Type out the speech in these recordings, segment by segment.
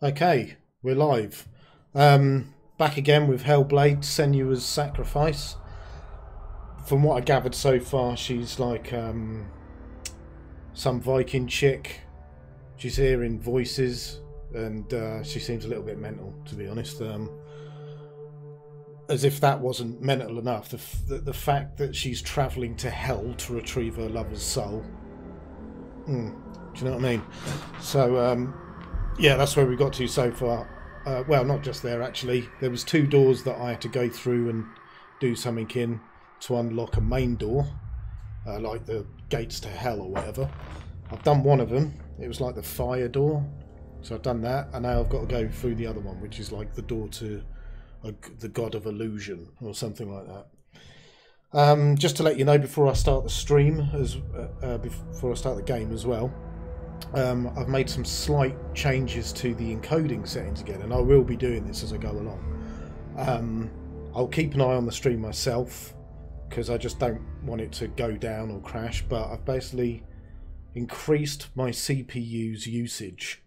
Okay, we're live. Back again with Hellblade, Senua's Sacrifice. From what I gathered so far, she's like some Viking chick. She's hearing voices, and she seems a little bit mental, to be honest. As if that wasn't mental enough, the fact that she's travelling to hell to retrieve her lover's soul. Do you know what I mean? So, yeah, that's where we got to so far. Well, not just there, actually. There was 2 doors that I had to go through and do something in to unlock a main door, like the gates to hell or whatever. I've done one of them. It was like the fire door. So I've done that, and now I've got to go through the other one, which is like the door to the god of illusion or something like that. Just to let you know, before I start the stream, before I start the game as well, I've made some slight changes to the encoding settings again, and I will be doing this as I go along. I'll keep an eye on the stream myself because I just don't want it to go down or crash, but I've basically increased my CPU's usage,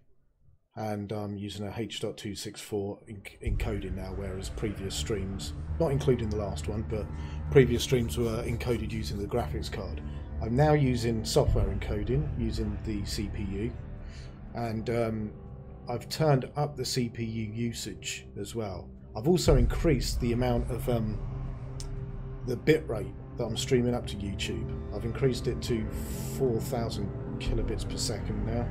and I'm using a H.264 encoding now, whereas previous streams, not including the last one, but previous streams were encoded using the graphics card. I'm now using software encoding using the CPU, and I've turned up the CPU usage as well. I've also increased the amount of the bitrate that I'm streaming up to YouTube. I've increased it to 4,000 kilobits per second now.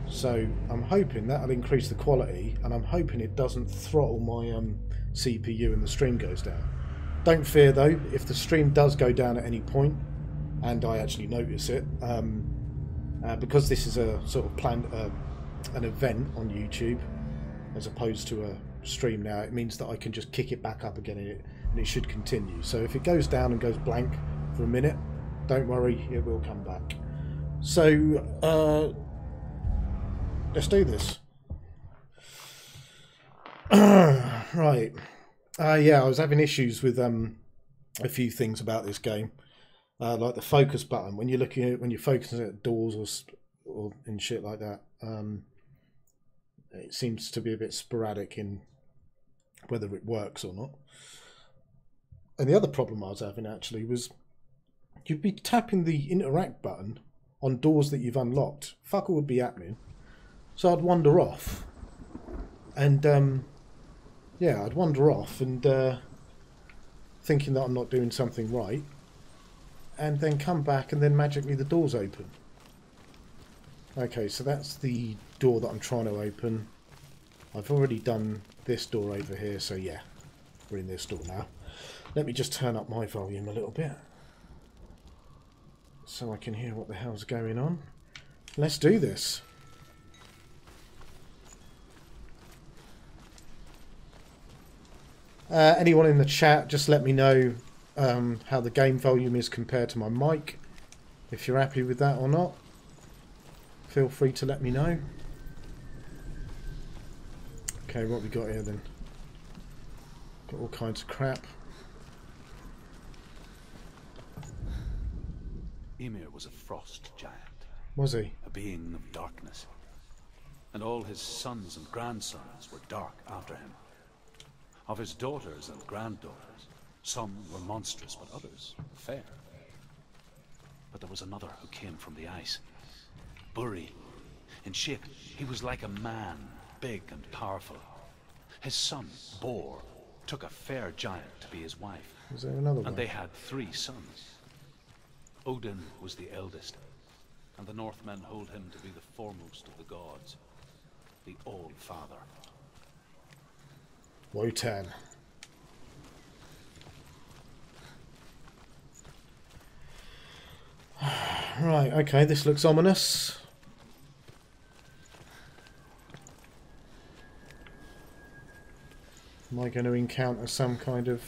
So I'm hoping that'll increase the quality, and I'm hoping it doesn't throttle my CPU and the stream goes down. Don't fear though, if the stream does go down at any point, and I actually notice it, because this is a sort of planned an event on YouTube as opposed to a stream now, it means that I can just kick it back up again and it should continue. So if it goes down and goes blank for a minute, don't worry, it will come back. So let's do this. Right. Yeah, I was having issues with a few things about this game. Like the focus button, when you're looking at, when you're focusing at doors or in shit like that, it seems to be a bit sporadic in whether it works or not. And the other problem I was having actually was you'd be tapping the interact button on doors that you've unlocked. Fuck all would be happening. So I'd wander off, and yeah, I'd wander off and thinking that I'm not doing something right, and then come back and then magically the door's open. Okay, so that's the door that I'm trying to open. I've already done this door over here, so yeah, we're in this door now. Let me just turn up my volume a little bit so I can hear what the hell's going on. Let's do this. Anyone in the chat, just let me know how the game volume is compared to my mic. If you're happy with that or not, feel free to let me know. Okay, what we got here then? Got all kinds of crap. Ymir was a frost giant. Was he? A being of darkness. And all his sons and grandsons were dark after him. Of his daughters and granddaughters, some were monstrous, but others fair. But there was another who came from the ice. Buri. In shape, he was like a man, big and powerful. His son, Bor, took a fair giant to be his wife. Was there another one? And they had 3 sons. Odin was the eldest, and the Northmen hold him to be the foremost of the gods, the All-Father. Wotan. Right, okay, this looks ominous. Am I going to encounter some kind of...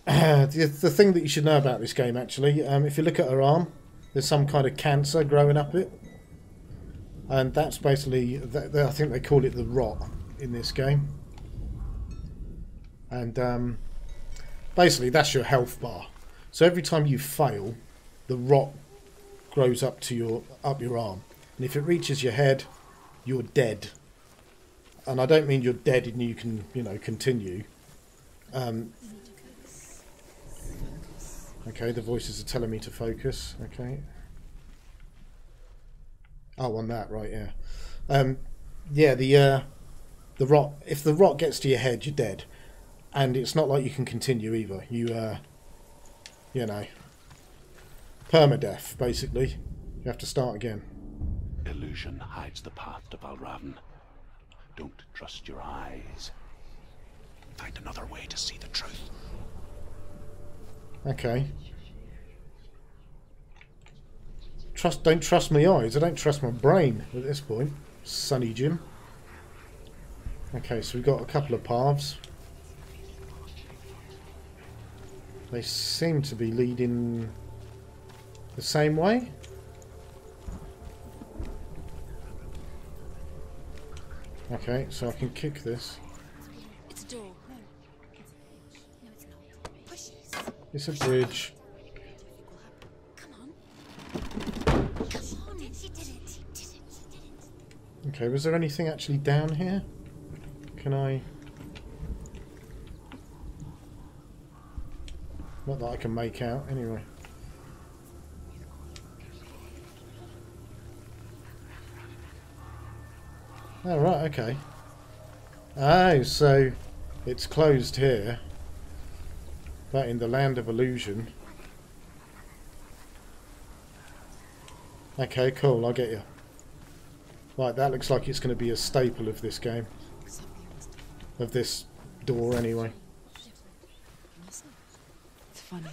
the thing that you should know about this game, actually, if you look at her arm, There's some kind of cancer growing up it. And that's basically, I think they call it the rot in this game. And basically that's your health bar. So every time you fail, the rot grows up to your arm. And if it reaches your head, you're dead. And I don't mean you're dead and you can, continue. Okay, the voices are telling me to focus. Okay. Oh, on that, right? Yeah. Yeah. The rot. If the rot gets to your head, you're dead, and it's not like you can continue either. Permadeath basically. You have to start again. Illusion hides the path to Valravn. Don't trust your eyes. Find another way to see the truth. Okay. Don't trust my eyes. I don't trust my brain at this point. Sonny Jim. Okay, so we've got a couple of paths. They seem to be leading the same way. Okay, so I can kick this. It's a door. No, it's not. Push it. It's a bridge. Come on. She did it. Okay, was there anything actually down here? Can I... Not that I can make out, anyway. Oh, right, okay. Oh, so it's closed here. But in the land of illusion. Okay, cool, I get you. Right, that looks like it's going to be a staple of this game. Of this door, anyway. It's funny.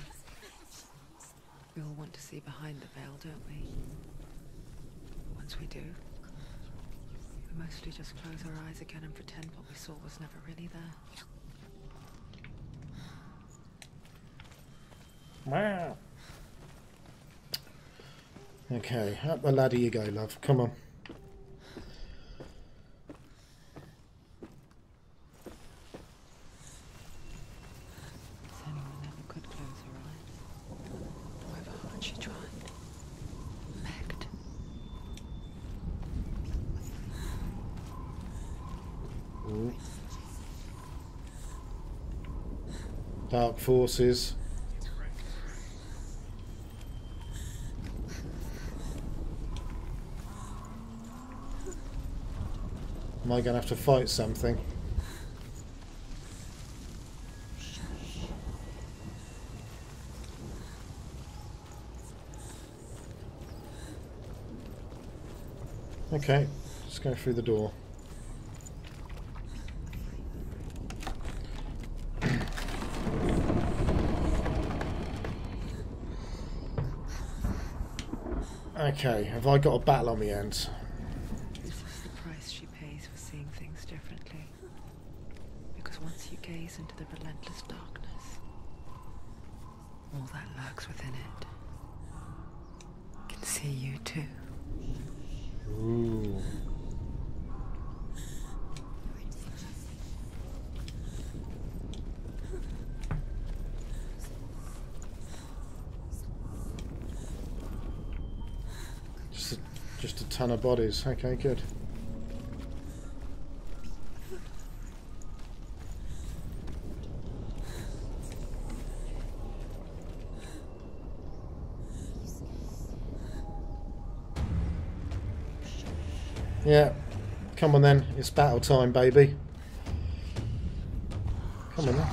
We all want to see behind the veil, don't we? Once we do, we mostly just close our eyes again and pretend what we saw was never really there. Wow. Okay, up the ladder you go, love. Come on. Senua never could close her eyes. However hard she tried. Begged. Ooh. Dark forces. Am I going to have to fight something? Okay, let's go through the door. Okay, have I got a battle on my hands? This is the price she pays for seeing things differently. Because once you gaze into the relentless darkness, all that lurks within it can see you too. Ooh. Just a ton of bodies. Okay, good. Yeah, come on then. It's battle time, baby. Come on then.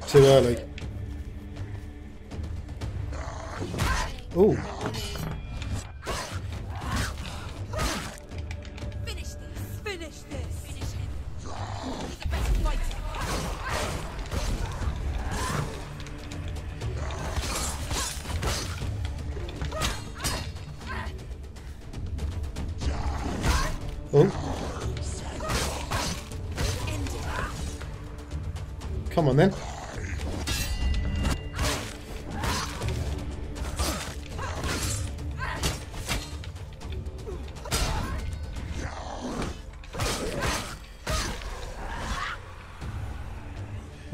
Too early. Ooh. Finish this. Finish this. Finish him. He's the best fighter. Oh. Come on then.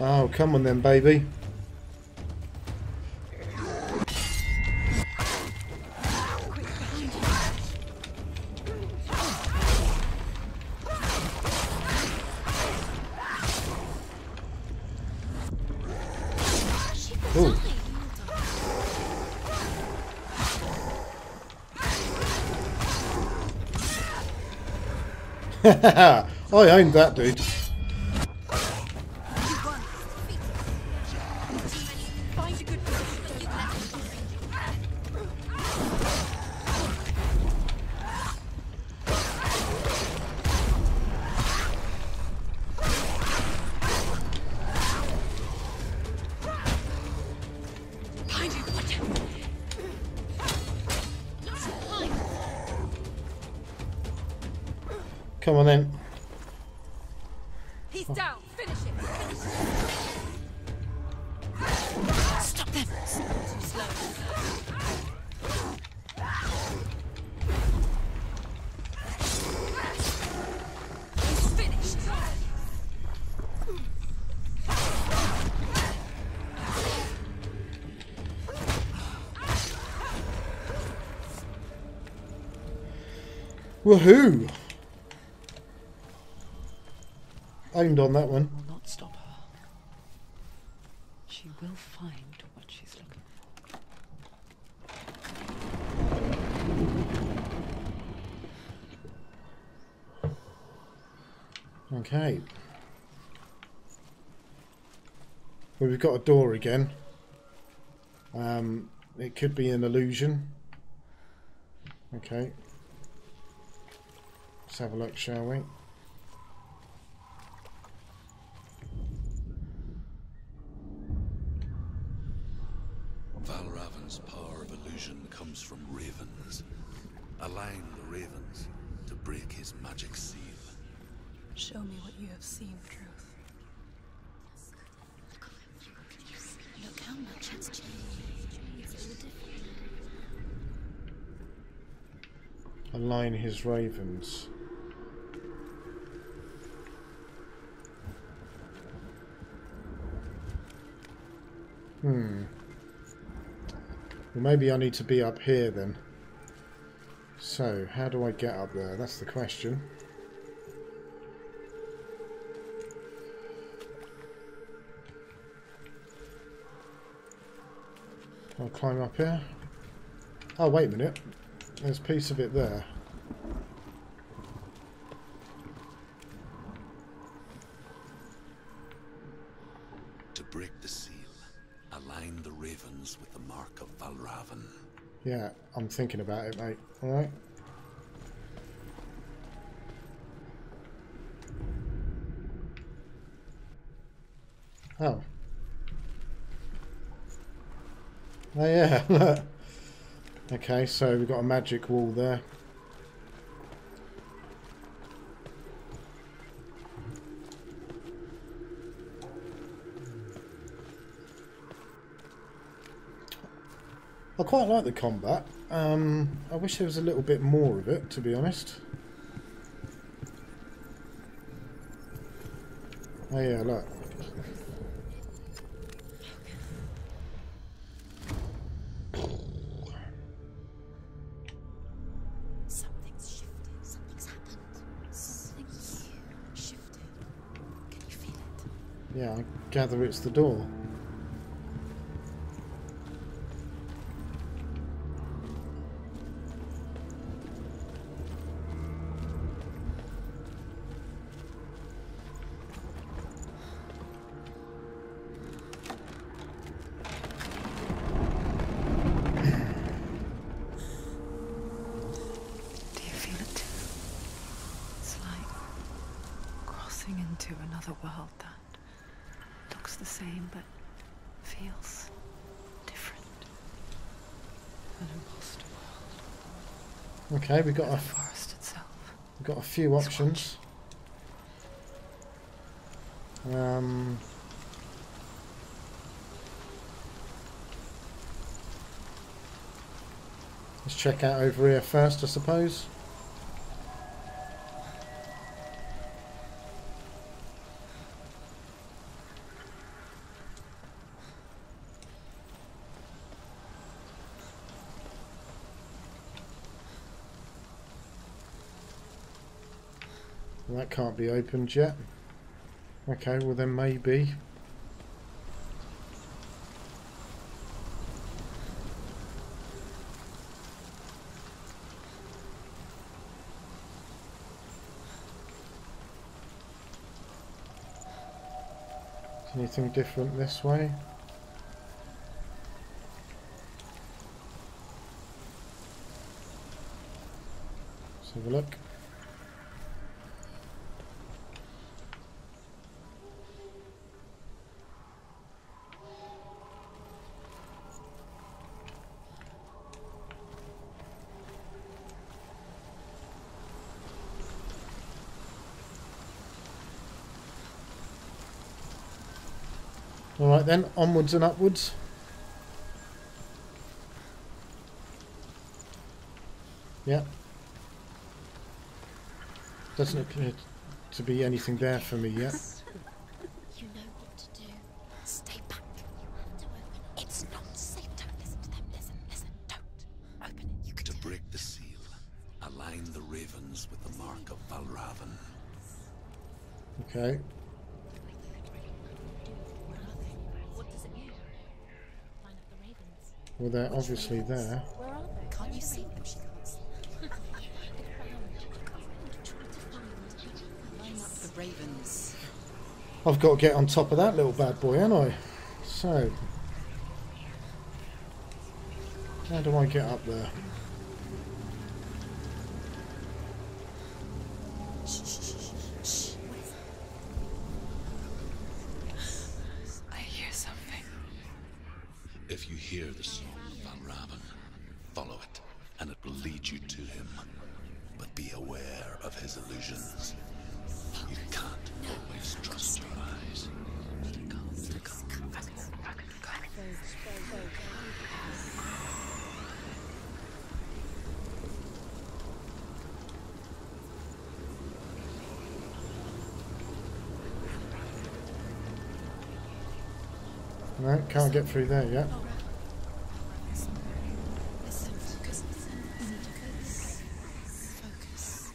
Oh, come on then, baby. Ooh. I owned that, dude. Come on then. He's down. Finish it. Stop them. Too slow. He's finished. Woohoo! Aimed on that one. Will not stop her. She will find what she's looking for. Okay. Well, we've got a door again. It could be an illusion. Okay. Let's have a look, shall we? Valravan's power of illusion comes from ravens. Align the ravens to break his magic seal. Show me what you have seen, Truth. Look how much has changed. It's all different. Align his ravens. Well, maybe I need to be up here then. So, how do I get up there? That's the question. I'll climb up here. Oh, wait a minute. There's a piece of it there. To break the seal, align the ravens with the mark of Valravan. Yeah, I'm thinking about it, mate. Alright. Oh. Oh yeah, look. Okay, so we've got a magic wall there. I quite like the combat. I wish there was a little bit more of it, to be honest. Oh yeah, look. Something's shifted. Something's happened. Something's shifted. Can you feel it? Yeah, I gather it's the door. Into another world that looks the same but feels different. An imposter world. Okay, we've got The a forest itself. we've got a few options. Let's check out over here first, I suppose. That can't be opened yet. Okay, well then maybe. Anything different this way? Let's have a look. Alright then, onwards and upwards. Yep. Doesn't appear to be anything there for me yet. You know what to do. Stay back. You have to open it. It's not safe. Don't listen to them. Listen. Don't. Open it. You can To do it. break the seal, align the ravens with the mark of Valravan. Okay. What does it mean? Find up the ravens. Well, they're obviously there. Where are they? Can't you see them? She can't. Line up the ravens. I've got to get on top of that little bad boy, haven't I? So, how do I get up there? Shh. I hear something. If you hear the song of Valravan, follow it, and it will lead you to him. But be aware of his illusions. You can't always trust your eyes. No, can't get through there yet. Listen, focus. You need to focus. Focus.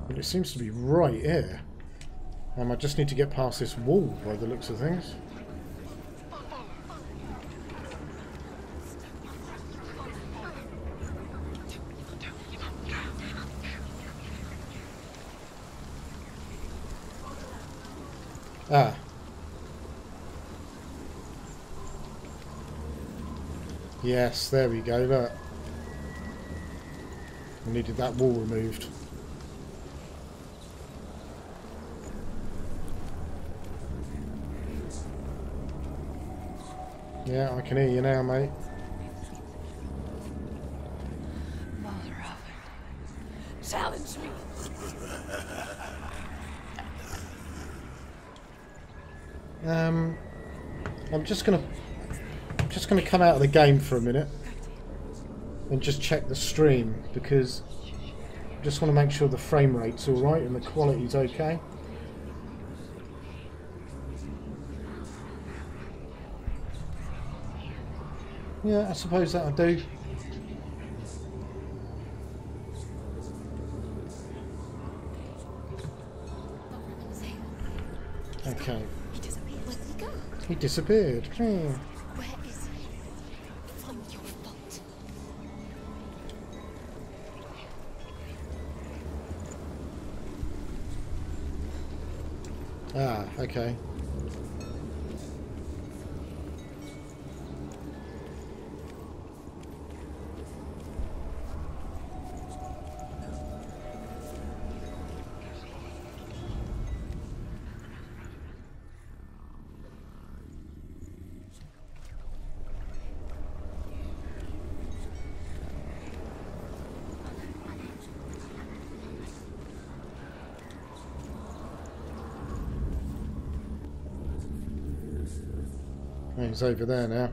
But it seems to be right here. I just need to get past this wall by the looks of things. Ah. Yes, there we go, look. I needed that wall removed. Yeah, I can hear you now, mate. Challenge me. I'm just gonna come out of the game for a minute and just check the stream, because I just want to make sure the frame rate's alright and the quality's okay. Yeah, I suppose that'll do. Okay. He disappeared. Where did he go? He disappeared. Where is he? It's not your fault. Ah, okay. He's over there now.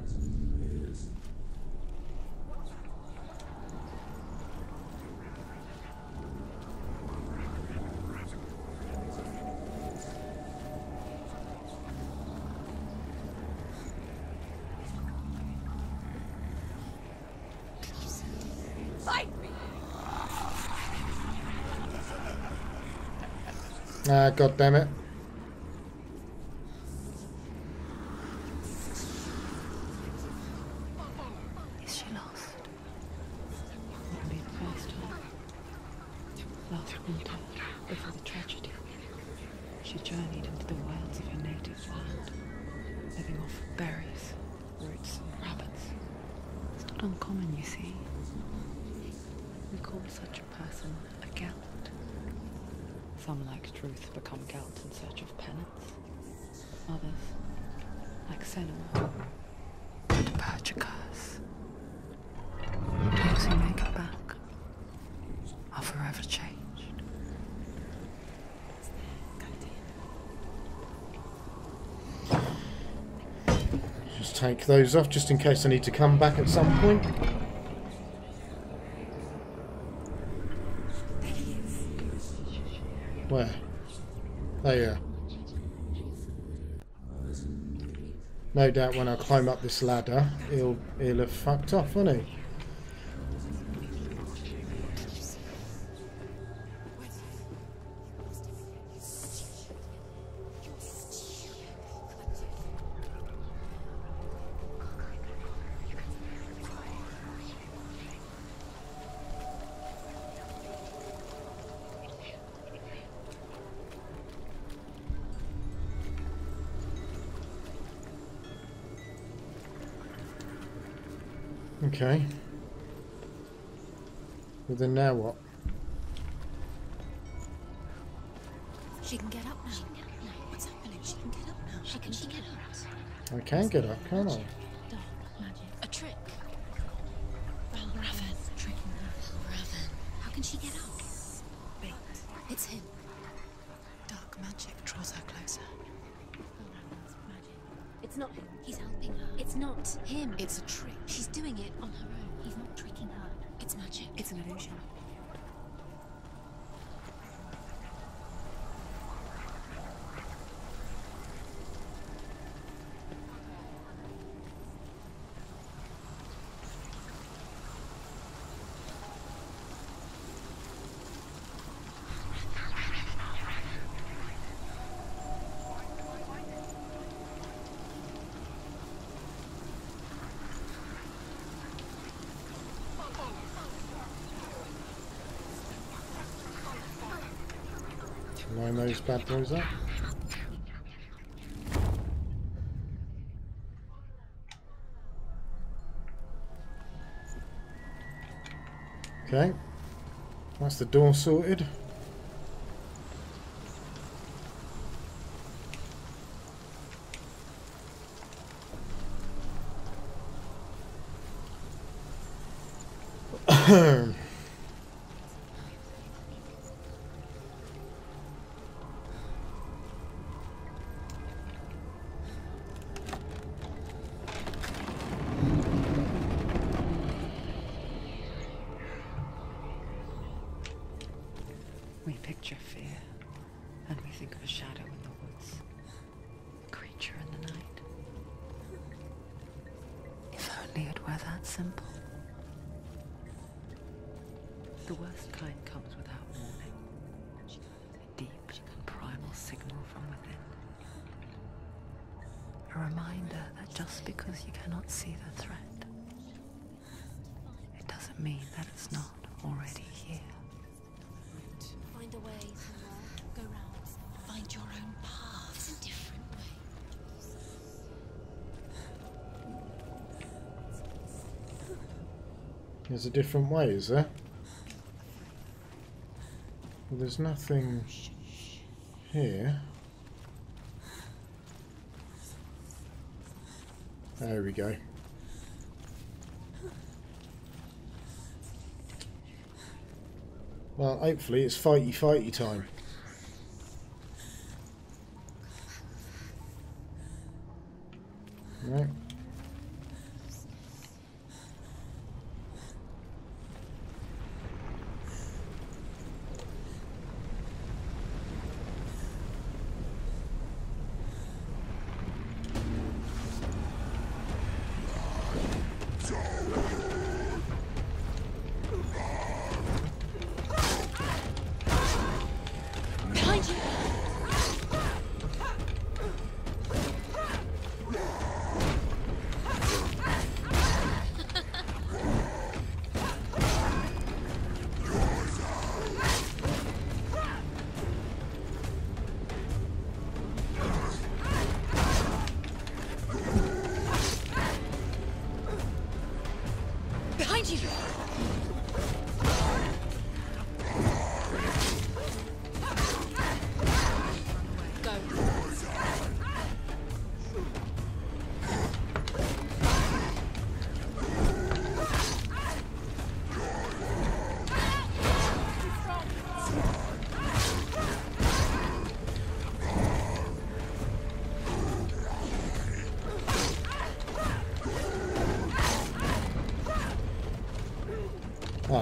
Ah, God damn it. Is she lost? Wouldn't be the first time. Last winter, before the tragedy, she journeyed into the wilds of her native land, living off berries, roots, and rabbits. It's not uncommon, you see. We call such a person a Gelt. Some, like Truth, become Gelt in search of penance. Others, like senua, purge a curse. Those who make it back are forever changed. Just take those off just in case I need to come back at some point. Where? Oh yeah. No doubt when I climb up this ladder, he'll have fucked off, won't he? Okay. Well then now what? She can get up now. What's happening? She can get up now. How can she get up? I can get up, can't I? Dark magic. A trick. Raven. Tricking her. Raven. How can she get up? Wait. It's him. Dark magic draws her closer. It's not him. He's helping her. It's not him. It's a trick. She's doing it on her own. He's not tricking her. It's magic. It's an illusion. Line those bad boys up. Okay, that's the door sorted. We picture fear, and we think of a shadow in the woods, a creature in the night. If only it were that simple. The worst kind comes without warning, a deep and primal signal from within. A reminder that just because you cannot see the threat, it doesn't mean that it's not already here. Find a way somewhere. Go round. Find your own path. It's a different way. There's a different way, is there? Well, there's nothing here. There we go. Well, hopefully it's fighty time. Right.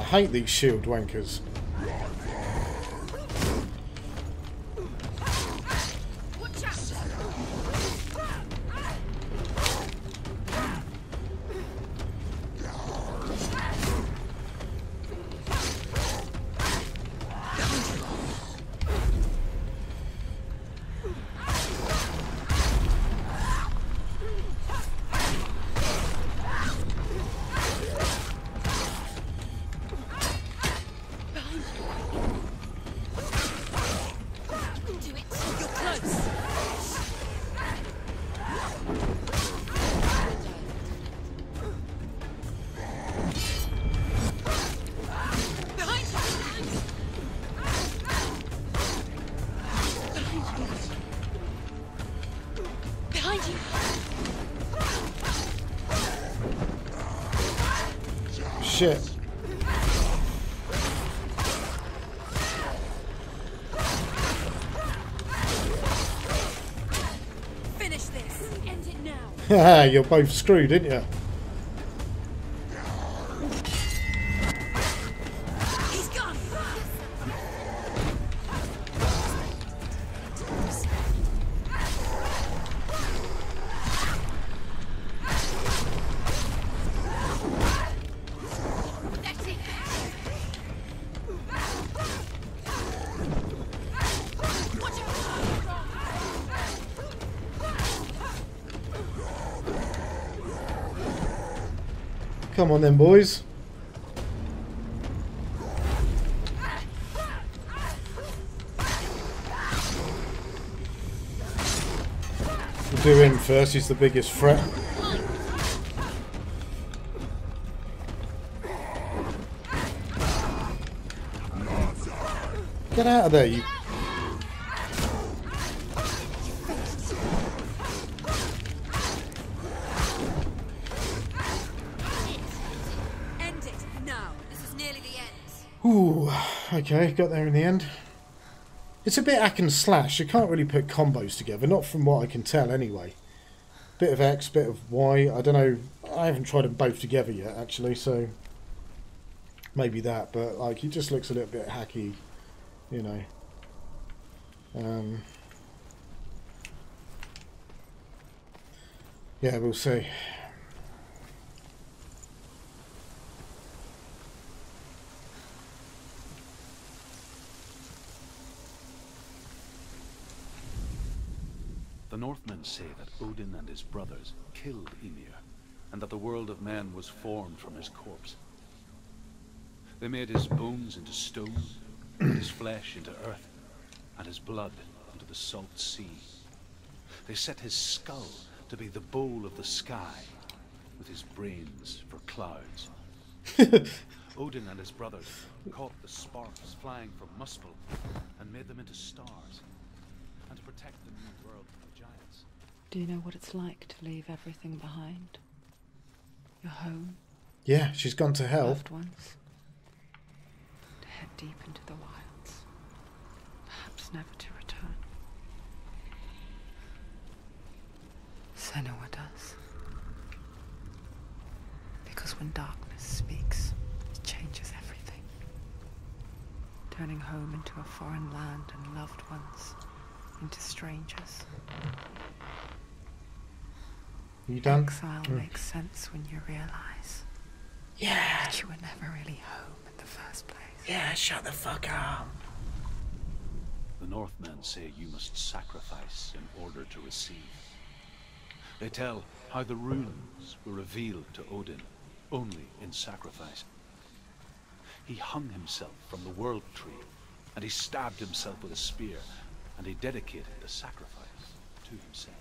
hate these shield wankers. Shit. Finish this. End it now. Haha, you're both screwed, didn't you? He's gone. Come on then, boys. We'll do him first, he's the biggest threat. Get out of there, you... End it now. This is nearly the end. Ooh, okay, got there in the end. It's a bit hack and slash. You can't really put combos together, not from what I can tell anyway. Bit of X, bit of Y. I don't know. I haven't tried them both together yet, actually, so maybe that. But like, he just looks a little bit hacky, you know. Yeah, we'll see. The Northmen say that Odin and his brothers killed Ymir, and that the world of men was formed from his corpse. They made his bones into stone, and his flesh into earth, and his blood into the salt sea. They set his skull to be the bowl of the sky, with his brains for clouds. Odin and his brothers caught the sparks flying from Muspel and made them into stars, and to protect the new world from the giants. Do you know what it's like to leave everything behind? Your home, Yeah, she's gone to hell. loved ones, to head deep into the wilds, perhaps never to return. Senua does. Because when darkness speaks, it changes everything. Turning home into a foreign land and loved ones into strangers. You done? Exile makes sense when you realize that you were never really home in the first place. Yeah, shut the fuck up. The Northmen say you must sacrifice in order to receive. They tell how the runes were revealed to Odin only in sacrifice. He hung himself from the world tree, and he stabbed himself with a spear, and he dedicated the sacrifice to himself.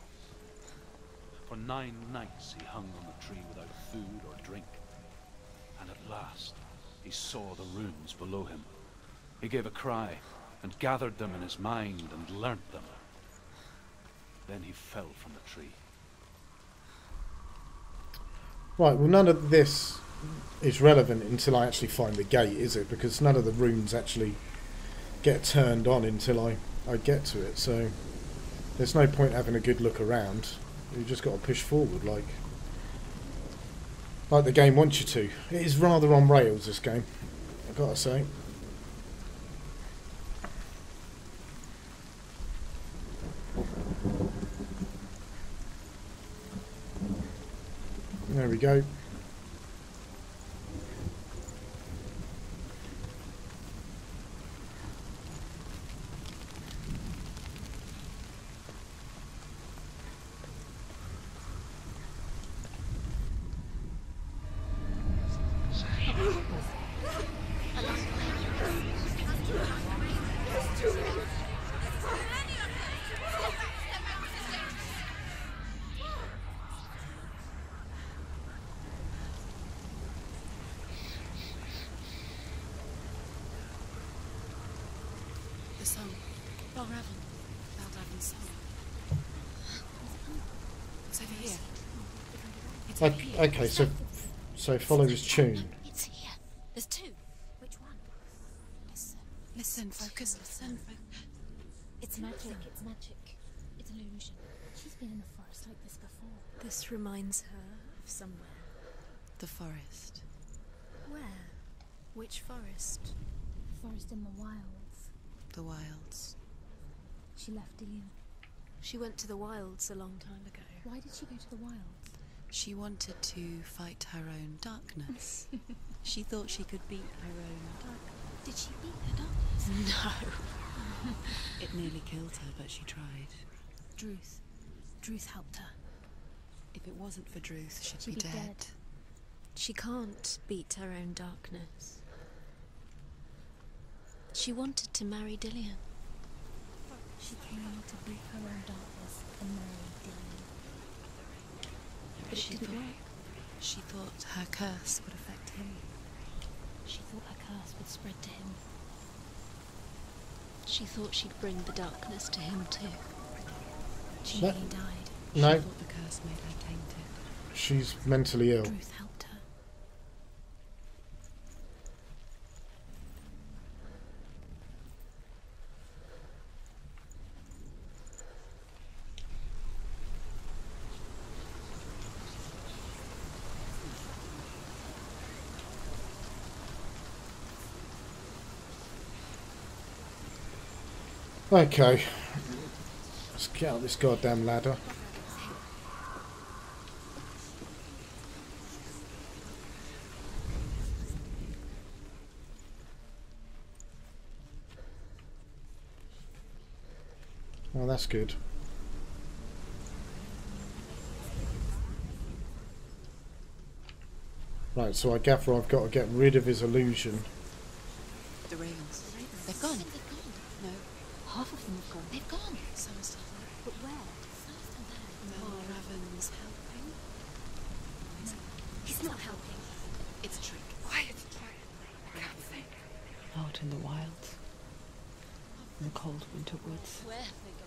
For 9 nights he hung on the tree without food or drink, and at last he saw the runes below him. He gave a cry, and gathered them in his mind and learnt them. Then he fell from the tree. Right, well none of this is relevant until I actually find the gate, is it? Because none of the runes actually get turned on until I get to it, so there's no point having a good look around. You've just got to push forward like the game wants you to. It is rather on rails, this game. I've got to say. There we go. The song. Balravan. Balravan's song. It's over here. It's over here. Okay, so follow his tune. It's here. There's two. Which one? Listen. Listen. Focus. Listen. It's magic. It's magic. It's an illusion. She's been in a forest like this before. This reminds her of somewhere. The forest. Where? Which forest? Forest in the wilds. The wilds. She left Dillian. She went to the wilds a long time ago. Why did she go to the wilds? She wanted to fight her own darkness. She thought she could beat her own darkness. Did she beat her darkness? No. It nearly killed her, but she tried. Druth. Druth helped her. If it wasn't for Druth, she'd be dead. She can't beat her own darkness. She wanted to marry Dillian. She came to beat her own darkness and marry Dillian. But it didn't work. She thought her curse would affect him. She thought her curse would spread to him. She thought she'd bring the darkness to him too. She nearly died. No. She thought the curse made her tainted. She's mentally ill. Druth helped her. Okay. Let's get out this goddamn ladder. Oh, that's good. Right, so I gather I've got to get rid of his illusion. The rails. They've gone. No. Half of them have gone. They've gone. Some are still there. But where? Balravan's helping. No. He's not helping. It's a trick. Quiet. Can't think. Out in the wilds, in the cold winter woods, Where have they gone?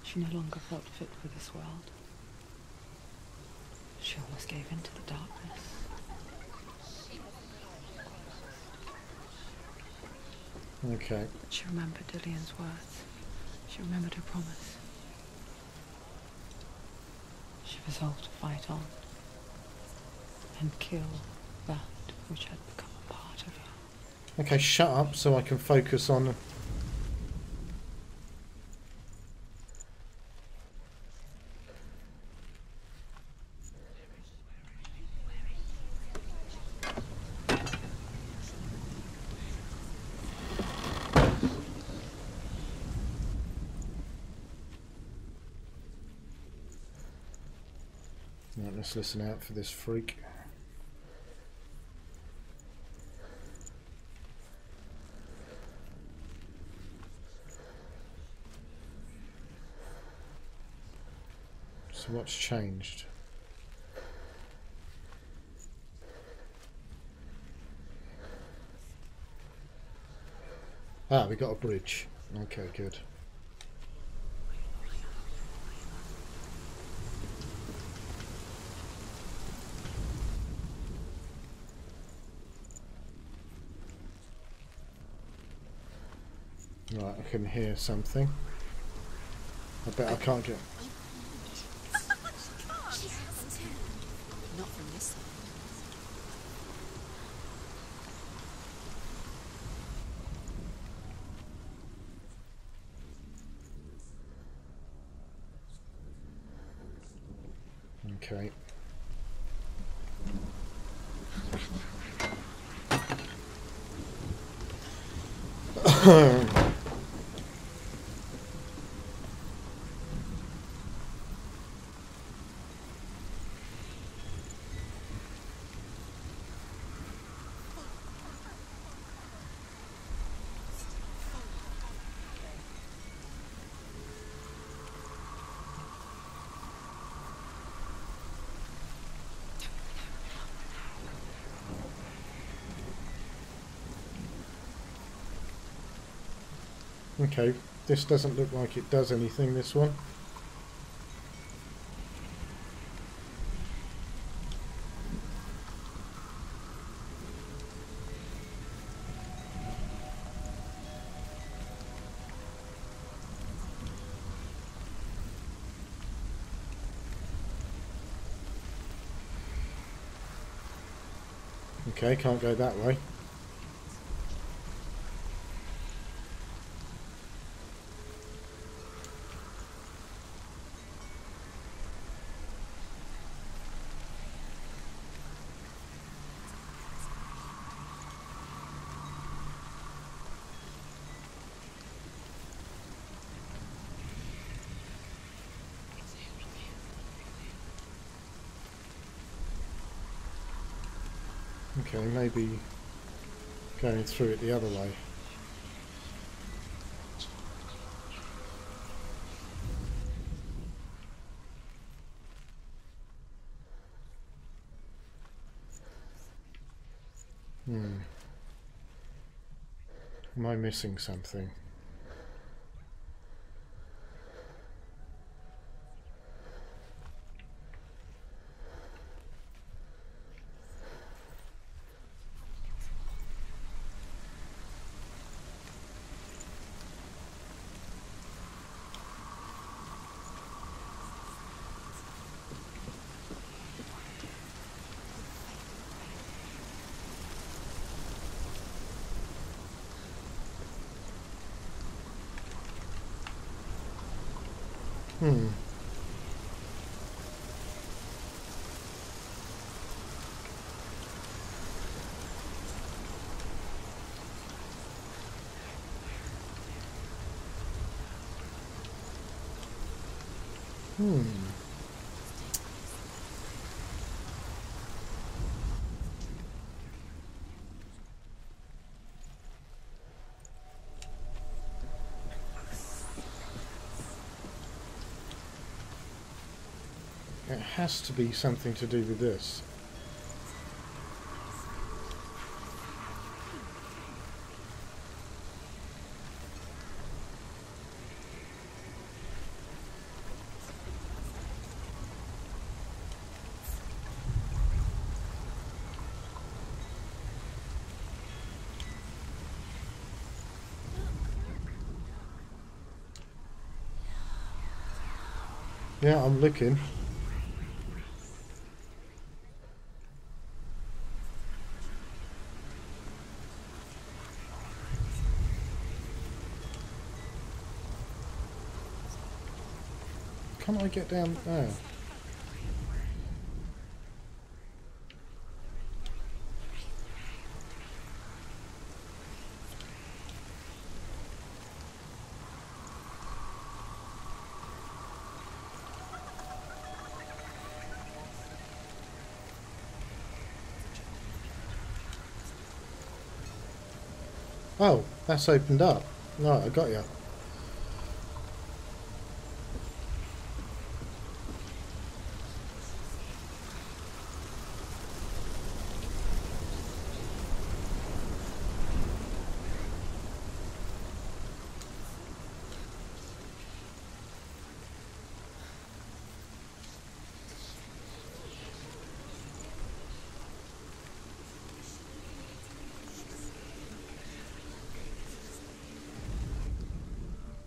she no longer felt fit for this world. She almost gave in to the darkness. Okay. She remembered Dillian's words. She remembered her promise. She resolved to fight on and kill that which had become a part of her. Okay, shut up so I can focus on... Right, let's listen out for this freak. So what's changed? Ah, we got a bridge. Okay, good. Right, I can hear something. I bet I can't get... She has to. Not from this side. Okay. Okay, this doesn't look like it does anything, this one. Okay, can't go that way. Okay, maybe going through it the other way. Am I missing something? It has to be something to do with this. Yeah, I'm looking. Can't I get down there? Oh, that's opened up. Right, I got you.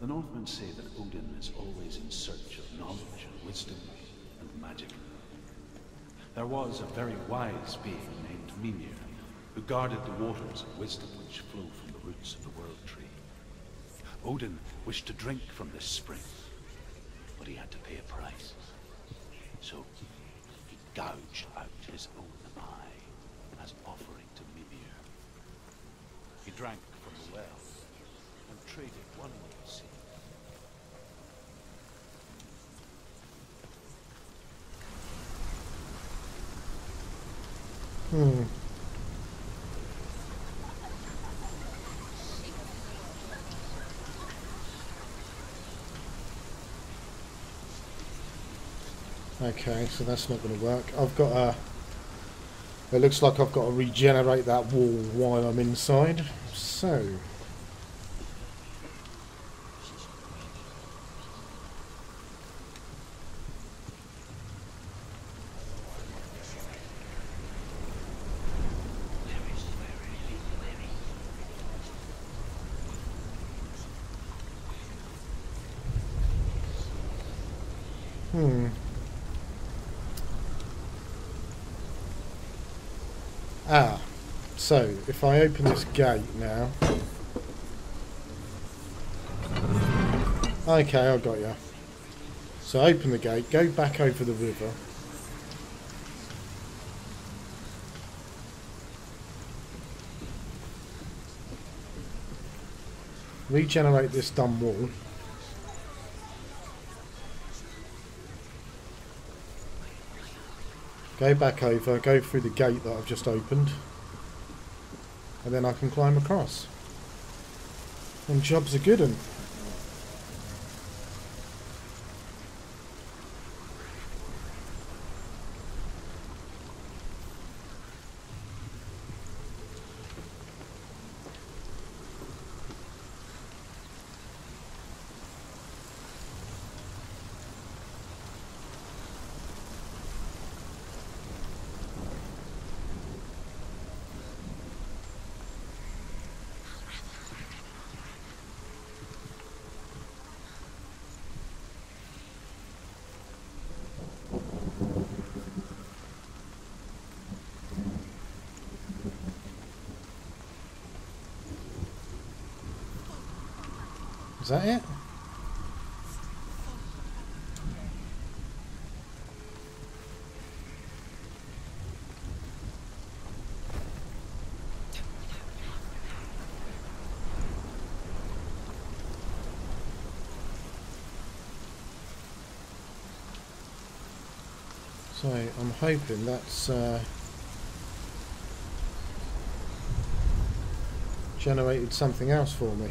The Northmen say that Odin is always in search of knowledge and wisdom and magic. There was a very wise being named Mimir, who guarded the waters of wisdom which flow from the roots of the World Tree. Odin wished to drink from this spring, but he had to pay a price. So gouged out his own eye as offering to Mimir. He drank from the well and traded one more sea. Okay, so that's not going to work. I've got a... It looks like I've got to regenerate that wall while I'm inside. So... Ah, so if I open this gate now... Okay, I got you. So open the gate, go back over the river. Regenerate this dumb wall. Go back over, go through the gate that I've just opened, and then I can climb across. And job's a good one. Is that it? So I'm hoping that's generated something else for me.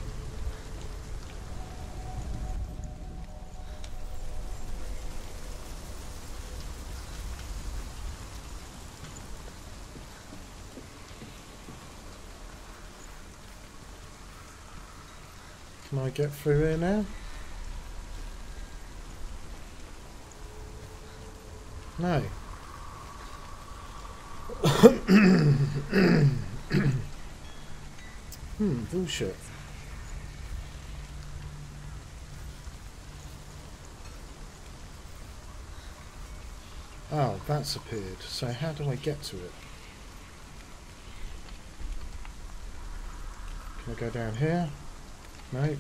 Can I get through here now? No. Bullshit. Oh, that's appeared. So how do I get to it? Can I go down here? No.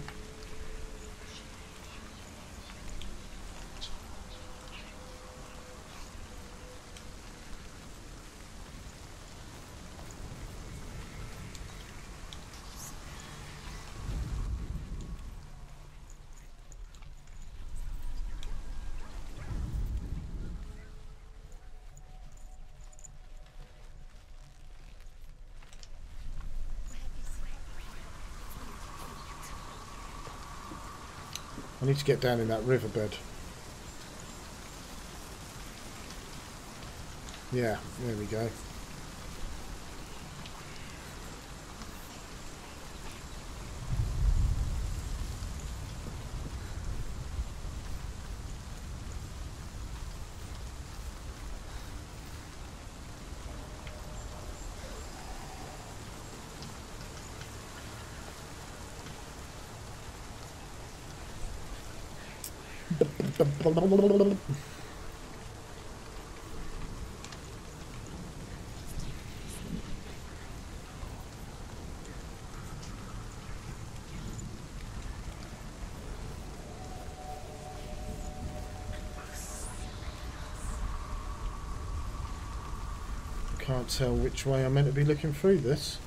I need to get down in that riverbed. Yeah, there we go. Can't tell which way I'm meant to be looking through this.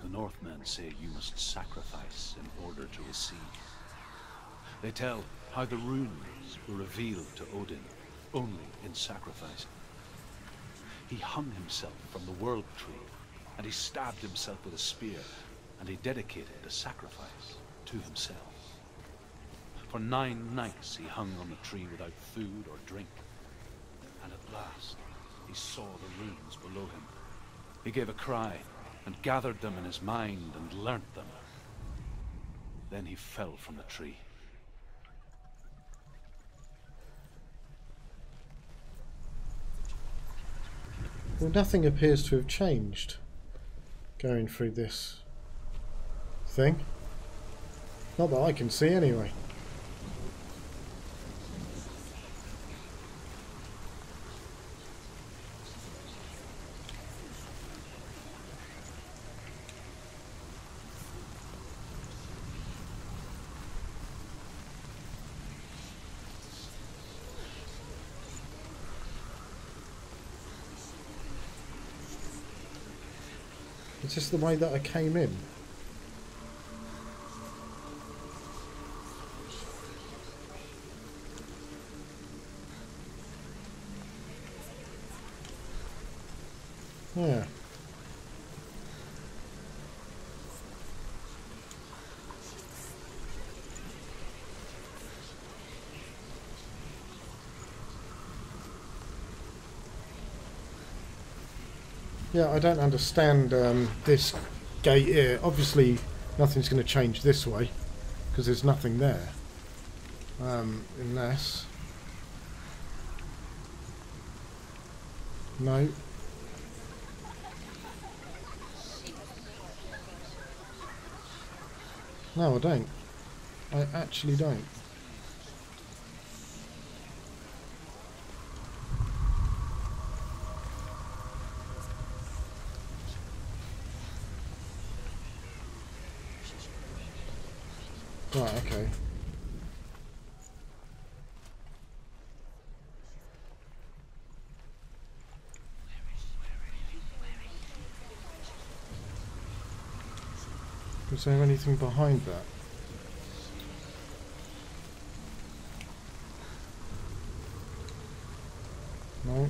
The Northmen say you must sacrifice in order to receive. They tell how the runes were revealed to Odin only in sacrificing. He hung himself from the world tree, and he stabbed himself with a spear, and he dedicated the sacrifice to himself. For 9 nights he hung on the tree without food or drink, and at last he saw the runes below him. He gave a cry, and gathered them in his mind and learnt them. Then he fell from the tree. Well, nothing appears to have changed going through this thing. Not that I can see anyway. It's just the way that I came in. Yeah. Yeah, I don't understand this gate here. Obviously, nothing's going to change this way because there's nothing there. Unless... No. No, I don't. I actually don't. Right, okay. Is there anything behind that? No.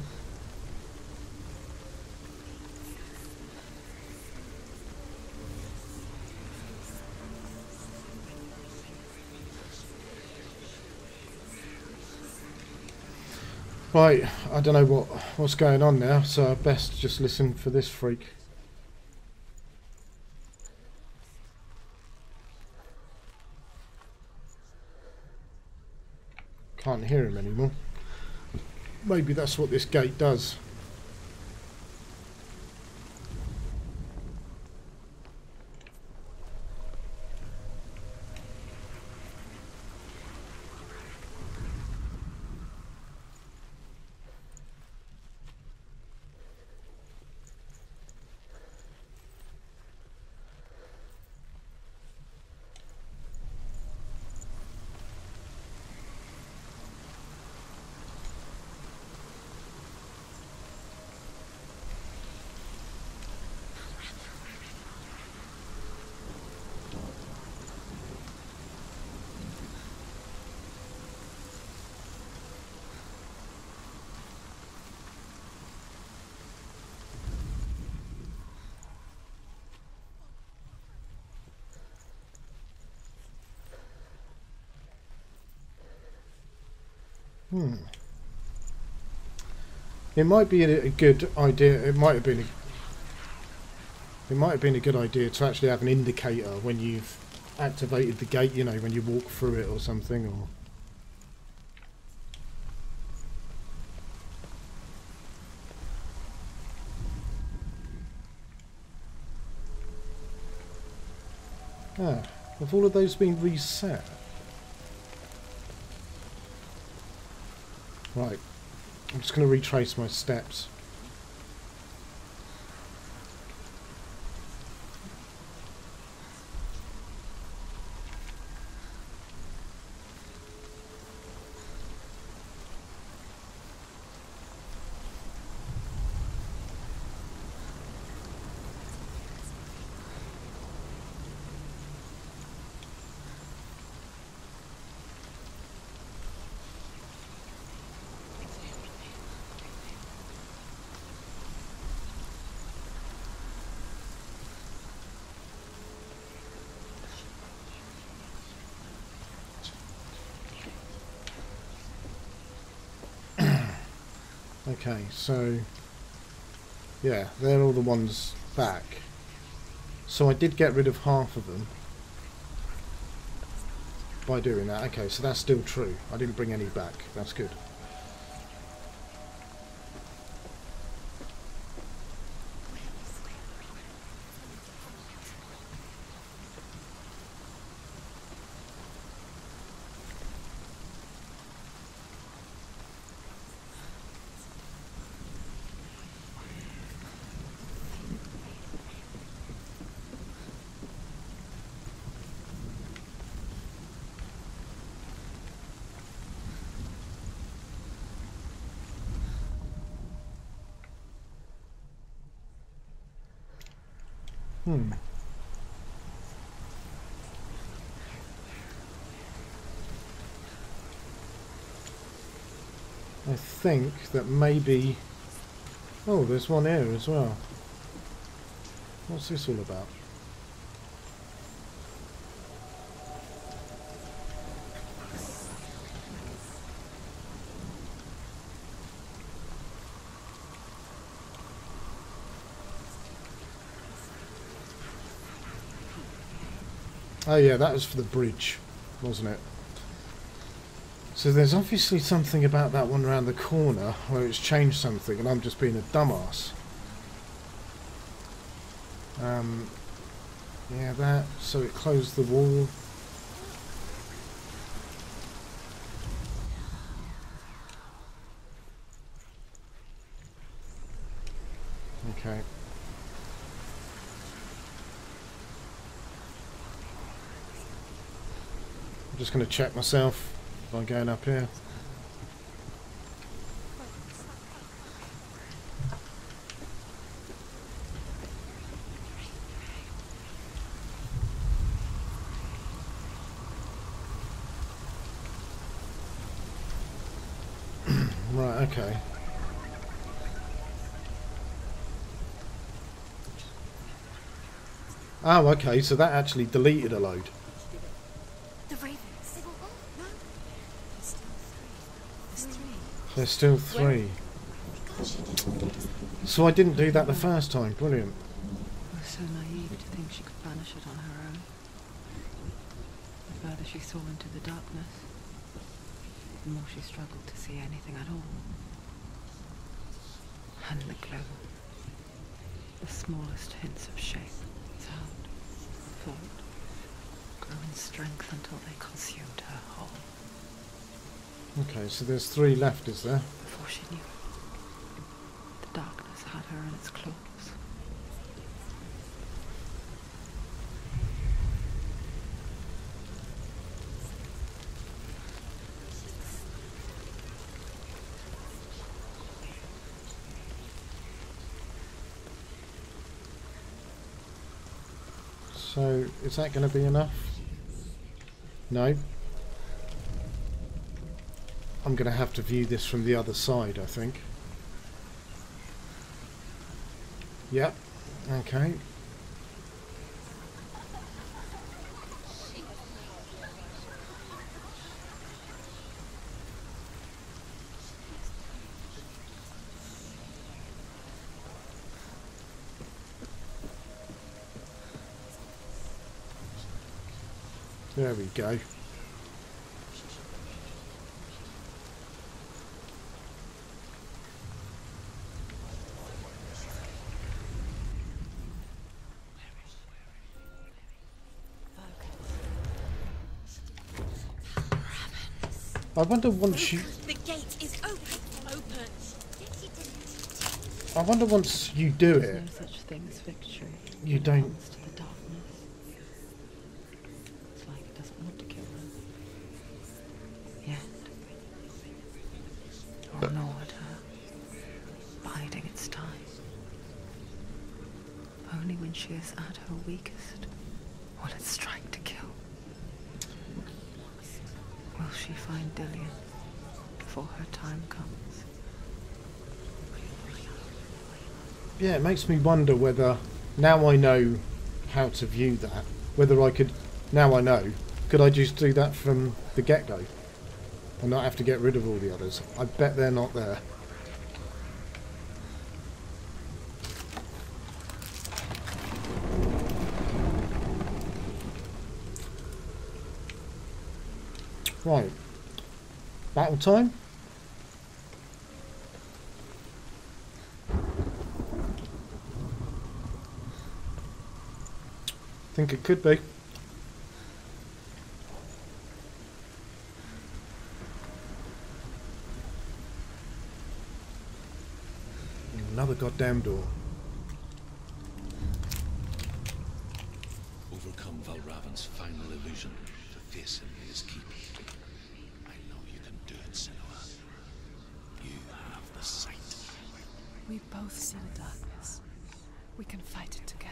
Right, I don't know what's going on now, so I best just listen for this freak. Can't hear him anymore. Maybe that's what this gate does. It might be a good idea. It might have been a good idea to actually have an indicator when you've activated the gate. You know, when you walk through it or something. Or have all of those been reset? Right. I'm just going to retrace my steps. Okay, so yeah, they're all the ones back. So I did get rid of half of them by doing that. Okay, so that's still true. I didn't bring any back. That's good. I think that maybe... Oh, there's one here as well. What's this all about? Oh yeah, that was for the bridge, wasn't it? So there's obviously something about that one around the corner where it's changed something and I'm just being a dumbass. Yeah, that, so it closed the wall. Okay. I'm just going to check myself by going up here. Right, okay. Oh, okay, so that actually deleted a load. The ravens. No. There's still three. So I didn't do that the first time. Brilliant. I was so naive to think she could banish it on her own. The further she saw into the darkness, the more she struggled to see anything at all. And the glow. The smallest hints of shape, sound, thought, grew in strength until they consumed her whole. Okay, so there's three left, is there? Before she knew it, the darkness had her in its claws. So, is that going to be enough? No. I'm going to have to view this from the other side, I think. Yep. Okay. There we go. I wonder once you... The gate is open. I wonder once you do There's it, no such thing as victory. you when it don't. comes to the darkness. It's like it doesn't want to kill her. Yet. Or ignored her. Biding its time. Only when she is at her weakest will it strike to kill. Will she find Dillian before her time comes? Yeah, it makes me wonder whether, now I know how to view that, whether I could, now I know, could I just do that from the get-go and not have to get rid of all the others? I bet they're not there. Right, battle time. Think it could be. Another goddamn door. Overcome Valravan's final illusion to face him in his keep. I know you can do it, Senua. You have the sight. We both see the darkness. We can fight it together.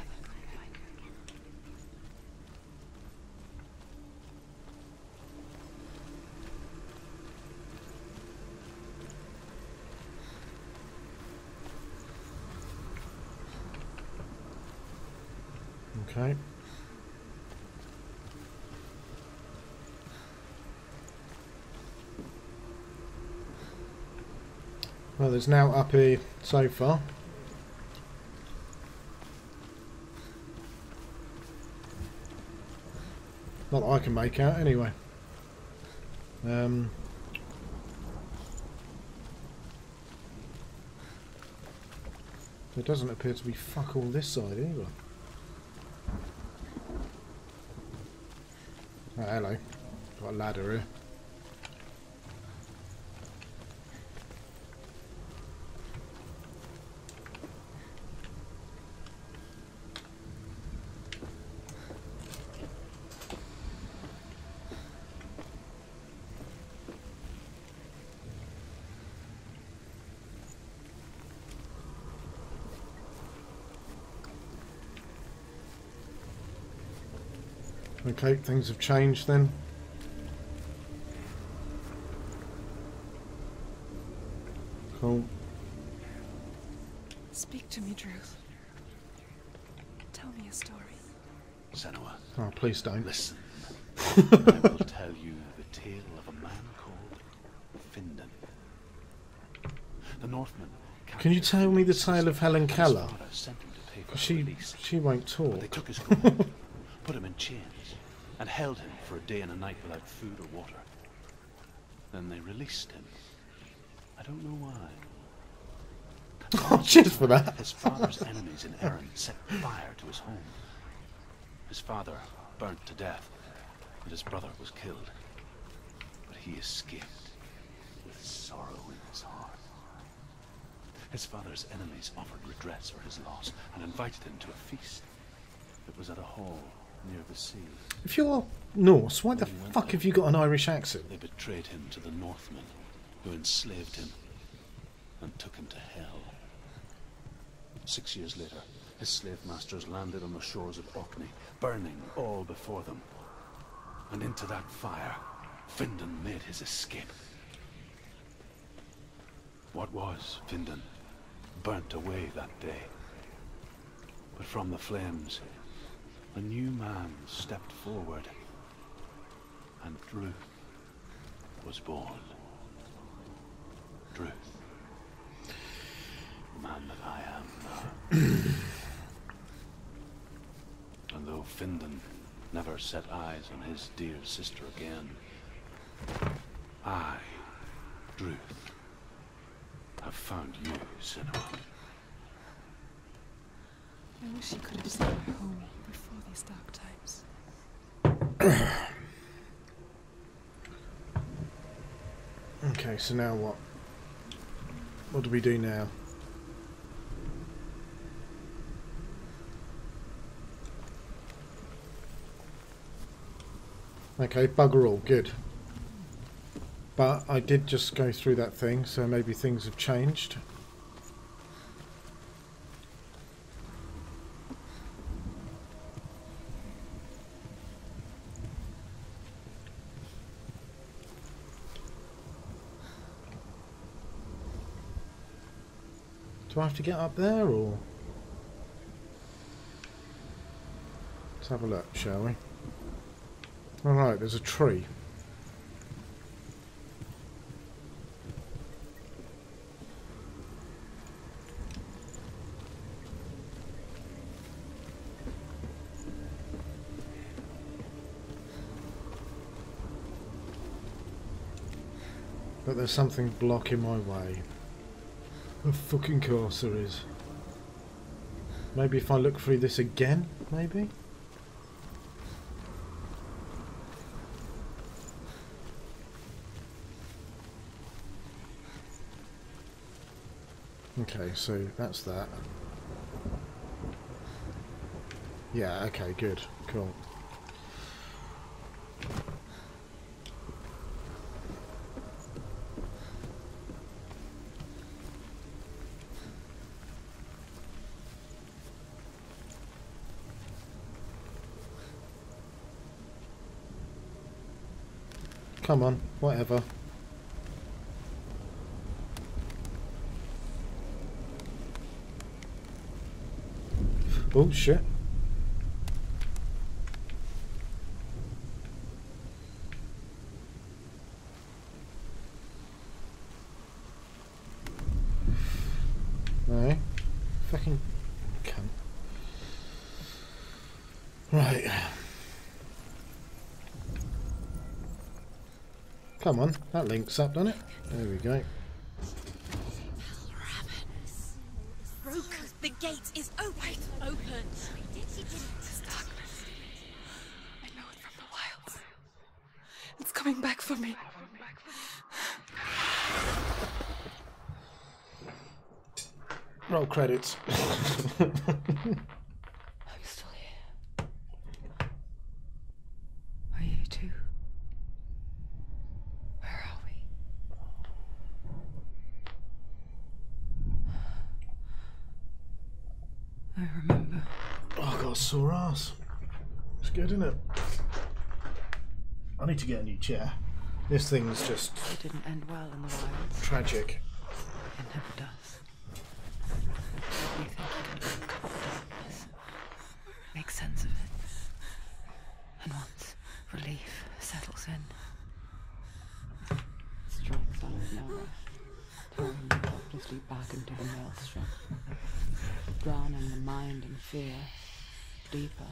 Okay. Well, there's now up here so far. Not that I can make out anyway. There doesn't appear to be fuck all this side either. Oh, hello. Got a ladder here. Okay, things have changed then. Cool. Speak to me, Druth. Tell me a story. Senua, Oh, please don't. listen. I will tell you the tale of a man called Findan. The Northmen. Can you tell me the tale of Helen Keller? His father sent him to pay for his She release. won't But they talk. took his gold, put him in chains, and held him for a day and a night without food or water. Then they released him. I don't know why. Oh, cheers for that. His father's enemies in Erin set fire to his home. His father burnt to death, and his brother was killed. But he escaped with sorrow in his heart. His father's enemies offered redress for his loss and invited him to a feast. It was at a hall near the sea. If you're Norse, why the fuck have you got an Irish accent? They betrayed him to the Northmen, who enslaved him and took him to hell. 6 years later, his slave masters landed on the shores of Orkney, burning all before them. And into that fire, Findan made his escape. What was Findan burnt away that day. But from the flames, a new man stepped forward, and Druth was born. Druth. The man that I am now. And though Findan never set eyes on his dear sister again, I, Druth, have found you, Senua. I wish you could have seen her home before these dark times. Okay, so now what? What do we do now? Okay, bugger all, good. But I did just go through that thing, so maybe things have changed. Do I have to get up there, or...? Let's have a look, shall we? Alright, there's a tree. But there's something blocking my way. Of fucking course there is. Maybe if I look through this again, maybe? Okay, so that's that. Yeah, okay, good. Cool. Come on, whatever. Oh shit. No. Fucking cunt. Right. Come on, that links up, doesn't it? There we go. Broken. The gate is open. Open. It's darkness. I know it from the wild. It's coming back for me. Roll credits. I'm still here. Are you too? Where are we? I remember. Oh, I got a sore ass. It's good, isn't it? I need to get a new chair. This thing's just It didn't end well in the wilds. tragic. It never does. You think you can uncover darkness, make sense of it, and once relief settles in, strikes out of nowhere, throwing you hopelessly back into the maelstrom, drowning the mind in fear, deeper,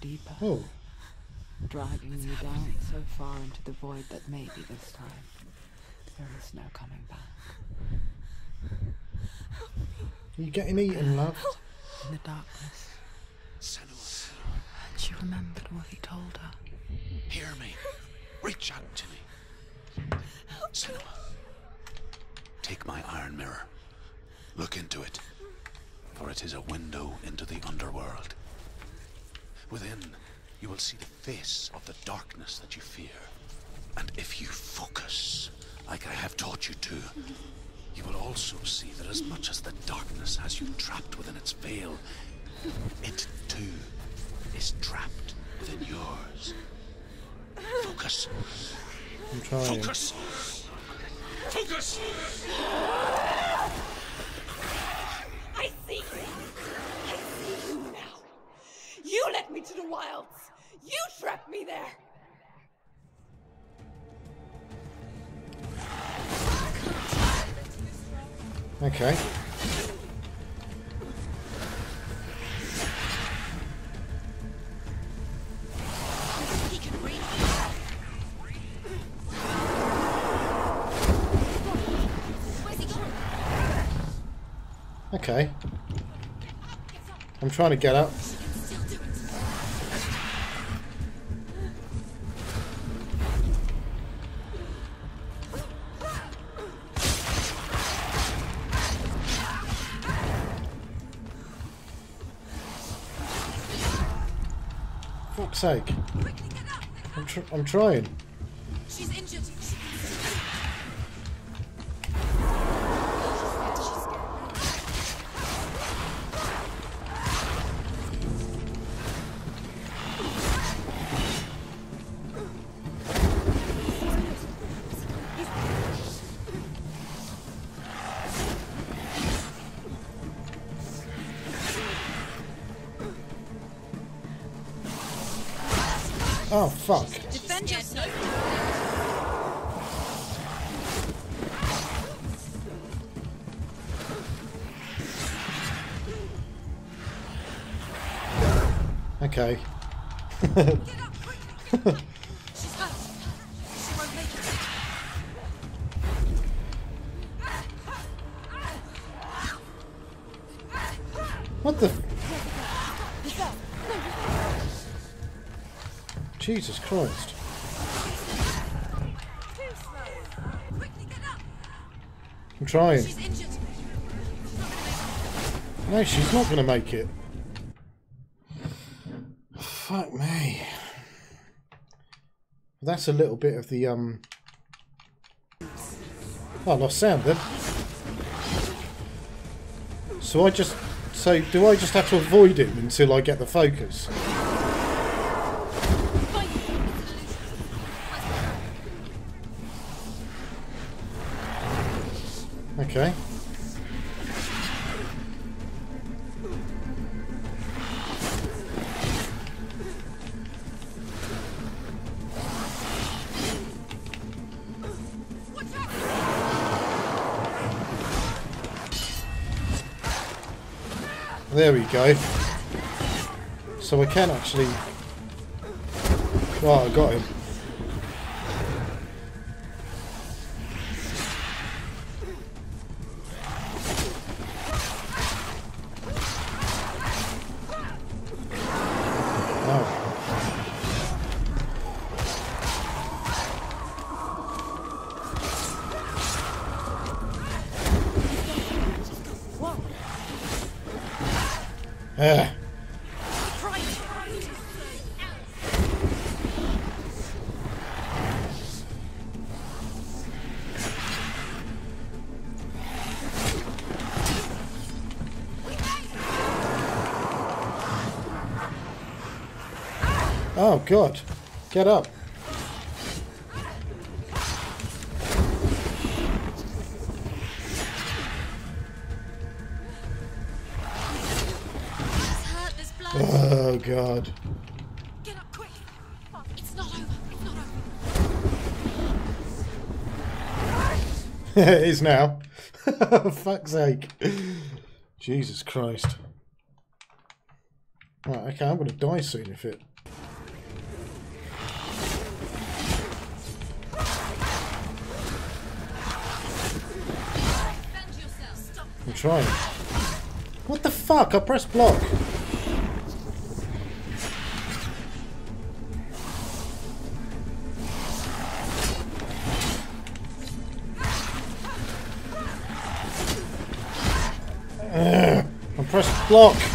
deeper, Oh, dragging you down so far into the void that maybe this time there is no coming back. are you getting eaten, love? In the darkness, Senua, and she remembered what he told her. hear me. Reach out to me. Senua, take my iron mirror. Look into it, for it is a window into the underworld. Within, you will see the face of the darkness that you fear. And if you focus, like I have taught you to, you will also see that as much as the darkness has you trapped within its veil, it too is trapped within yours. Focus. I'm trying. Focus. Focus. I see you. I see you now. You led me to the wilds. You trapped me there. Okay. He can read. Where's he gone? Okay. I'm trying to get up. Still do it. Fuck's sake. Quickly get up. I'm trying. She's injured. Oh, fuck. Defend yourself. Okay. Get up, quick. She's hurt. She won't make it. What the... Jesus Christ. Quickly get up. I'm trying. She's injured. No, she's not going to make it. Fuck me. That's a little bit of the, Oh, I lost sound then. So I just... So, do I just have to avoid him until I get the focus? Okay. There we go. So I can actually... Oh, I got him. Ah. Oh God, get up. Oh God. Get up quick. It's not over. It's not over. It is now. Fuck's sake. Jesus Christ. Right, okay, I'm going to die soon if it... I'm trying. What the fuck? I pressed block. I pressed block. She's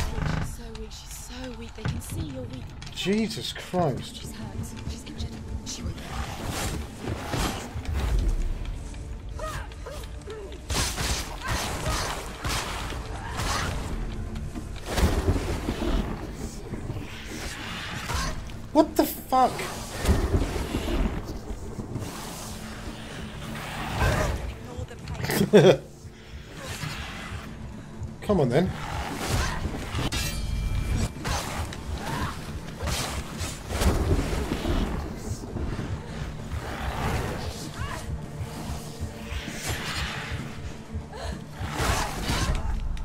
so weak. She's so weak. They can see you're weak. Jesus Christ. She's hurt. She's injured. She won't. What the fuck? Come on then.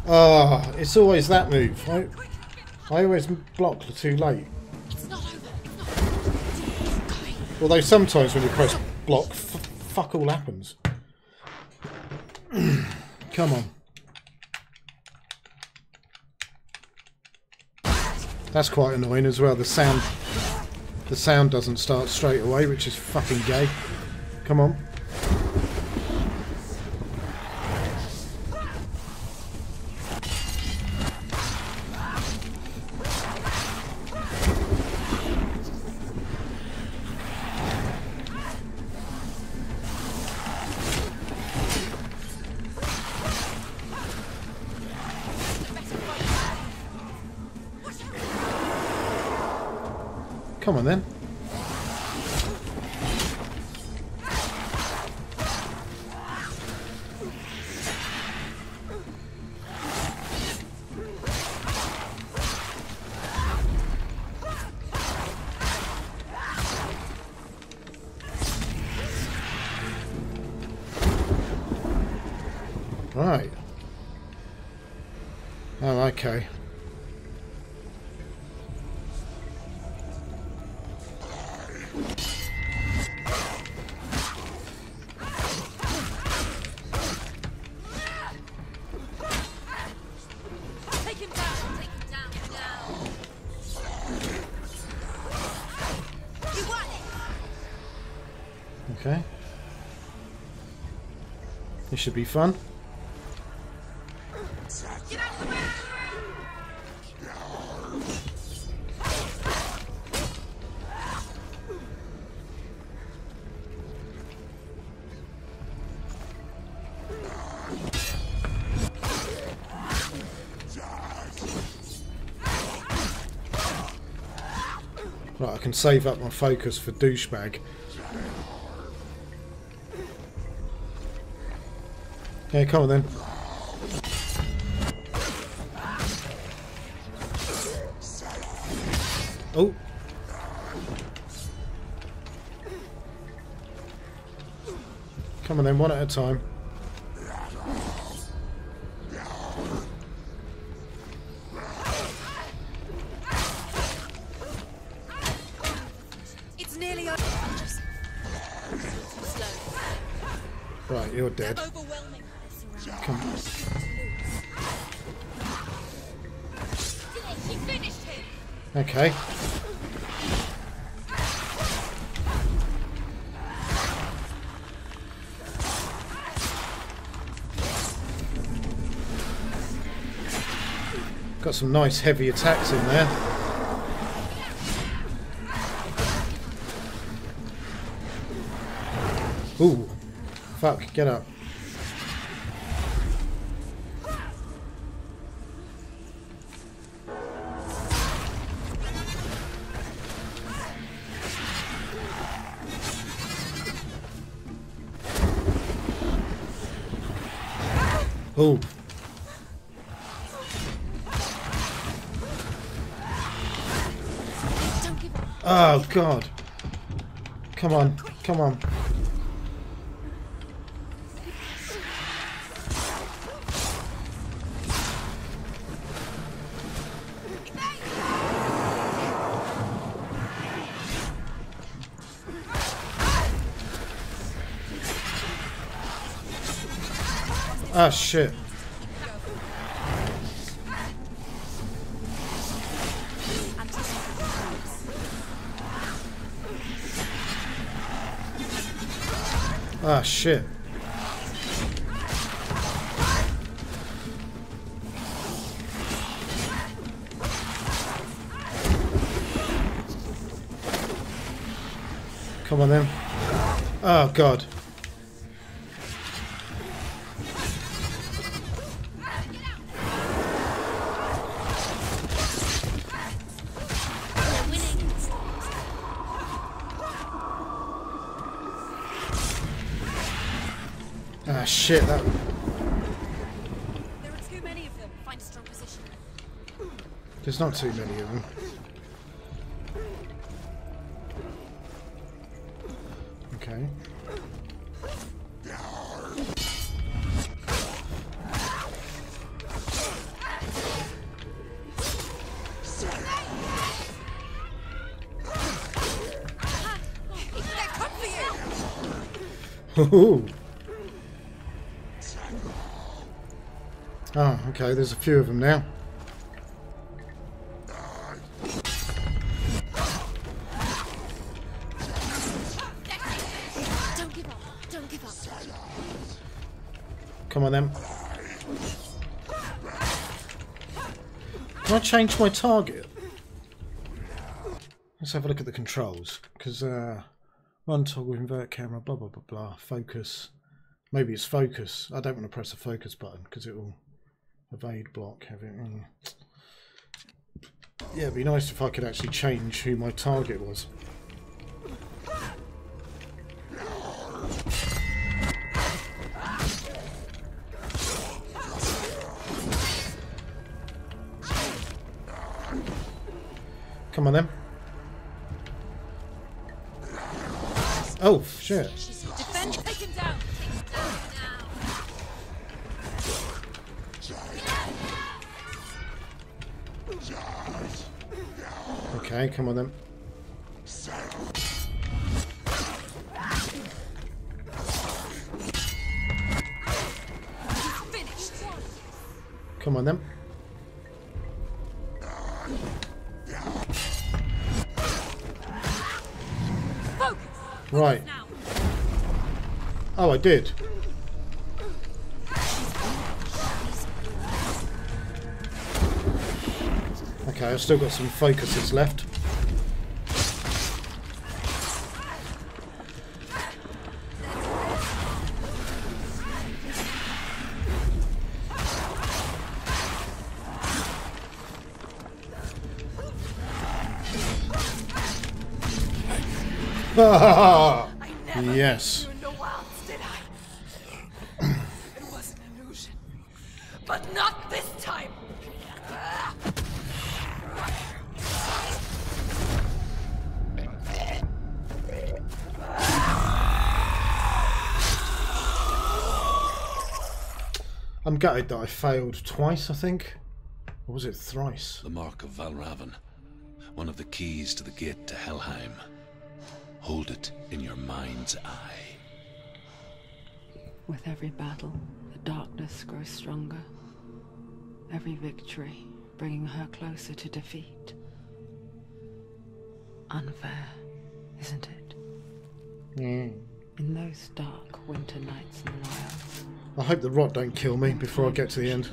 Ah, it's always that move. I always block too late. It's not over. It's not over. Going. Although sometimes when you press block, fuck all happens. Come on. That's quite annoying as well. The sound doesn't start straight away, which is fucking gay. Come on. Come on then. Right. Oh, okay. Take him down now. You want it? Okay. This should be fun. Get out of the way! Right, I can save up my focus for douchebag. Okay, come on then. Oh. Come on then, one at a time. It's nearly over. Slow. Right, you're dead. Overwhelming. Come on. She finished him. Okay. Got some nice heavy attacks in there. Ooh. Fuck, get up. Ooh. Oh god. Come on, come on. Ah, shit. Ah, shit. Come on then. Oh, God. Ah, shit, that... There are too many of them. Find a strong position. There's not too many of them. Okay. They're come for you! Ooh. Oh, okay, there's a few of them now. Don't give up. Don't give up. Come on then. Can I change my target? Let's have a look at the controls. Because, run toggle, invert camera, blah, blah, blah, blah. Focus. Maybe it's focus. I don't want to press the focus button because it will evade block. Have it. Yeah, it'd be nice if I could actually change who my target was. Come on then. Oh, shit. Defend, take him down. Take him down now. Okay, come on then. Finished. Come on then. Focus. Right. Now. Oh, I did. Okay, I've still got some focuses left. I never Yes. met you in the wilds, did I? It was an illusion. But not this time. I'm gutted that I failed twice, I think. Or was it thrice? The mark of Valravan. One of the keys to the gate to Helheim. Hold it in your mind's eye. With every battle, the darkness grows stronger. Every victory bringing her closer to defeat. Unfair, isn't it? In those dark winter nights in the wilds. I hope the rot don't kill me before I get to the end.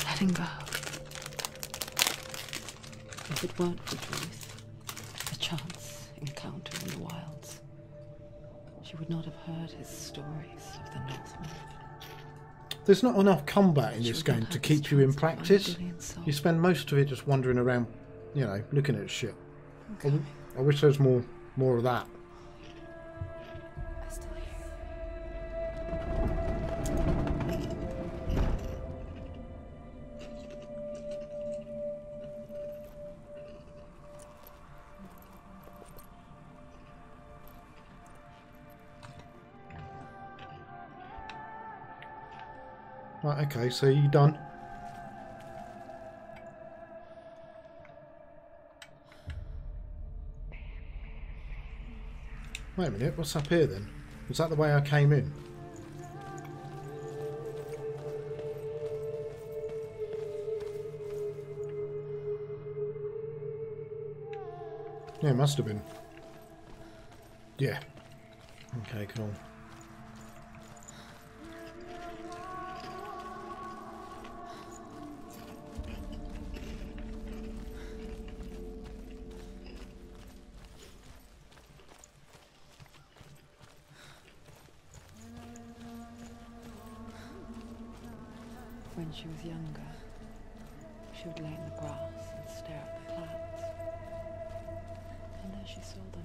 Letting go. If it weren't for truth, a chance encounter in the wilds, she would not have heard his stories of the Northmen. There's not enough combat in this game to keep you in practice. You spend most of it just wandering around, you know, looking at shit. I wish there was more of that. I'm still here. Right, okay, so you done? Wait a minute, what's up here then? Was that the way I came in? Yeah, it must have been. Yeah. Okay, cool. When she was younger, she would lay in the grass and stare at the clouds. And there she saw them.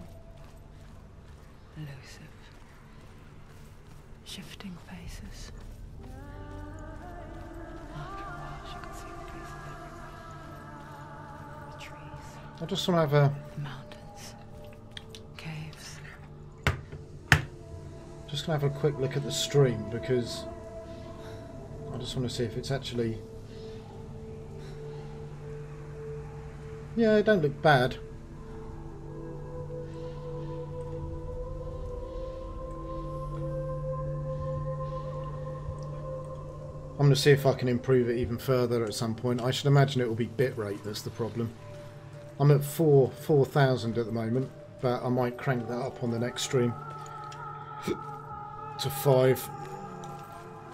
Elusive. Shifting faces. After a while, she could see the faces everywhere. The trees, I just want to have a... the mountains, caves. Just gonna have a quick look at the stream because I just want to see if it's actually... Yeah, it don't look bad. I'm going to see if I can improve it even further at some point. I should imagine it will be bitrate that's the problem. I'm at 4,000 at the moment, but I might crank that up on the next stream to 5.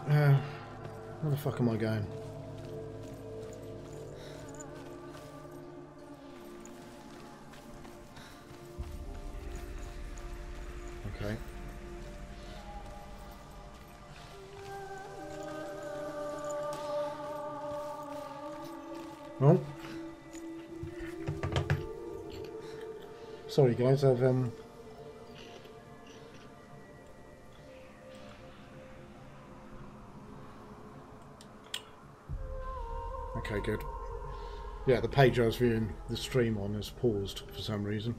Where the fuck am I going? Okay. Well, sorry guys, I've okay, good. Yeah, the page I was viewing the stream on has paused for some reason.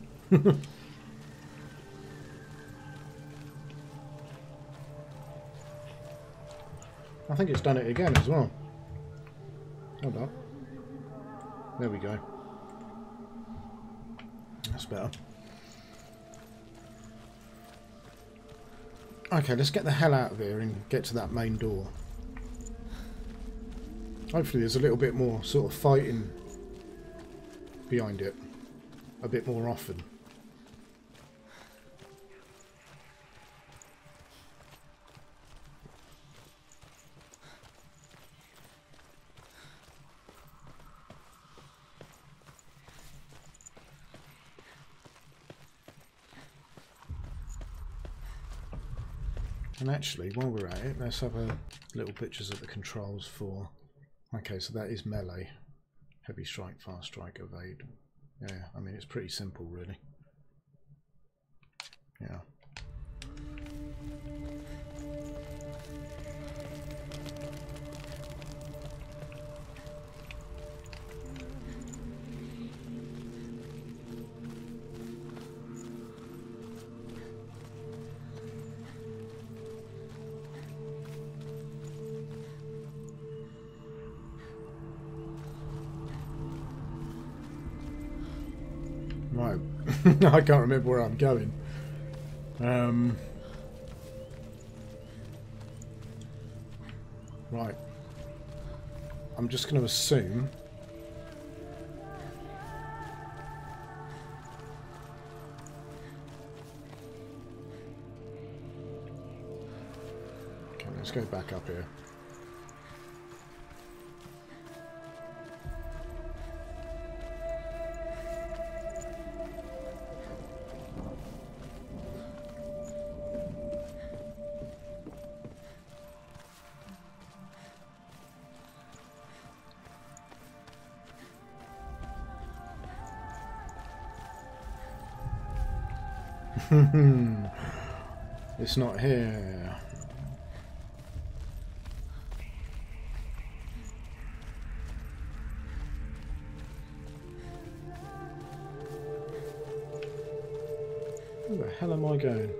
I think it's done it again as well. Hold on. There we go. That's better. Okay, let's get the hell out of here and get to that main door. Hopefully there's a little bit more sort of fighting behind it. A bit more often. And actually, while we're at it, let's have a little pictures of the controls for... Okay, so that is melee. Heavy strike, fast strike, evade. Yeah, I mean, it's pretty simple, really. Yeah. Right, I can't remember where I'm going. Right, I'm just going to assume okay, let's go back up here. It's not here. Where the hell am I going?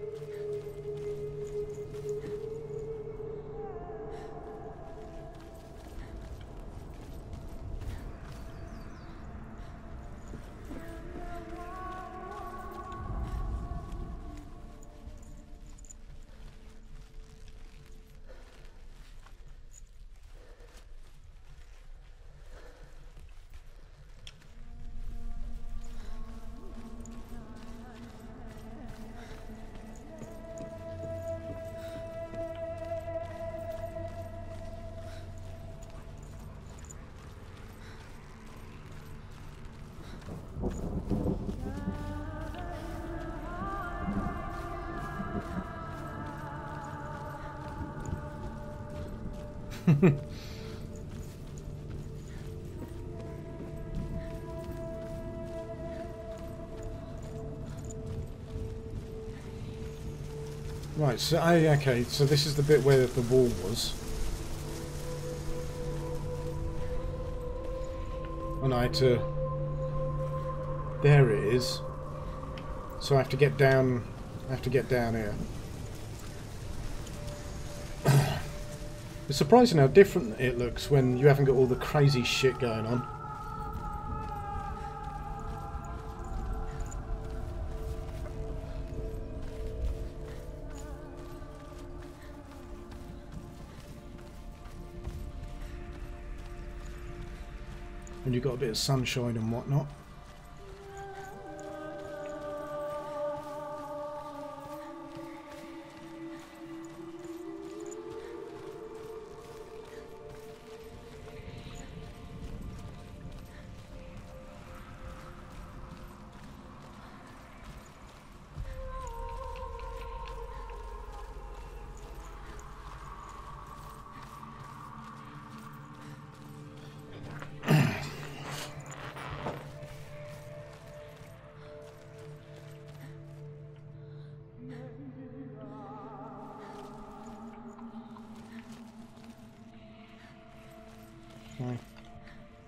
Right, so okay, so this is the bit where the wall was. And I had to... There it is. So I have to get down... here. It's surprising how different it looks when you haven't got all the crazy shit going on. When you've got a bit of sunshine and whatnot.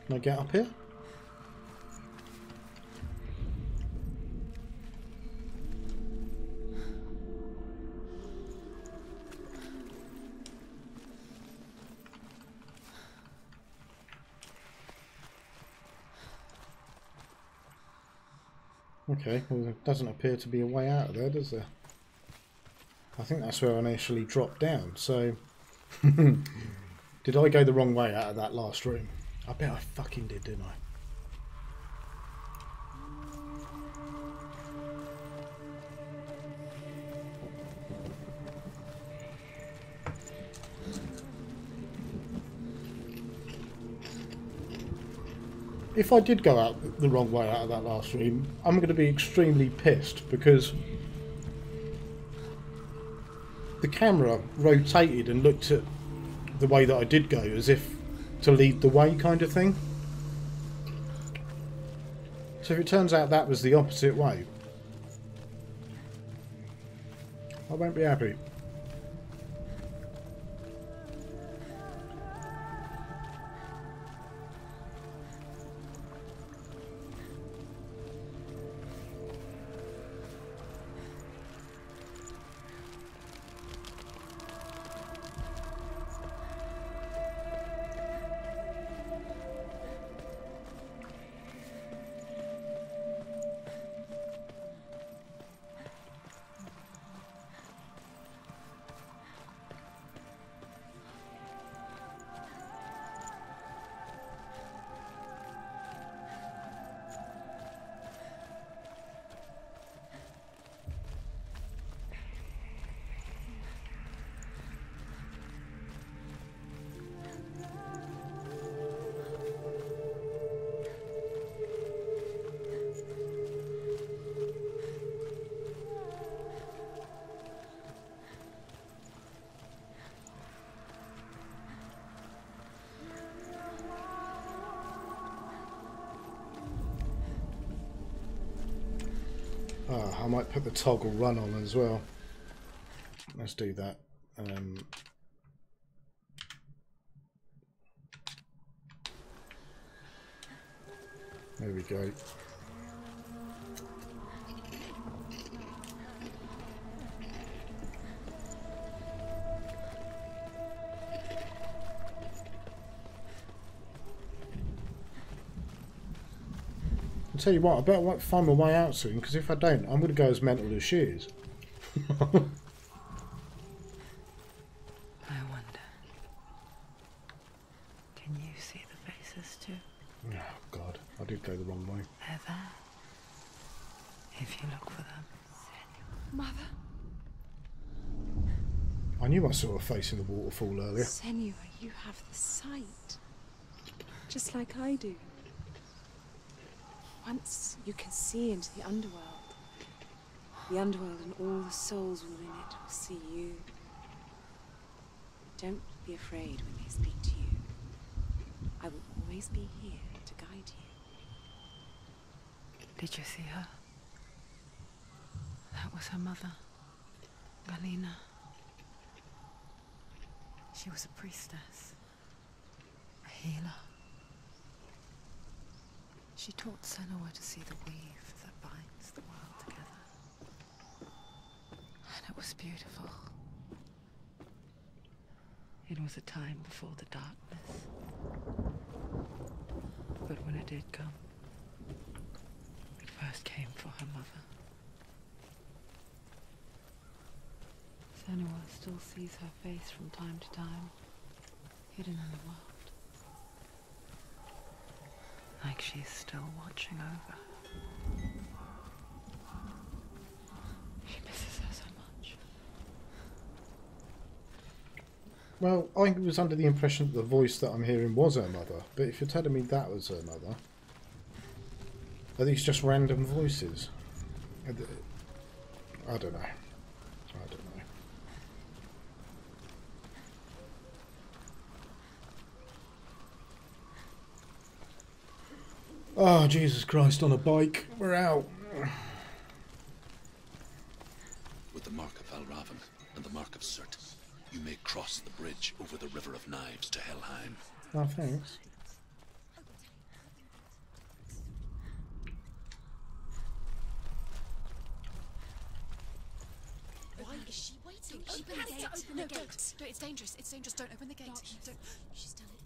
Can I get up here? Okay, well there doesn't appear to be a way out of there, does there? I think that's where I initially dropped down, so... Did I go the wrong way out of that last room? I bet I fucking did, didn't I? If I did go out the wrong way out of that last room, I'm going to be extremely pissed because the camera rotated and looked at the way that I did go as if to lead the way kind of thing. So if it turns out that was the opposite way, I won't be happy. Ah, I might put the toggle run on as well. Let's do that. There we go. I'll tell you what, I better find my way out soon, because if I don't, I'm going to go as mental as she is. I wonder. Can you see the faces too? Oh, God. I did go the wrong way. They're there. If you look for them. Mother. I knew I saw a face in the waterfall earlier. Senua, you have the sight. Just like I do. Once you can see into the underworld. The underworld and all the souls within it will see you. Don't be afraid when they speak to you. I will always be here to guide you. Did you see her? That was her mother, Galina. She was a priestess, a healer. She taught Senua to see the weave that binds the world together. And it was beautiful. It was a time before the darkness. But when it did come, it first came for her mother. Senua still sees her face from time to time, hidden in the world. Like she's still watching over her. She misses her so much. Well, I was under the impression that the voice that I'm hearing was her mother, but if you're telling me that was her mother, are these just random voices? I don't know. I don't know. Oh, Jesus Christ, on a bike. We're out. With the mark of Valravan and the mark of Surt, you may cross the bridge over the River of Knives to Helheim. Oh, thanks. Is she waiting? Open the gate. Open the gate. No, it's dangerous. It's dangerous. Don't open the gate. Don't. She's done it.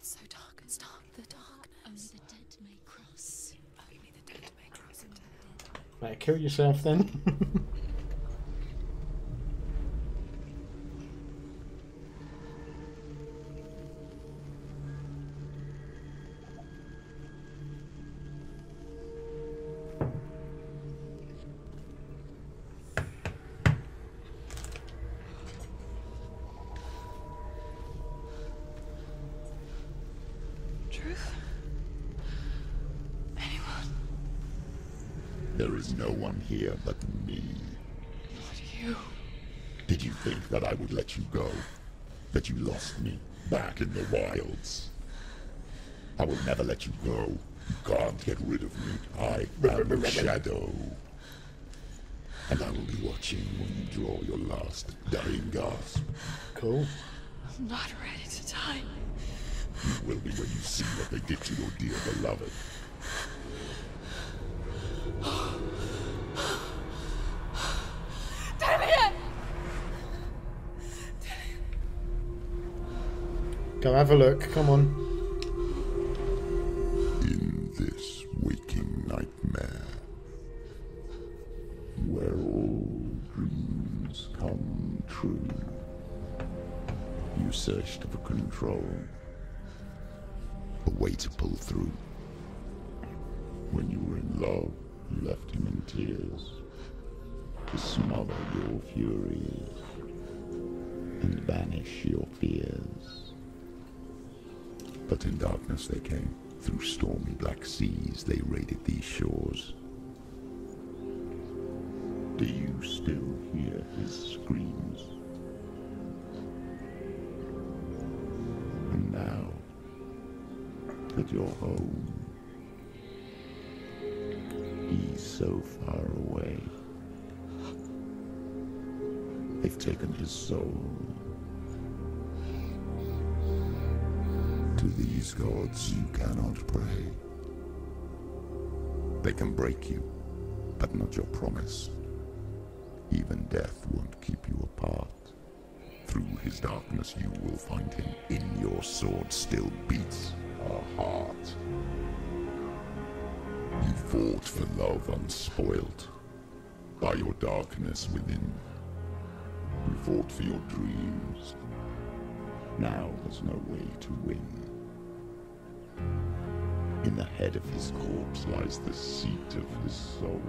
So dark. It's dark. The darkness. Only the dead may cross. Only the dead may cross into hell. Right, kill yourself then. Truth? Anyone? There is no one here but me. Not you. Did you think that I would let you go? That you lost me back in the wilds? I will never let you go. You can't get rid of me. I am the shadow. And I will be watching when you draw your last dying gasp. Cool. I'm not ready to die. You will be when you see what they did to your dear beloved. Damien! Go have a look. Come on. In this waking nightmare, where all dreams come true, you searched for control, a way to pull through. When you were in love, you left him in tears, to smother your furies and banish your fears. But in darkness they came. Through stormy black seas they raided these shores. Do you still hear his screams? And now that you're home, he's so far away. They've taken his soul. To these gods you cannot pray. They can break you, but not your promise. Even death won't keep you apart. Through his darkness you will find him. In your sword still beats a heart. You fought for love unspoilt by your darkness within. You fought for your dreams. Now there's no way to win. In the head of his corpse lies the seat of his soul.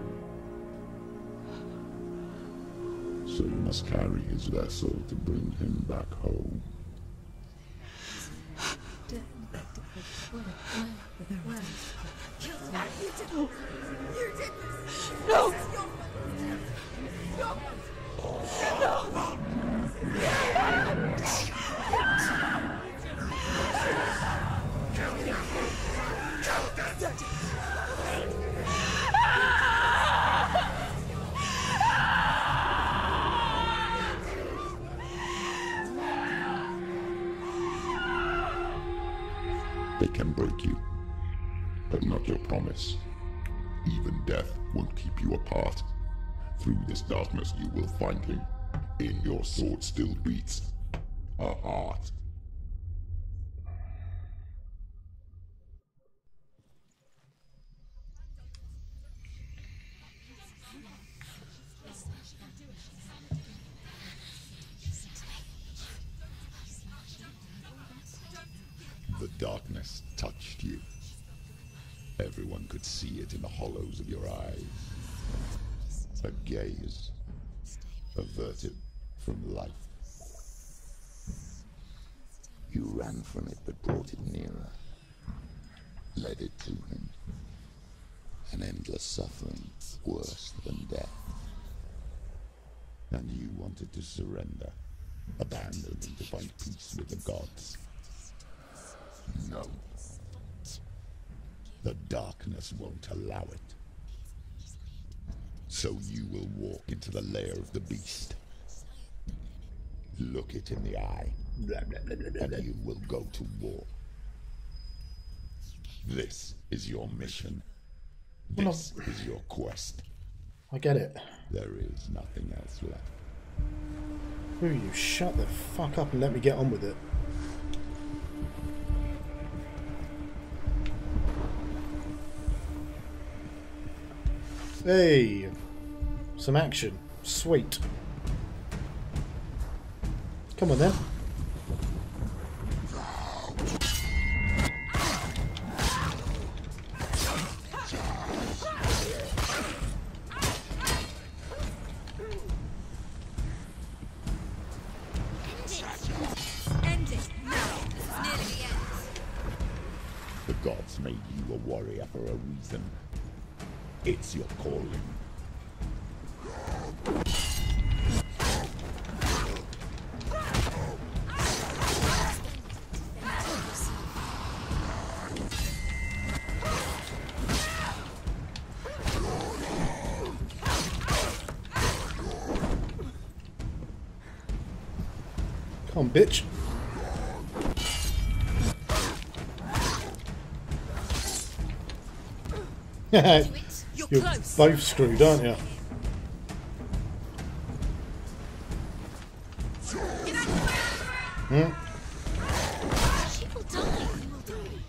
So you must carry his vessel to bring him back home. You did this! No! No! No! They can break you, but not your promise. Even death won't keep you apart. Through this darkness you will find him. In your sword still beats a heart. The darkness touched you. Everyone could see it in the hollows of your eyes. A gaze averted from life. You ran from it but brought it nearer. Led it to him. An endless suffering worse than death. And you wanted to surrender, abandon and to find peace with the gods. No. The darkness won't allow it. So you will walk into the lair of the beast. Look it in the eye. And you will go to war. This is your mission. Well, This is your quest. I get it. There is nothing else left. Will you shut the fuck up and let me get on with it? Hey, some action. Sweet. Come on then. End it now. This is nearly the end. The gods made you a warrior for a reason. It's your calling. Come on, bitch. You're close. both screwed, aren't you? Hmm? She will die. He will die.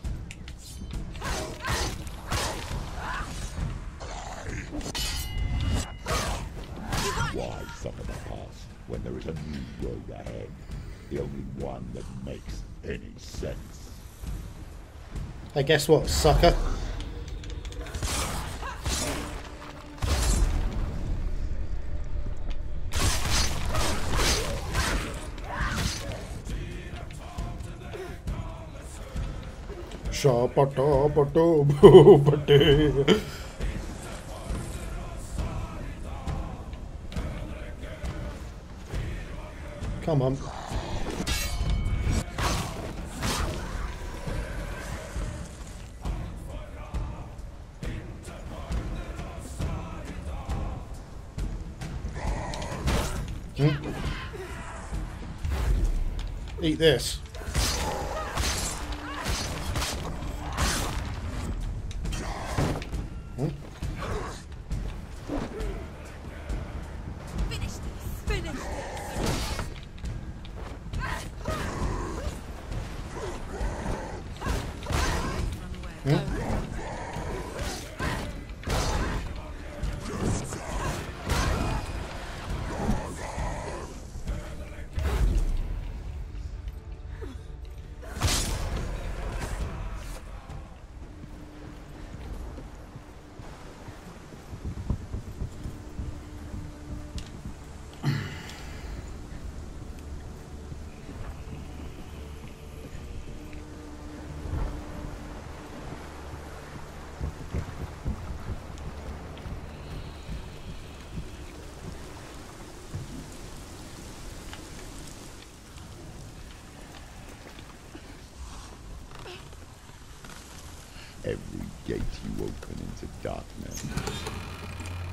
Why suffer the past when there is a new road ahead? The only one that makes any sense. Hey, guess what, sucker? Come on. Eat this. Finish this. Finish this. Run away. Every gate you open into darkness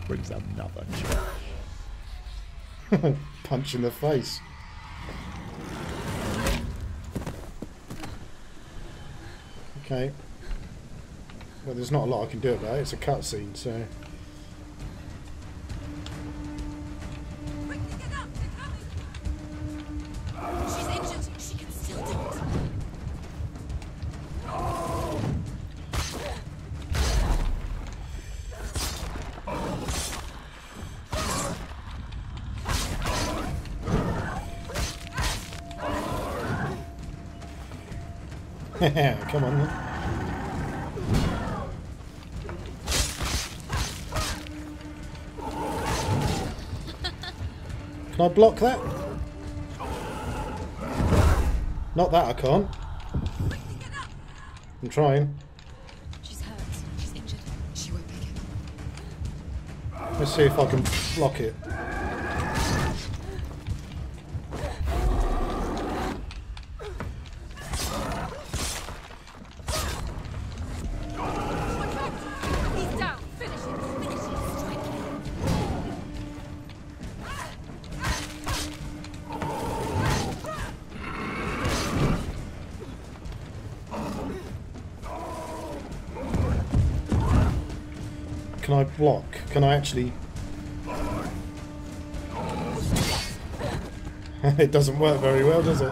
brings another challenge. Punch in the face. Okay. Well, there's not a lot I can do about it. It's a cutscene, so... Quickly get up. They're coming. She's injured. She can still do it. Come on then. Can I block that? Not that I can't. I'm trying. She's hurt. She's injured. She won't make it. Let's see if I can block it. He's down. Finish it. Finish it. Strike him. can I block? Can I actually... It doesn't work very well, does it?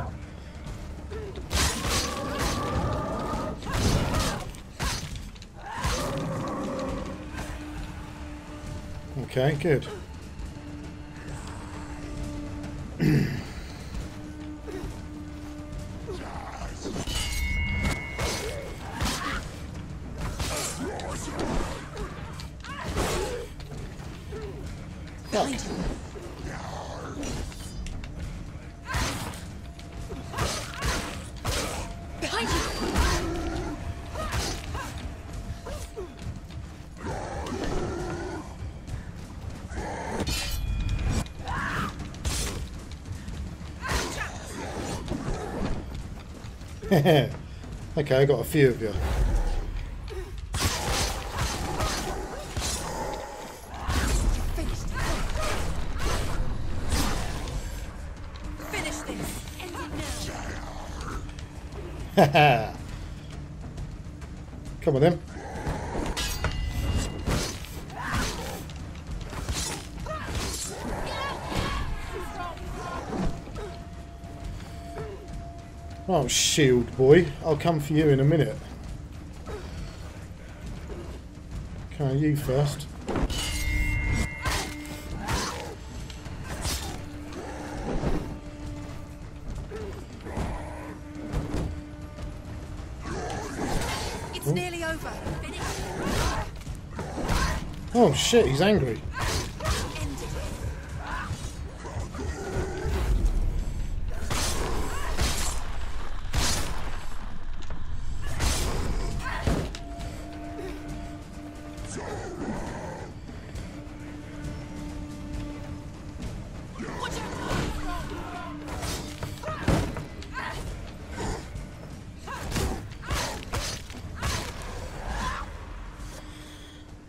Okay, good. Behind you. Behind you. Okay, I got a few of you. Finish this. End it now. Come on then. Oh, shield boy, I'll come for you in a minute. Okay, you first. It's nearly over. Finish. Oh shit, he's angry. End it.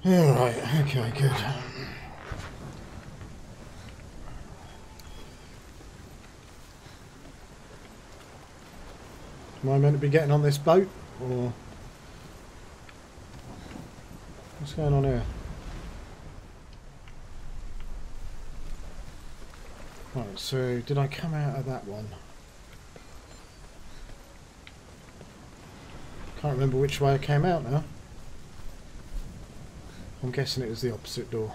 Alright, okay, good. Am I meant to be getting on this boat? Or what's going on here? Right, so did I come out of that one? Can't remember which way I came out now. I'm guessing it was the opposite door.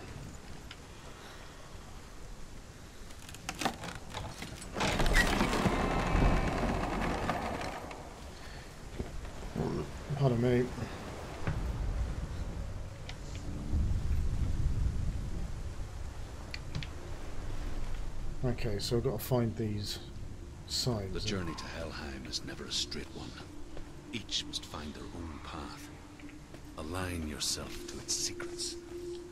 Pardon me. Okay, so I've got to find these signs. The journey to Helheim is never a straight one. Each must find their own path. Align yourself to its secrets,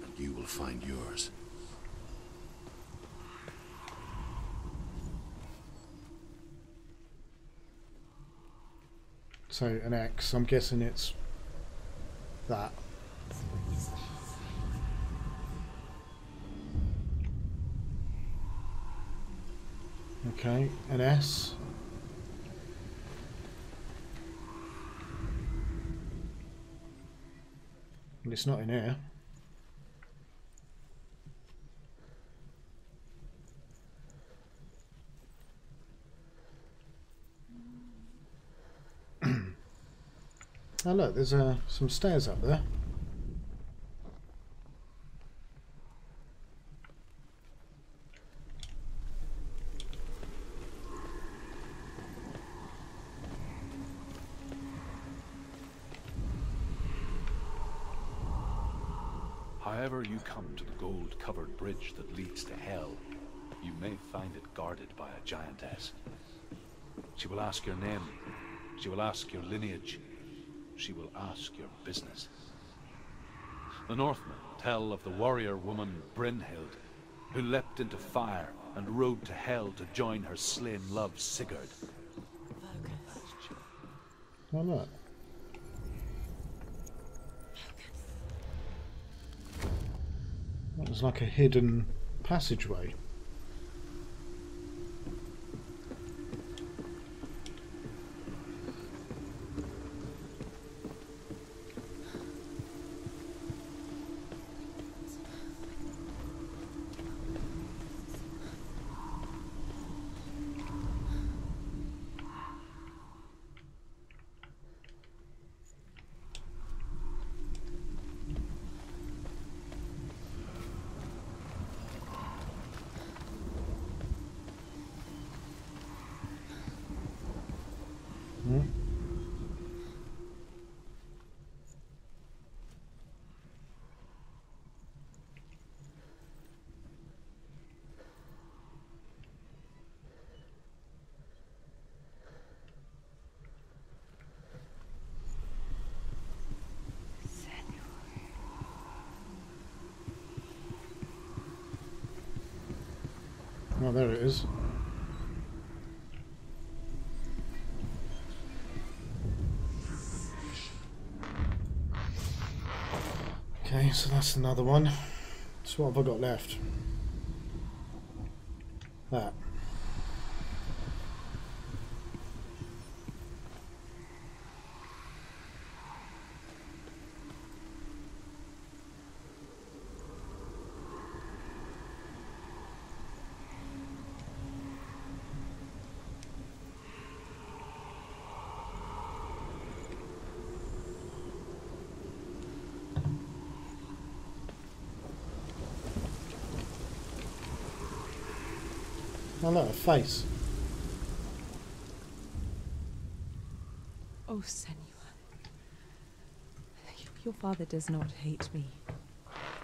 and you will find yours. So an X, I'm guessing it's that. Okay, an S. Well, it's not in here. Oh look, there's some stairs up there. However you come to the gold-covered bridge that leads to Hell, you may find it guarded by a giantess. She will ask your name. She will ask your lineage. She will ask your business. The Northmen tell of the warrior woman Brynhild, who leapt into fire and rode to Hell to join her slain love Sigurd. Oh look. That was like a hidden passageway. Oh, there it is. Okay, so that's another one. So what have I got left? That. Oh no, a face. Oh, senua. Your father does not hate me.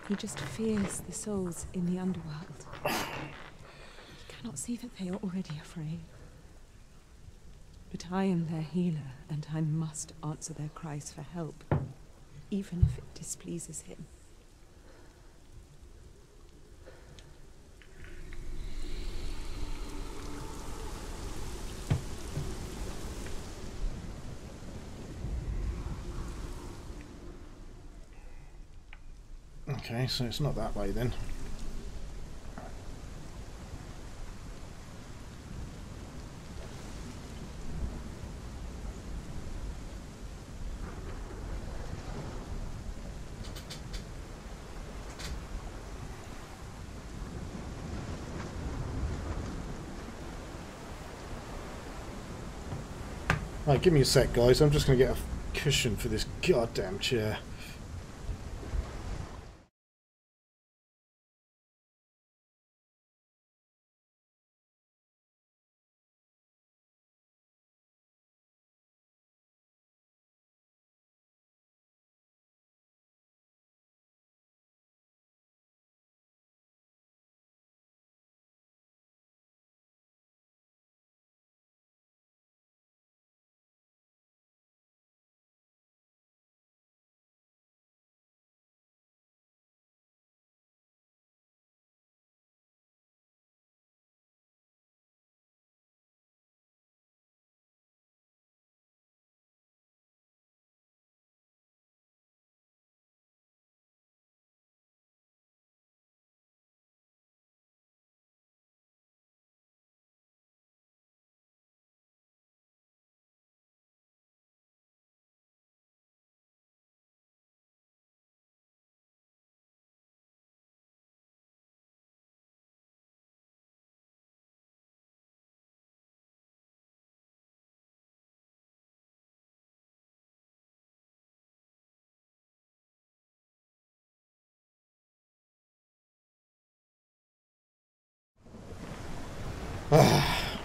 He just fears the souls in the underworld. He cannot see that they are already afraid. But I am their healer, and I must answer their cries for help, even if it displeases him. Okay, so it's not that way then. Right, give me a sec, guys. I'm just going to get a cushion for this goddamn chair.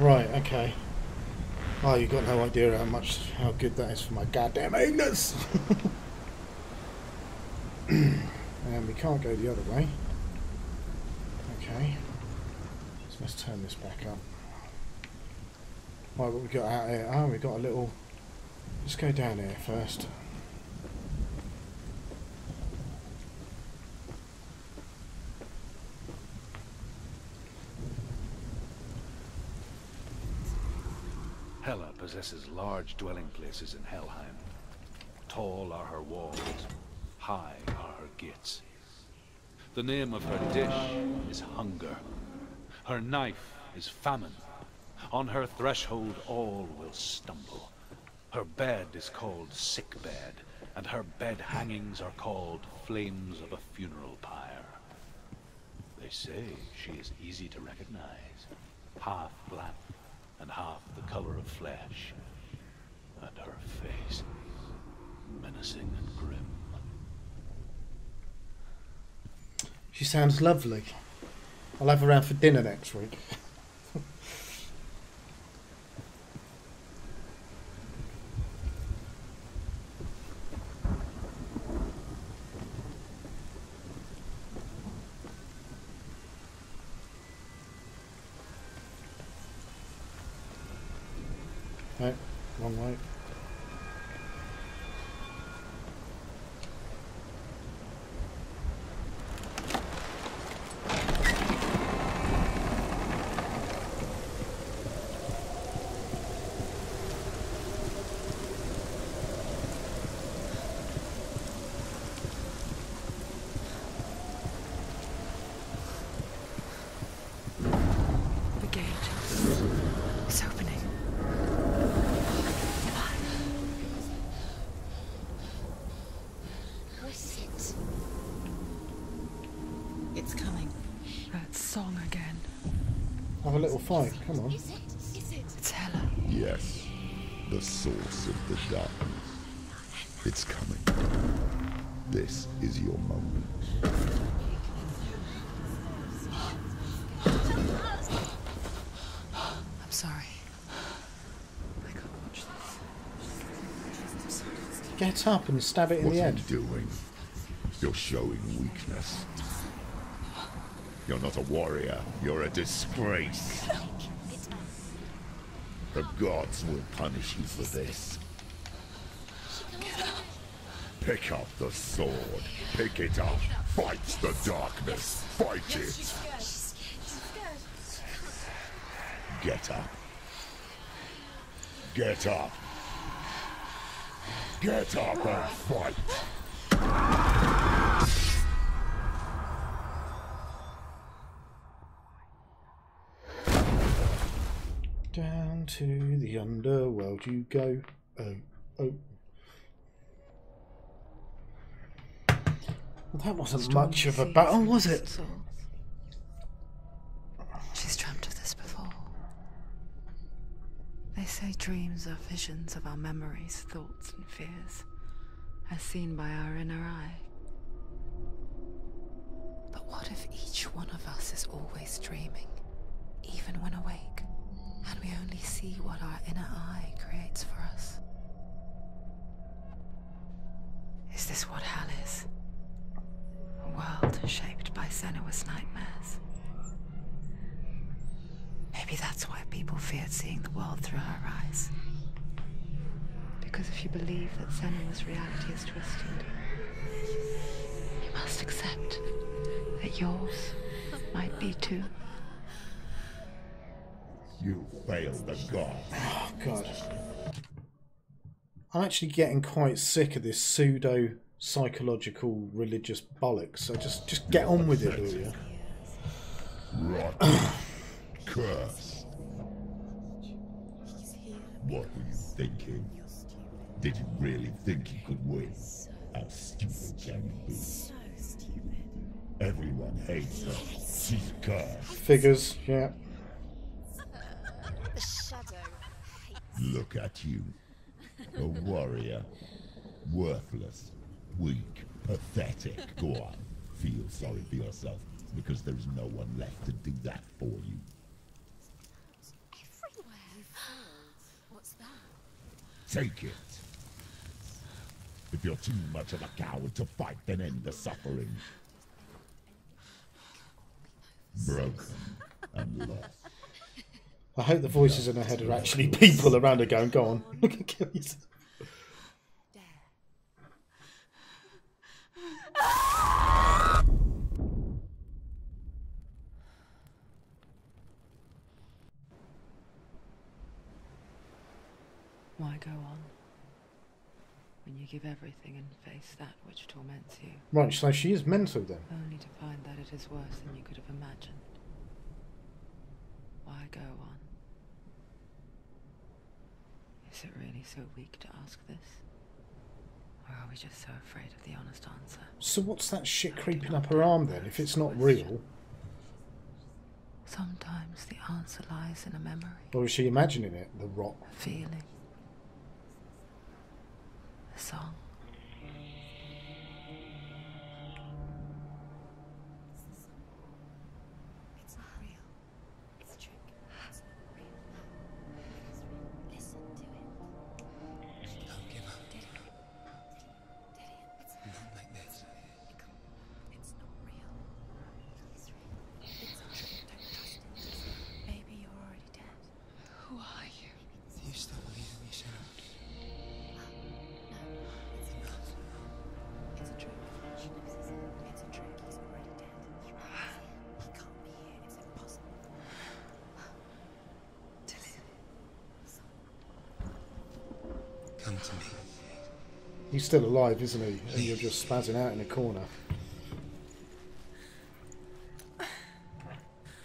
Right, okay. Oh, you've got no idea how good that is for my goddamn anus! And we can't go the other way. Okay. So let's turn this back up. Right, what we got out here? Oh, we got a little... Let's go down here first. Hela possesses large dwelling places in Helheim. Tall are her walls, high are her gates. The name of her dish is hunger. Her knife is famine. On her threshold all will stumble. Her bed is called sick bed, and her bed hangings are called flames of a funeral pyre. They say she is easy to recognize, half black and half the color of flesh, and her face menacing and grim. She sounds lovely. I'll have her around for dinner next week. No, wrong way. Have a little fight, come on. It's Hella. Yes, the source of the darkness. It's coming. This is your moment. I'm sorry. I can't watch this. Get up and stab it in the head. What are you doing? You're showing weakness. You're not a warrior. You're a disgrace. The gods will punish you for this. Pick up the sword. Pick it up. Fight the darkness. Fight it. Get up. Get up. Get up and fight. Down to the underworld you go. Oh, oh. Well, that wasn't much of a battle, was it? She's dreamt of this before. They say dreams are visions of our memories, thoughts and fears, as seen by our inner eye. But what if each one of us is always dreaming, even when awake, and we only see what our inner eye creates for us? Is this what hell is? A world shaped by senua's nightmares. Maybe that's why people feared seeing the world through her eyes. Because if you believe that senua's reality is twisted, you must accept that yours might be too. You failed the god. Oh, God. I'm actually getting quite sick of this pseudo-psychological religious bollocks, so just get on with it, will you? Rotten. Cursed. What were you thinking? Did you really think you could win? How stupid can you be? Everyone hates her. She's cursed. Figures, yeah. The shadow hates. Look at you. A warrior. Worthless. Weak. Pathetic. Go on. Feel sorry for yourself, because there's no one left to do that for you. Everywhere. What's that? Take it. If you're too much of a coward to fight, then end the suffering. Broken and lost. I hope the voices in her head are actually people around her going, go on, kill yourself. Why go on when you give everything and face that which torments you? Right, so she is mental then. Only to find that it is worse than you could have imagined. Why go on? Is it really so weak to ask this? Or are we just so afraid of the honest answer? So what's that shit creeping up her arm then, if it's not real? Sometimes the answer lies in a memory. Or is she imagining it, the rot? A feeling. A song. It's not real. It's a trick. It's not real. Listen to it. Don't give up. Daddy, it's Not like this. It's not real. It's real. It's a trick. Don't trust it. Maybe you're already dead. Who are you? You still believe in me? Come to me. He's still alive, isn't he? And you're just spazzing out in a corner.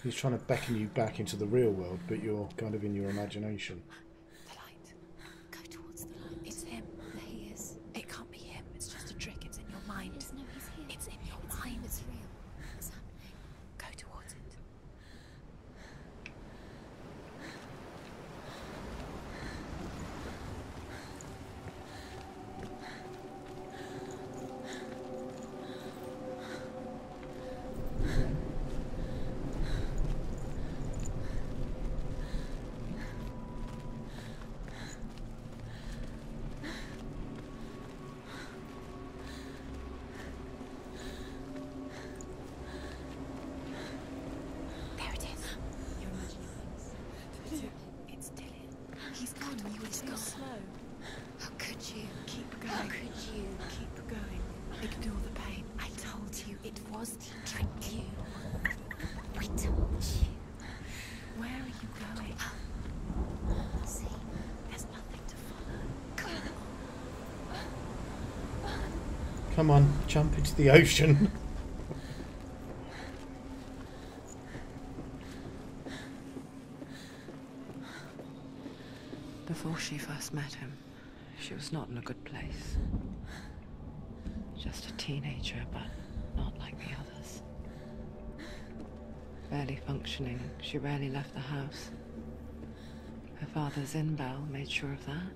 He's trying to beckon you back into the real world, but you're kind of in your imagination. The light. Go towards the light. It's him. There he is. It can't be him. It's just a trick. It's in your mind. No, he's here. It's in your mind. It's real. It's happening. Go towards it. There it is. You're imagining things. It's Dylan. He's gone. You were too slow. How could you? Keep going. How could you? Keep going. Ignore the pain. I told you it was to trick you. I told you. Where are you going? See, there's nothing to follow. Come on, jump into the ocean. Before she first met him, she was not in a good place. Just a teenager, but not like the others. Barely functioning, she rarely left the house. Her father's in-bell made sure of that.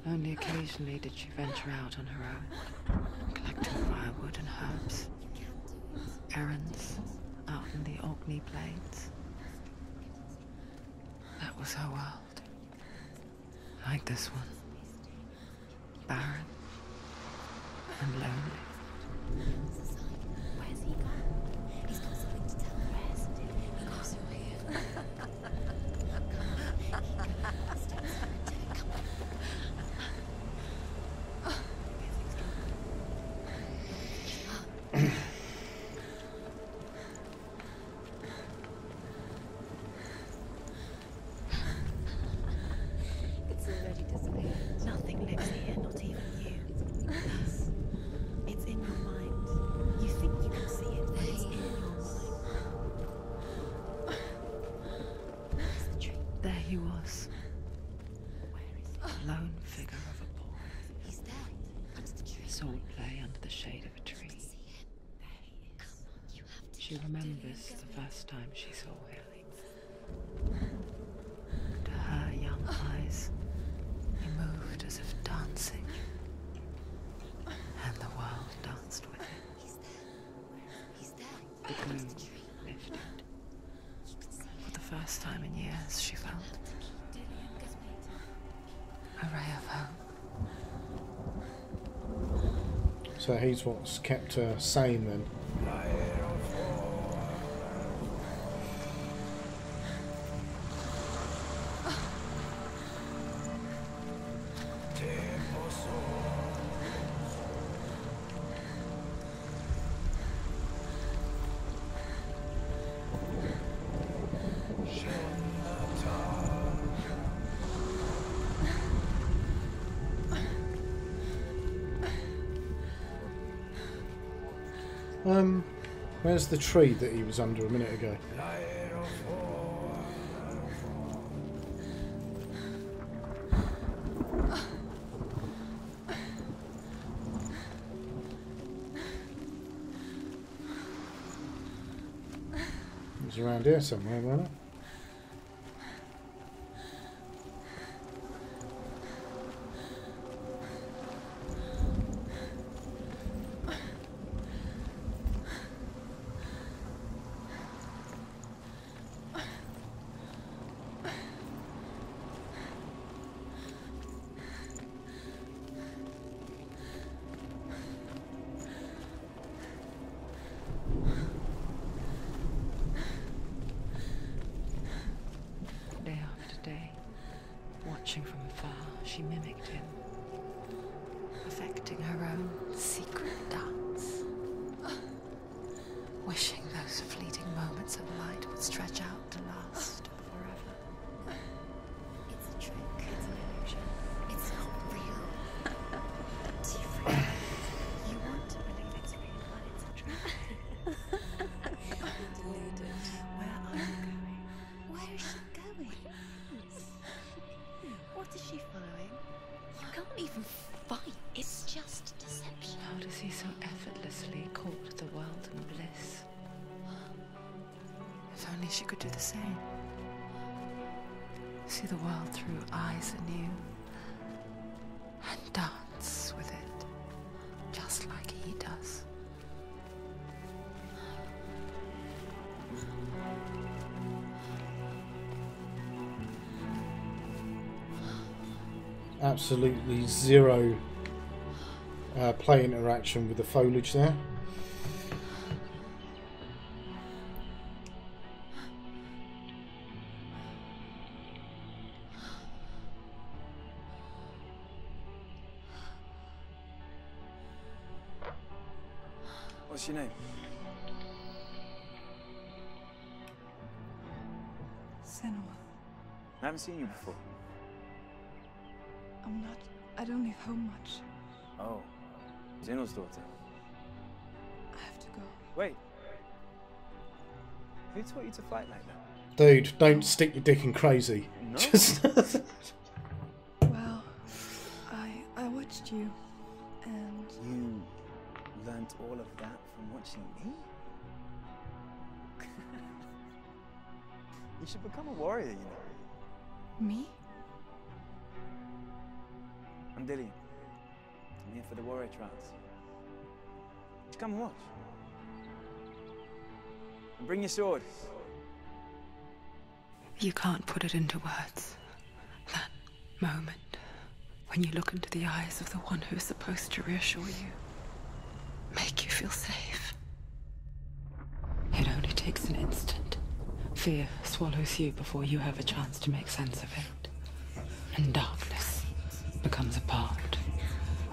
Only occasionally did she venture out on her own, collecting firewood and herbs. Errands out in the Orkney Plains. That was her world. Like this one. Barren and lonely. Where's he gone? He's got something to tell the rest. He knows you're here. Come on. It's already disappeared. Nothing lives here, not even you. Yes. It's in your mind. You think you can see it, but it's in your mind. Where's the tree? There he was, Where is he? a lone figure of a boy. He's there. Under the tree. Sword play under the shade of a tree. See him. There he is. Come on, you have to. She remembers the first time she saw him. To her young eyes, he moved as if dancing, and the world danced with him. He's there. He's there. The Under gloom the tree. lifted. You can see For the first time in years, she felt a ray of hope. So he's what's kept her sane then. Where's the tree that he was under a minute ago? It was around here somewhere, wasn't it? Day after day, watching from afar, she mimicked him, perfecting her own secret dance, wishing those fleeting moments of light would stretch out to last forever. it's a trick. It's an only she could do the same. See the world through eyes anew. And dance with it. Just like he does. Absolutely zero play interaction with the foliage there. What's your name? Senua. I haven't seen you before. I don't leave home much. Oh, Zeno's daughter. I have to go. Wait. Who taught you to fight like that? Dude, don't stick your dick in crazy. No. Just Well, I watched you, and You learnt all of that from watching me? You should become a warrior, you know. me? I'm Dillian. I'm here for the warrior trials. Just come and watch. And bring your sword. You can't put it into words. That moment when you look into the eyes of the one who is supposed to reassure you, make you feel safe. It only takes an instant. Fear swallows you before you have a chance to make sense of it. And darkness becomes a part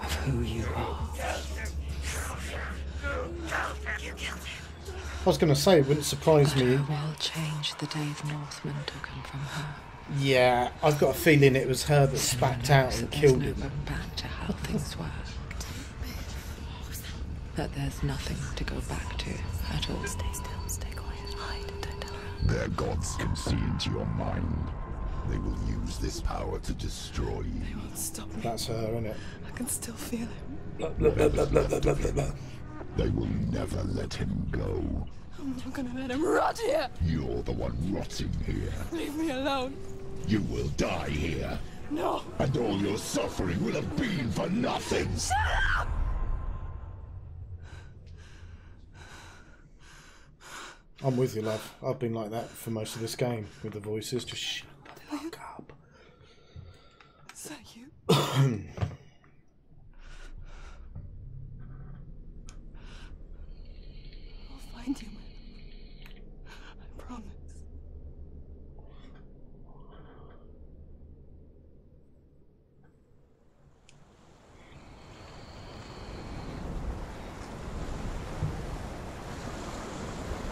of who you are. I was going to say, it wouldn't surprise But me. her will changed the day the Northmen took him from her. Yeah, I've got a feeling it was her that spat out and killed There's him. no going back to how things were. That there's nothing to go back to at all. Stay still, stay quiet, hide, don't tell her. Their gods can see into your mind. They will use this power to destroy you. They won't stop me. That's her, isn't it? I can still feel him. They will never let him go. I'm not gonna let him rot here. You're the one rotting here. Leave me alone. You will die here. No. And all your suffering will have been for nothing. I'm with you, love. I've been like that for most of this game with the voices. Just shut the fuck up. Is that you? I'll find you, man. I promise.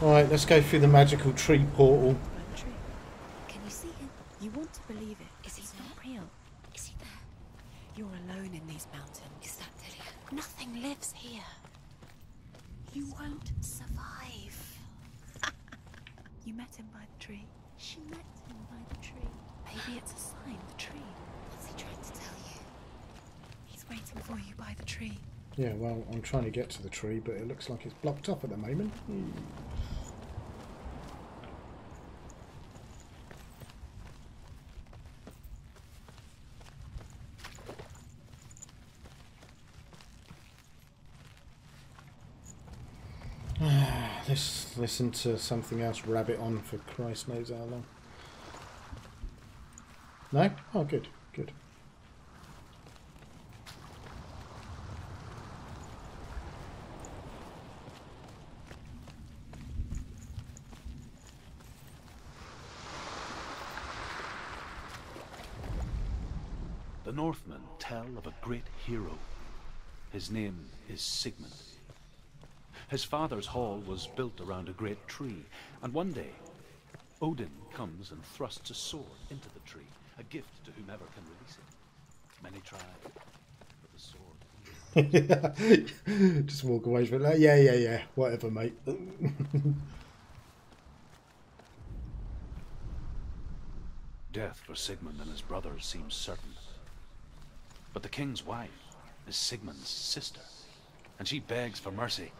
Alright, let's go through the magical tree portal. Can you see him? You want to believe it. Is he not real? Is he there? You're alone in these mountains. Is that Dillian? Nothing lives here. You won't survive. You met him by the tree. She met him by the tree. Maybe it's a sign, the tree. What's he trying to tell you? He's waiting for you by the tree. Yeah, well, I'm trying to get to the tree, but it looks like it's blocked off at the moment. Let's listen to something else rabbit on for Christ knows how long. No? Oh, good, good. The Northmen tell of a great hero. His name is Sigmund. His father's hall was built around a great tree, and one day, Odin comes and thrusts a sword into the tree, a gift to whomever can release it. Many try, but the sword... Just walk away from it. Yeah, whatever, mate. Death for Sigmund and his brothers seems certain. But the king's wife is Sigmund's sister, and she begs for mercy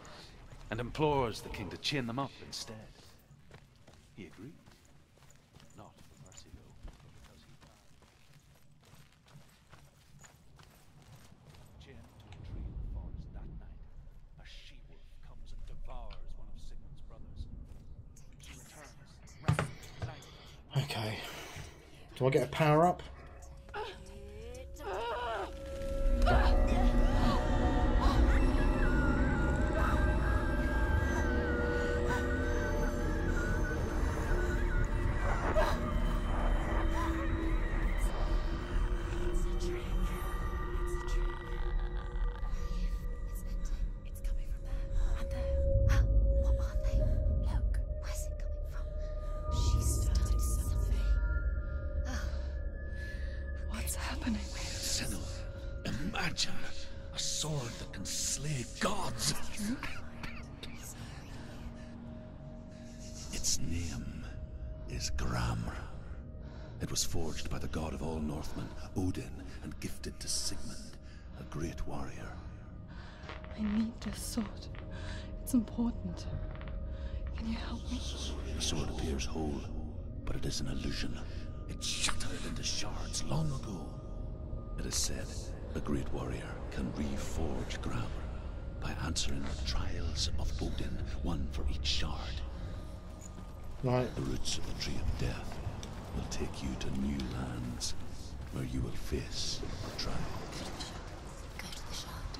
and implores the king to chain them up instead. He agrees. Do I get a power up? A sword that can slay gods. Its name is Gramr. It was forged by the god of all Northmen, Odin, and gifted to Sigmund, a great warrior. I need this sword. It's important. Can you help me? The sword appears whole, but it is an illusion. It shattered into shards long ago. It is said a great warrior can reforge Gramr by answering the trials of Odin, one for each shard. Right. The roots of the tree of death will take you to new lands where you will face trial. Go to the shard.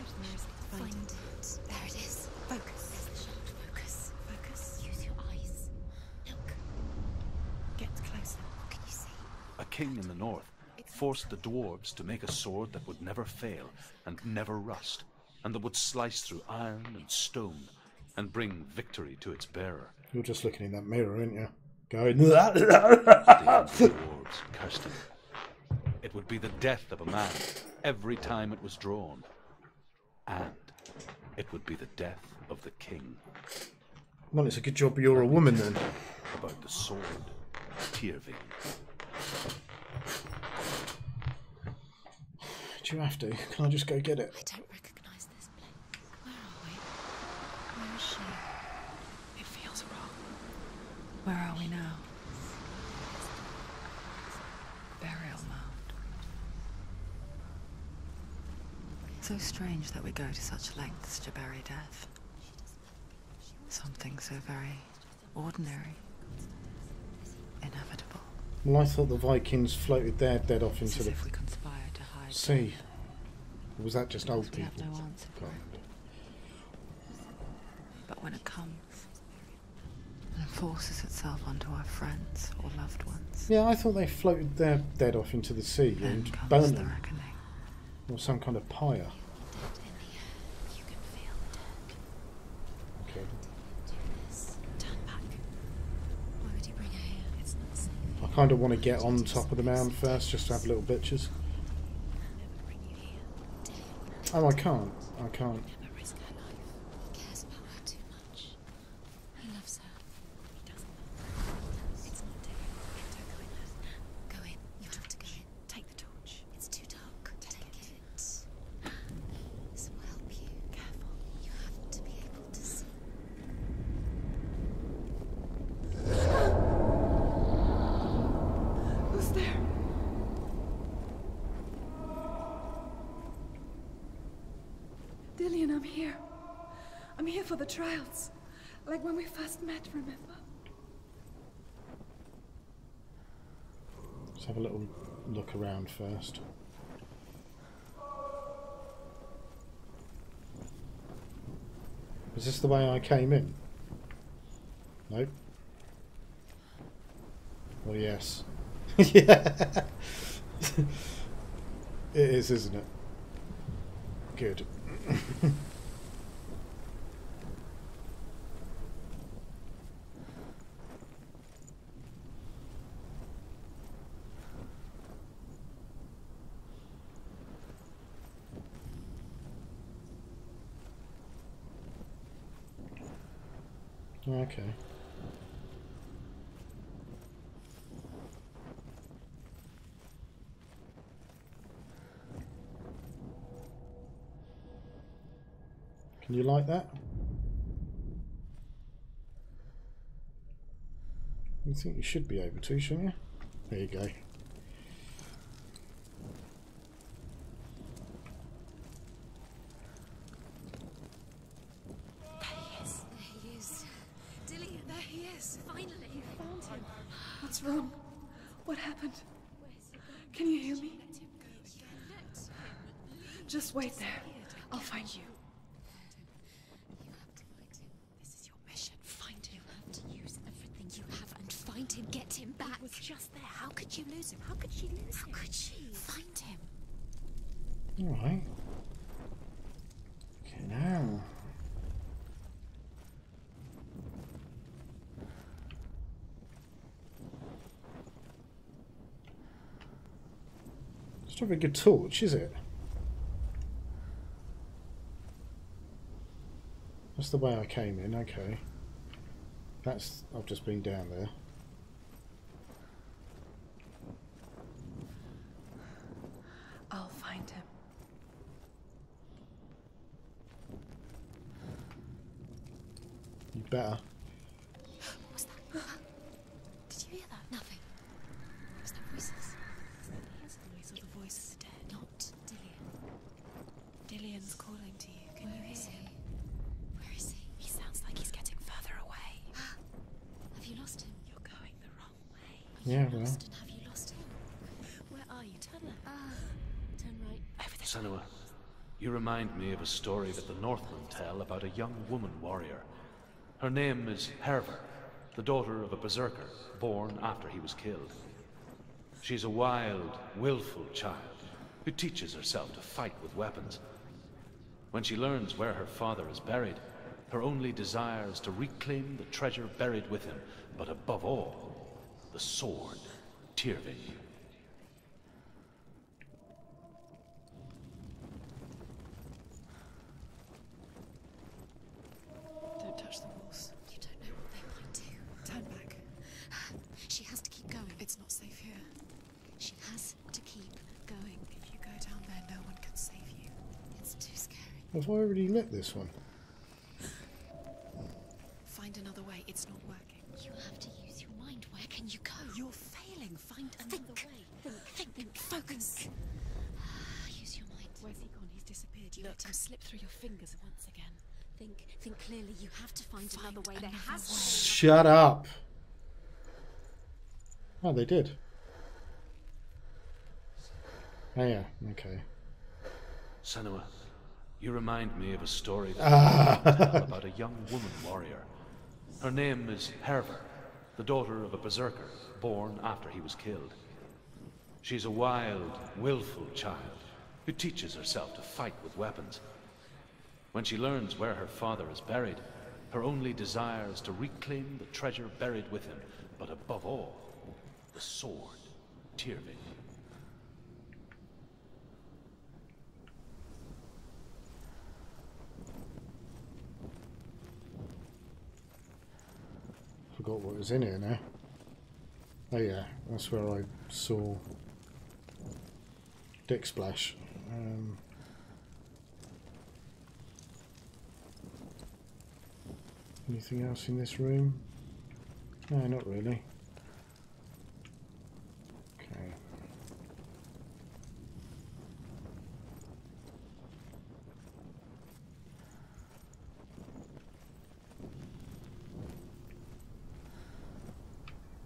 Find it. There it is. Focus. There's the shard. Focus. Focus. Use your eyes. Look. Get closer. What can you see? A king in the north forced the dwarves to make a sword that would never fail and never rust, and that would slice through iron and stone and bring victory to its bearer. You're just looking in that mirror, aren't you? Going. The dwarves cursed him. It would be the death of a man every time it was drawn, and it would be the death of the king. Well, it's a good job you're a woman then. About the sword, Tyrving. Do you have to? Can I just go get it? I don't recognize this place. Where are we? Where is she? It feels wrong. Where are we now? Burial mound. So strange that we go to such lengths to bury death. Something so very ordinary. Inevitable. Well, I thought the Vikings floated their dead off into As the if we conspire to hide. sea. Or was that just old We have people? no answer for it. But when it comes and forces itself onto our friends or loved ones, Yeah, I thought they floated their dead off into the sea then and comes burned the them. reckoning. Or some kind of pyre. In the air, you can feel the dirt. Okay. Do this. Turn back. Why would you bring her here? It's not safe. I kind of want to get on top of the mound first, just to have little bitches. Never bring you here. Dillian would Oh, I can't. I can't. never risk her life. He cares about her too much. He loves her. He doesn't. It's not Dillian. Don't go in there. Go in. You have to go in. Take the torch. It's too dark. Take it. This will help you. Careful. You have to be able to see. Who's there? Dillian, I'm here. I'm here for the trials. Like when we first met, remember? Let's have a little look around first. Is this the way I came in? Nope. Well, yes. Yeah. It is, isn't it? Good. Okay. Can you like that? I think you should be able to, shouldn't you? There you go. There he is. Dillian, there he is. Finally. Found him. What's wrong? What happened? We're Can you hear me? Just wait there. I'll find you. You have to find him. This is your mission. Find him. You have to use everything you have and find him. Get him back. He was just there. How could you lose him? How could she lose him? How could she? Find him. Alright. Okay, now. It's not a very good torch, is it? That's the way I came in, okay. That's... I've just been down there. I'll find him. You better. What was that? Did you hear that? Nothing. Was that voices? Is that the noise of the voice of the dead? Not Dillian. Dillian's calling to you. Can you hear him? Where is he? He sounds like he's getting further away. Have you lost him? You're going the wrong way. Yeah, well. Lost, and have you lost him? Where are you? Turn left. Turn right. Over the Senua, you remind me of a story that the Northmen tell about a young woman warrior. Her name is Herver, the daughter of a berserker, born after he was killed. She's a wild, willful child who teaches herself to fight with weapons. When she learns where her father is buried, her only desire is to reclaim the treasure buried with him, but above all, the sword, Tyrving. Don't touch the walls. You don't know what they might do. Turn back. She has to keep going. It's not safe here. She has to keep going. If you go down there, no one can save you. It's too scary. Have I already lit this one? Find another way. It's not working. You have to use your mind. Where can you go? You're failing. Find another way. Think. Focus. Use your mind. Where's he gone? He's disappeared. You let him slip through your fingers once again. Think clearly. You have to find another way. There has to be. Shut up! Oh, they did. Oh yeah, okay. Senua, you remind me of a story that tell about a young woman warrior. Her name is Herver, the daughter of a berserker, born after he was killed. She's a wild, willful child who teaches herself to fight with weapons. When she learns where her father is buried, her only desire is to reclaim the treasure buried with him, but above all, the sword, Tyrving. Forgot what was in here now. Oh yeah, that's where I saw Dick Splash. Anything else in this room? No, not really. Okay.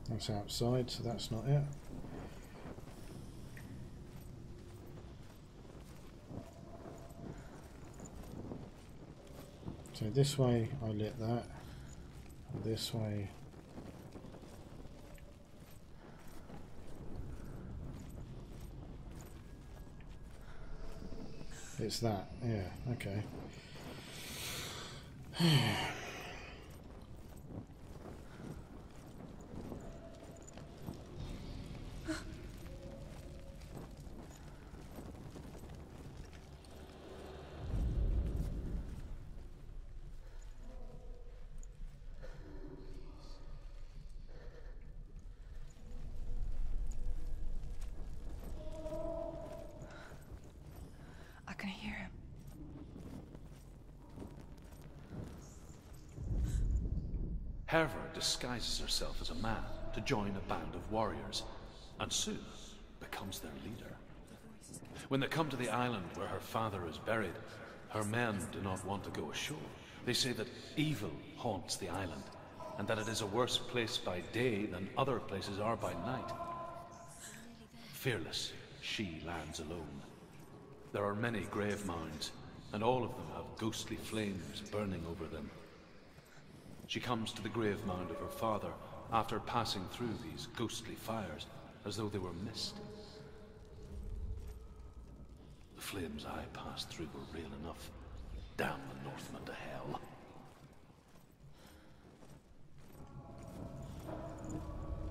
That's outside, so that's not it. So this way I lit that, and this way it's that, yeah, okay. I can hear him. Herver disguises herself as a man to join a band of warriors, and soon becomes their leader. When they come to the island where her father is buried, her men do not want to go ashore. They say that evil haunts the island, and that it is a worse place by day than other places are by night. Fearless, she lands alone. There are many grave mounds, and all of them have ghostly flames burning over them. She comes to the grave mound of her father after passing through these ghostly fires, as though they were mist. The flames I passed through were real enough. Damn the Northmen to hell.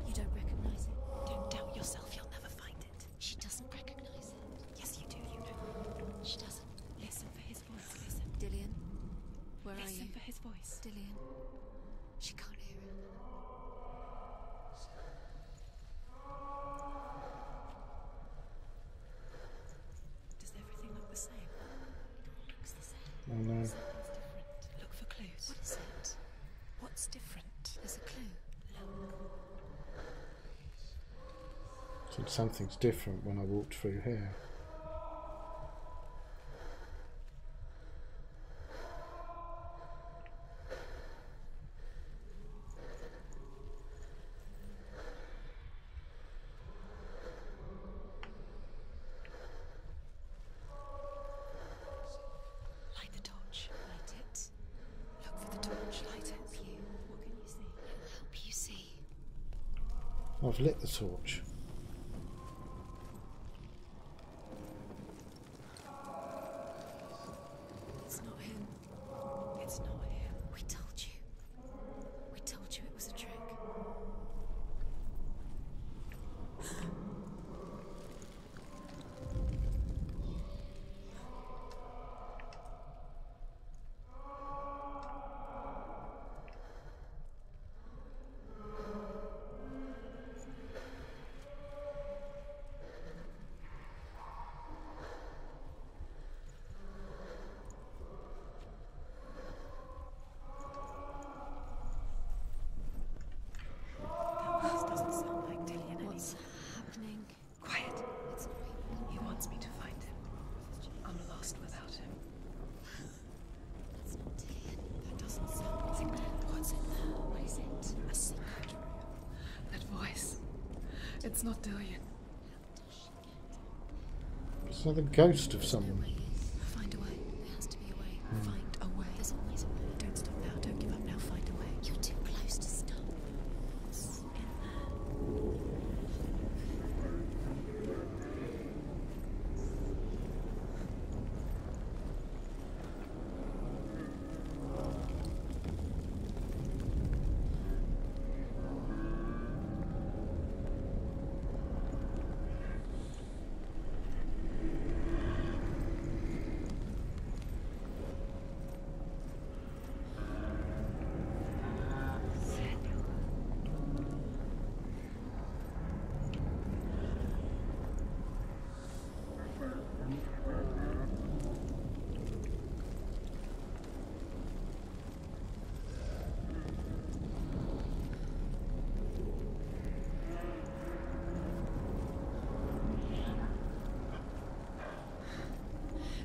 You don't recognize it? Don't doubt yourself, you'll never find it. She doesn't recognize it. Yes, you do, you know. She doesn't. Listen for his voice, listen. Dillian, where are you? Listen for his voice. Dillian, she can't hear it. Does everything look the same? It all looks the same. Oh no. Something's different. Look for clues. What is it? What's different? There's a clue. Look. So something's different when I walked through here. Light the torch. Light it. Look for the torch. Light it. Help you. What can you see? It will help you see. I've lit the torch. It's not him. It's not him. We told you. We told you it was a trick. This doesn't sound like Dillian anymore. What's happening? Quiet. It's not him. He wants me to find him. I'm lost without him. That's not Dillian. That doesn't sound like him. What's in there? What is it? A secret. That voice. It's not Dillian. It's like the ghost of someone. Find a way. There has to be a way. Find a way. There's always a way. Don't stop now. Don't give up now. Find a way. You're too close to stop. What's in there?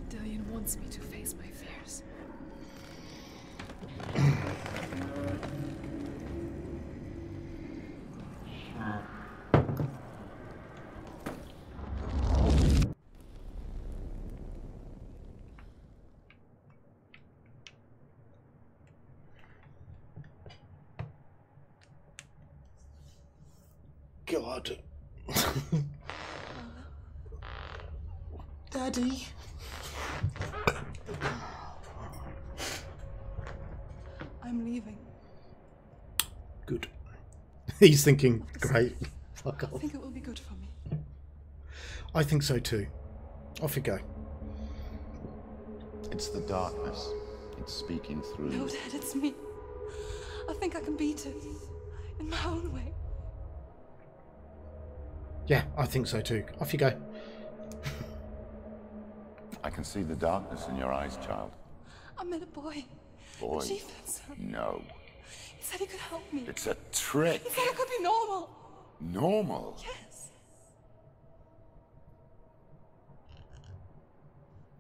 Dillian wants me to face my fears. God. Daddy. I'm leaving. Good. He's thinking, great. Fuck I off. think it will be good for me. I think so too. Off you go. It's the darkness. It's speaking through. No, Dad, it's me. I think I can beat it. In my own way. Yeah, I think so too. Off you go. I can see the darkness in your eyes, child. I met a boy. Boy. The chief answered. No. He said he could help me. It's a trick. He said I could be normal. Normal? Yes.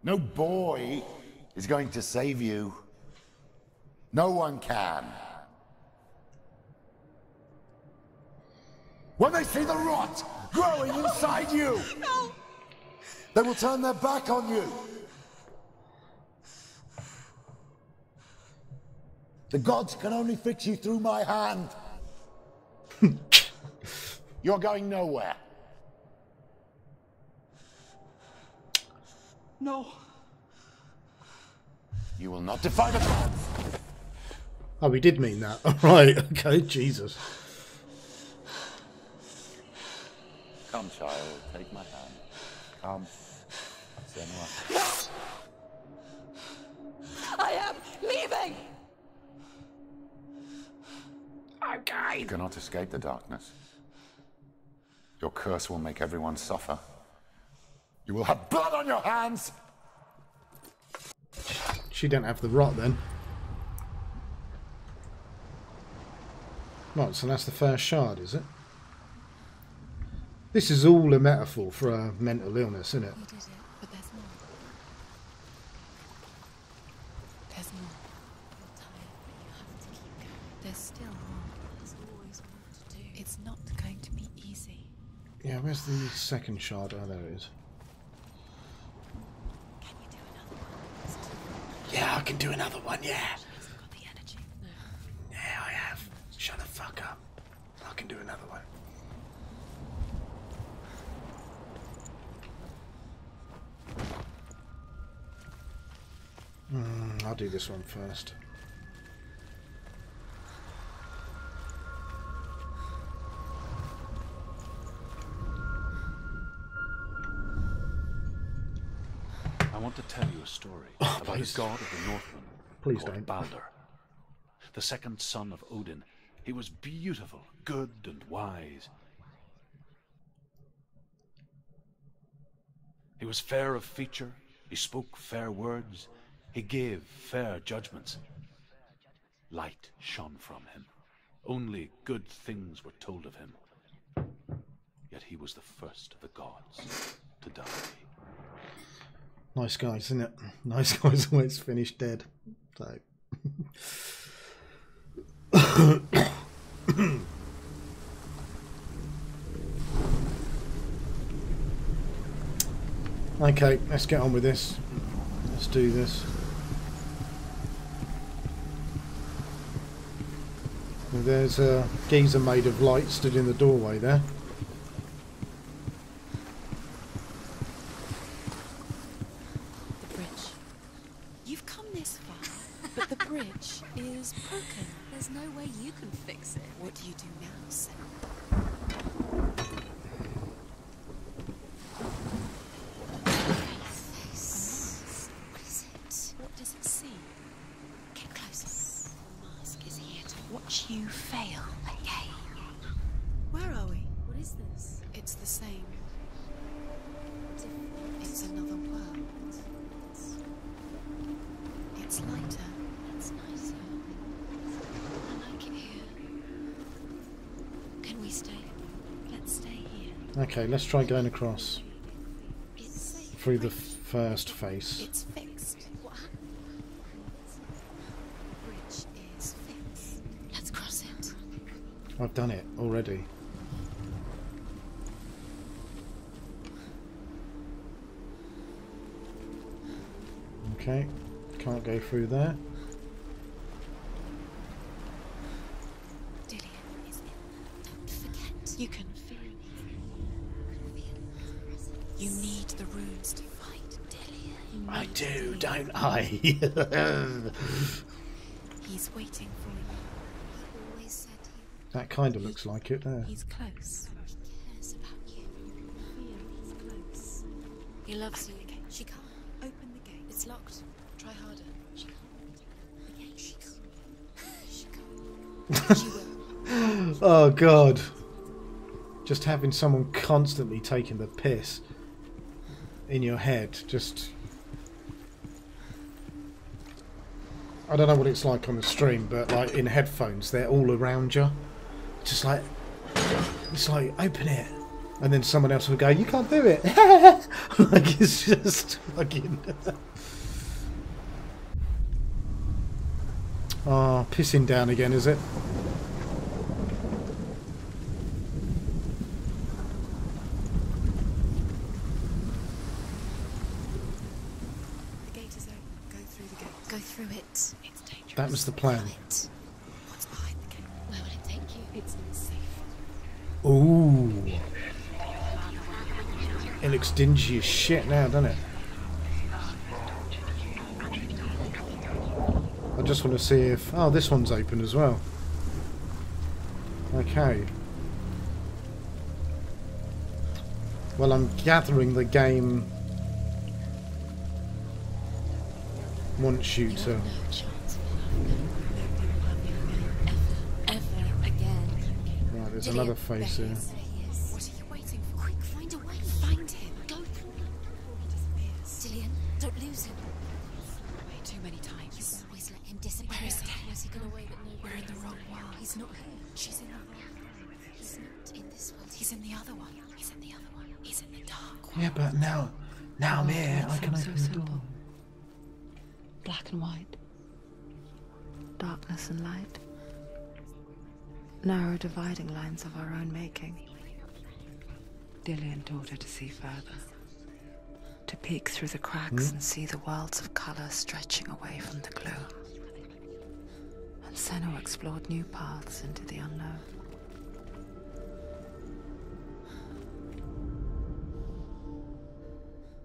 No boy is going to save you. No one can. When they see the rot growing inside you. No. They will turn their back on you. The gods can only fix you through my hand. You're going nowhere. No. You will not defy the gods. Oh, we did mean that. All right. Okay. Jesus. Come, child, take my hand. Come. Senua. I am leaving! Okay. You cannot escape the darkness. Your curse will make everyone suffer. You will have blood on your hands! She didn't have the rot then. Right, so that's the first shard, is it? This is all a metaphor for a mental illness, isn't it? You did it, but there's more. There's more. You're tired, but you have to keep going. There's still more. There's always more to do. It's not going to be easy. Yeah, where's the second shard? Oh, there it is. Can you do another one? Yeah, I can do another one, yeah. She hasn't got the energy. No. Yeah, I have. Shut the fuck up. I can do another one. I'll do this one first. I want to tell you a story about please. a god of the Northmen Please called don't. Balder, the second son of Odin. He was beautiful, good, and wise. He was fair of feature, he spoke fair words, he gave fair judgments. Light shone from him. Only good things were told of him. Yet he was the first of the gods to die. Nice guys, isn't it? Nice guys always finish dead. So. Okay, let's get on with this. Let's do this. Well, there's a geezer made of light stood in the doorway there. The bridge. You've come this far, but the bridge is broken. There's no way you can fix it. What do you do now, Sam? What is it? What does it see? Get closer. The mask is here to watch you fail again. Where are we? What is this? It's the same. It's another world. It's lighter. It's nicer. I like it here. Can we stay? Let's stay here. Okay, let's try going across It's safe. through the first face. It's fixed. What happened? The bridge is fixed. Let's cross it. I've done it already. Okay, can't go through there. Dillian is in. Don't forget. You can feel it. You need the runes to fight Dillian. I do, don't I? He's waiting for you. He always said he That kind of looks like it there. He's close. He cares about you. Feel he's close. He loves you. She can't. Open the gate. It's locked. Try harder. She can't. The gate. She can't. She can't. She will. Oh god. Just having someone constantly taking the piss in your head, just... I don't know what it's like on the stream, but like in headphones, they're all around you. Just like, it's like, open it. And then someone else will go, you can't do it. Like, it's just fucking... Oh, pissing down again, is it? through it. It's dangerous. That was the plan. What's behind the gate? Where will it take you? It's safe. Ooh. It looks dingy as shit now, doesn't it? I just want to see if... Oh, this one's open as well. Okay. Well, I'm gathering the game wants you to... No chance ever again. Right, there's another face here. What are you waiting for? Quick, find a way. Find him. Go through. He disappears. Dillian, don't lose him. Way too many times. You always let him disappear. Where is he? Where's he gone away? We're in the wrong world. He's not here. She's in the wrong world. He's not in this world. He's in the other one. He's in the other one. He's in the dark one. Yeah, but now I'm here. I can open the door. Black and white. Darkness and light. Narrow dividing lines of our own making. Dillian taught her to see further. To peek through the cracks and see the worlds of colour stretching away from the gloom. And senua explored new paths into the unknown.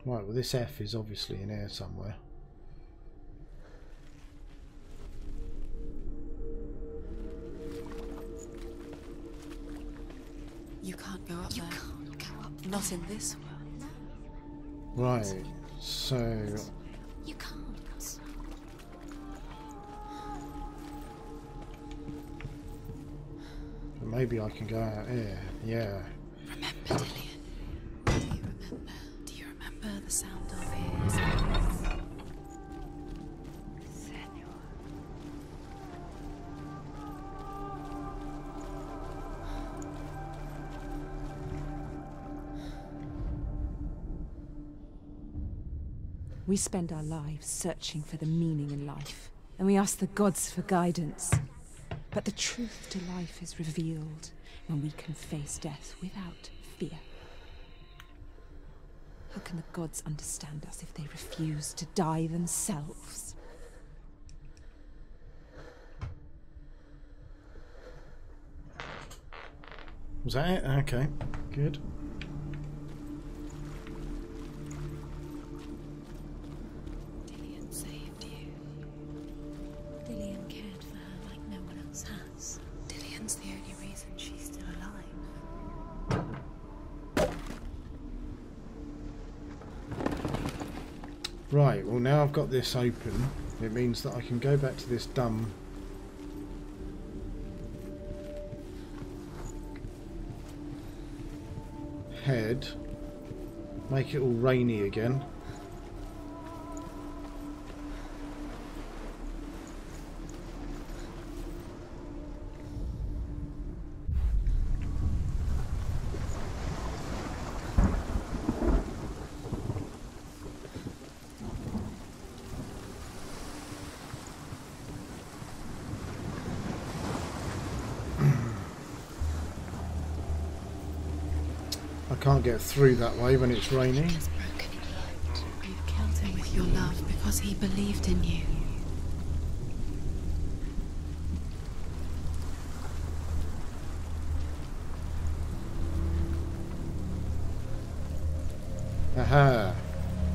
Right, well this F is obviously in here somewhere. You can't go up there. You can't go up. Not in this world. Right, so... You can't. Maybe I can go out here. Yeah. Remember, Dillian. Do you remember? Do you remember the sound of his voice? Senua. We spend our lives searching for the meaning in life, and we ask the gods for guidance. But the truth to life is revealed when we can face death without fear. How can the gods understand us if they refuse to die themselves? Was that it? Okay, good. Dillian saved you. Dillian cared for her like no one else has. Dillian's the only reason she's still alive. Right, well now I've got this open, it means that I can go back to this dumb head, make it all rainy again. I can't get through that way when it's raining. You killed him with your love because he believed in you. Aha!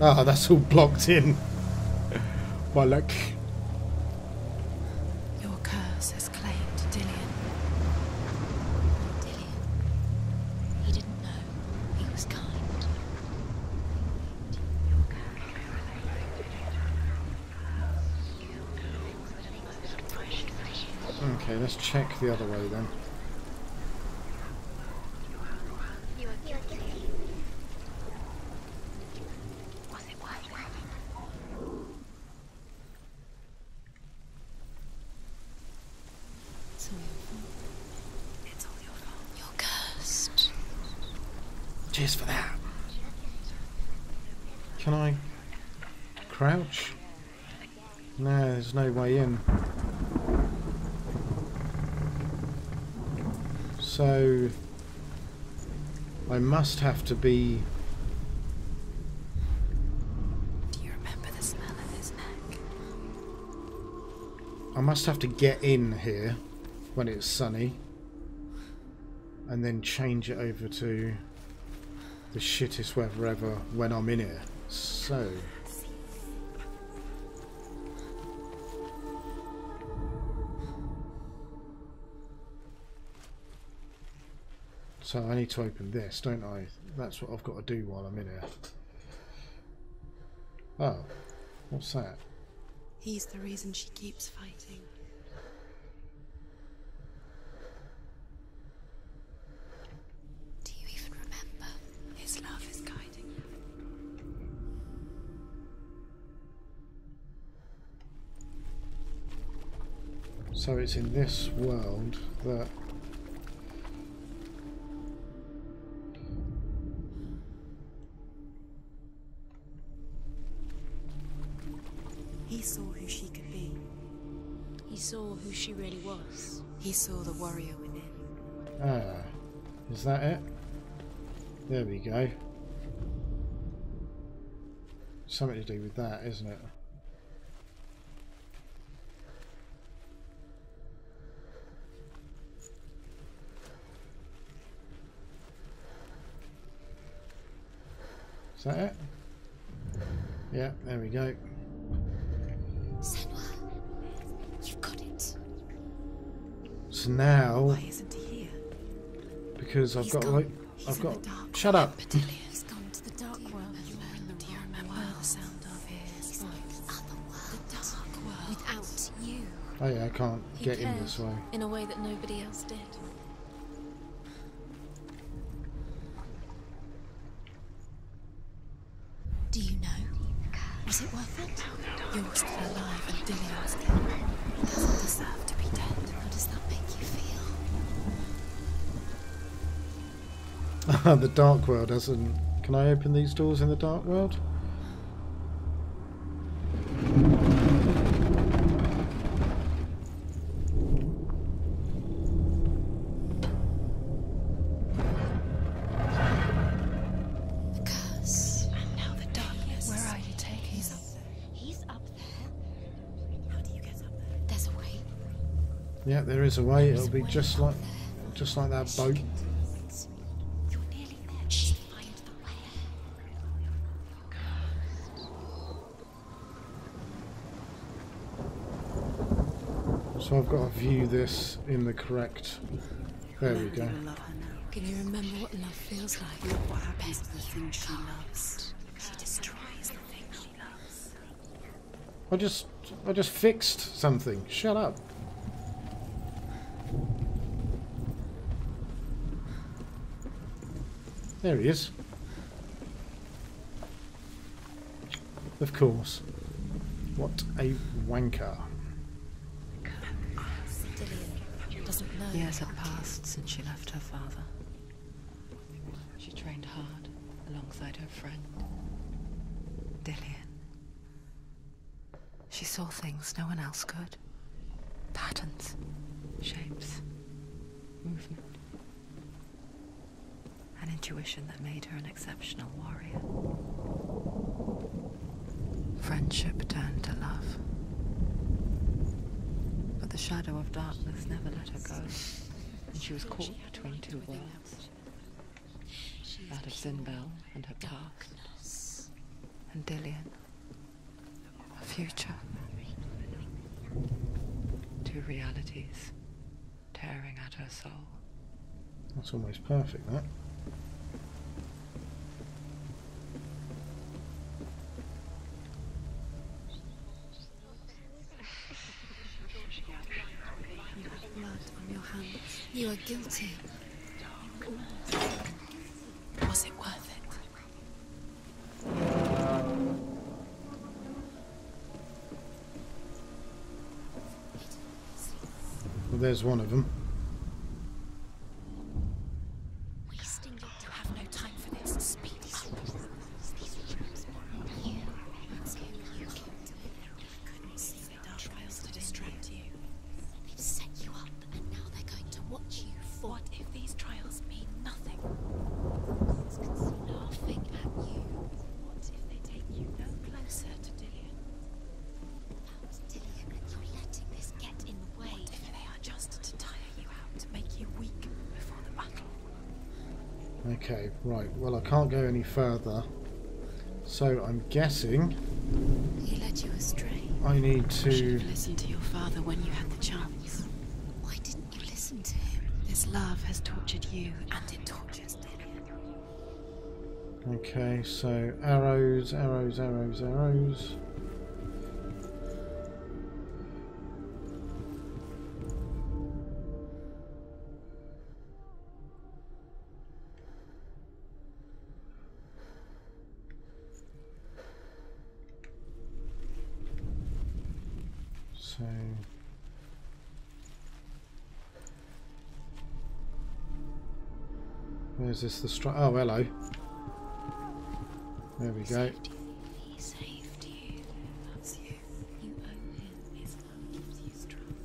Ah, that's all blocked in. My luck. Your curse has claimed Dillian. Dillian. He didn't know. He was kind. Okay, let's check the other way then. It's all your fault. You're cursed. Cheers for that. Can I crouch? No, there's no way in. So I must have to be... Do you remember the smell of his neck? must have to get in here when it's sunny and then change it over to the shittest weather ever when I'm in here. So I need to open this, don't I? That's what I've got to do while I'm in here. Oh, what's that? He's the reason she keeps fighting. Do you even remember? His love is guiding you. So it's in this world that He saw who she could be. He saw who she really was. He saw the warrior within. ah, is that it? There we go. Something to do with that, isn't it? Is that it? Yeah, there we go. Senua, you've got it. So now, Why isn't he here? because I've He's got gone. like, He's I've in got. the dark. Shut up. He's gone to the dark world. Do you remember the sound of his voice? Other world. The dark world. Without you. Oh yeah, I can't He get in cared this way. in a way that nobody else did. Do you know? Was it worth it? You're still alive and Dillion's dead. He doesn't deserve to be dead. How does that make you feel? The dark world doesn't. Can I open these doors in the dark world? The curse. And now the darkness. Where are you taking He's us? up there. He's up there. How do you get up there? There's a way. Yeah, there is a way. It'll be way just up like, there. just like that boat. You're nearly there. Just find the way. So I've got to view this in the correct. There we go. You will love her now. Can you remember what love feels like? Look what happens to the thing she loves. She destroys the thing she loves. I just fixed something. Shut up. There he is. Of course. What a wanker. Dillion doesn't know. Years had passed since she left her father. She trained hard alongside her friend, Dillion. She saw things no one else could. Patterns, shapes, movement. An intuition that made her an exceptional warrior. Friendship turned to love. But the shadow of darkness never let her go, and she was caught between two worlds. That of Zinbel and her past, and Dillion, her future. Two realities tearing at her soul. That's almost perfect, that. You have blood on your hands. You are guilty. Was it worth it? Well, there's one of them. Wasting your You have no time for this. Speed up. You. Couldn't see the dark trials to distract you. They've set you up, and now they're going to watch you for What if these trials mean nothing? laughing at you. What if they take you no closer to Dillion? That was Dillion, and you're letting this get Okay, right. Well, I can't go any further. So I'm guessing He led you astray. I need You should to... have listened to your father when you had the chance. Why didn't you listen to him? This love has tortured you, and it tortures Dillian. Okay, so arrows, arrows, arrows, arrows. So where's this? The oh, hello. There we go. He saved you. Loves you. You owe him. His love keeps you strong.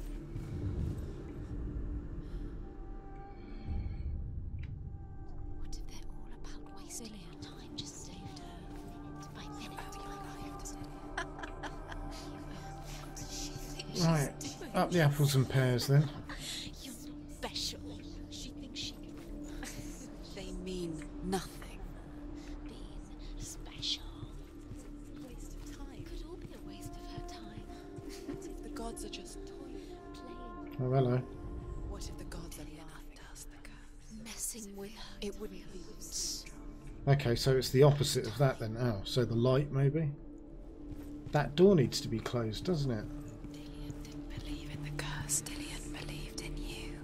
What if they're all about wasting your time? Just saved her. Minute by minute. Right, up the apples and pears then. You're special. She thinks she can. They mean nothing. Being special. Waste of time. Could all be a waste of her time. What if the gods are just toying, playing? Oh, hello. What if the gods are lying? Does the curse? Messing with her. It wouldn't be. Okay, so it's the opposite of that then. Oh, so the light maybe? That door needs to be closed, doesn't it? Dillian didn't believe in the curse. Dillian believed in you.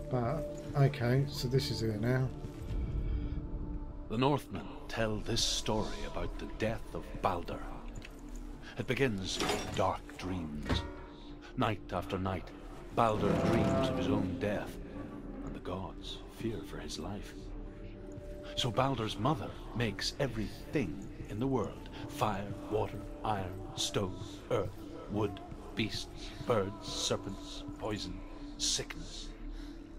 But, okay, so this is it now. The Northmen tell this story about the death of Baldur. It begins with dark dreams. Night after night, Baldur dreams of his own death, and the gods fear for his life. So Baldur's mother makes everything in the world: fire, water, iron, stone, earth, wood, beasts, birds, serpents, poison, sickness,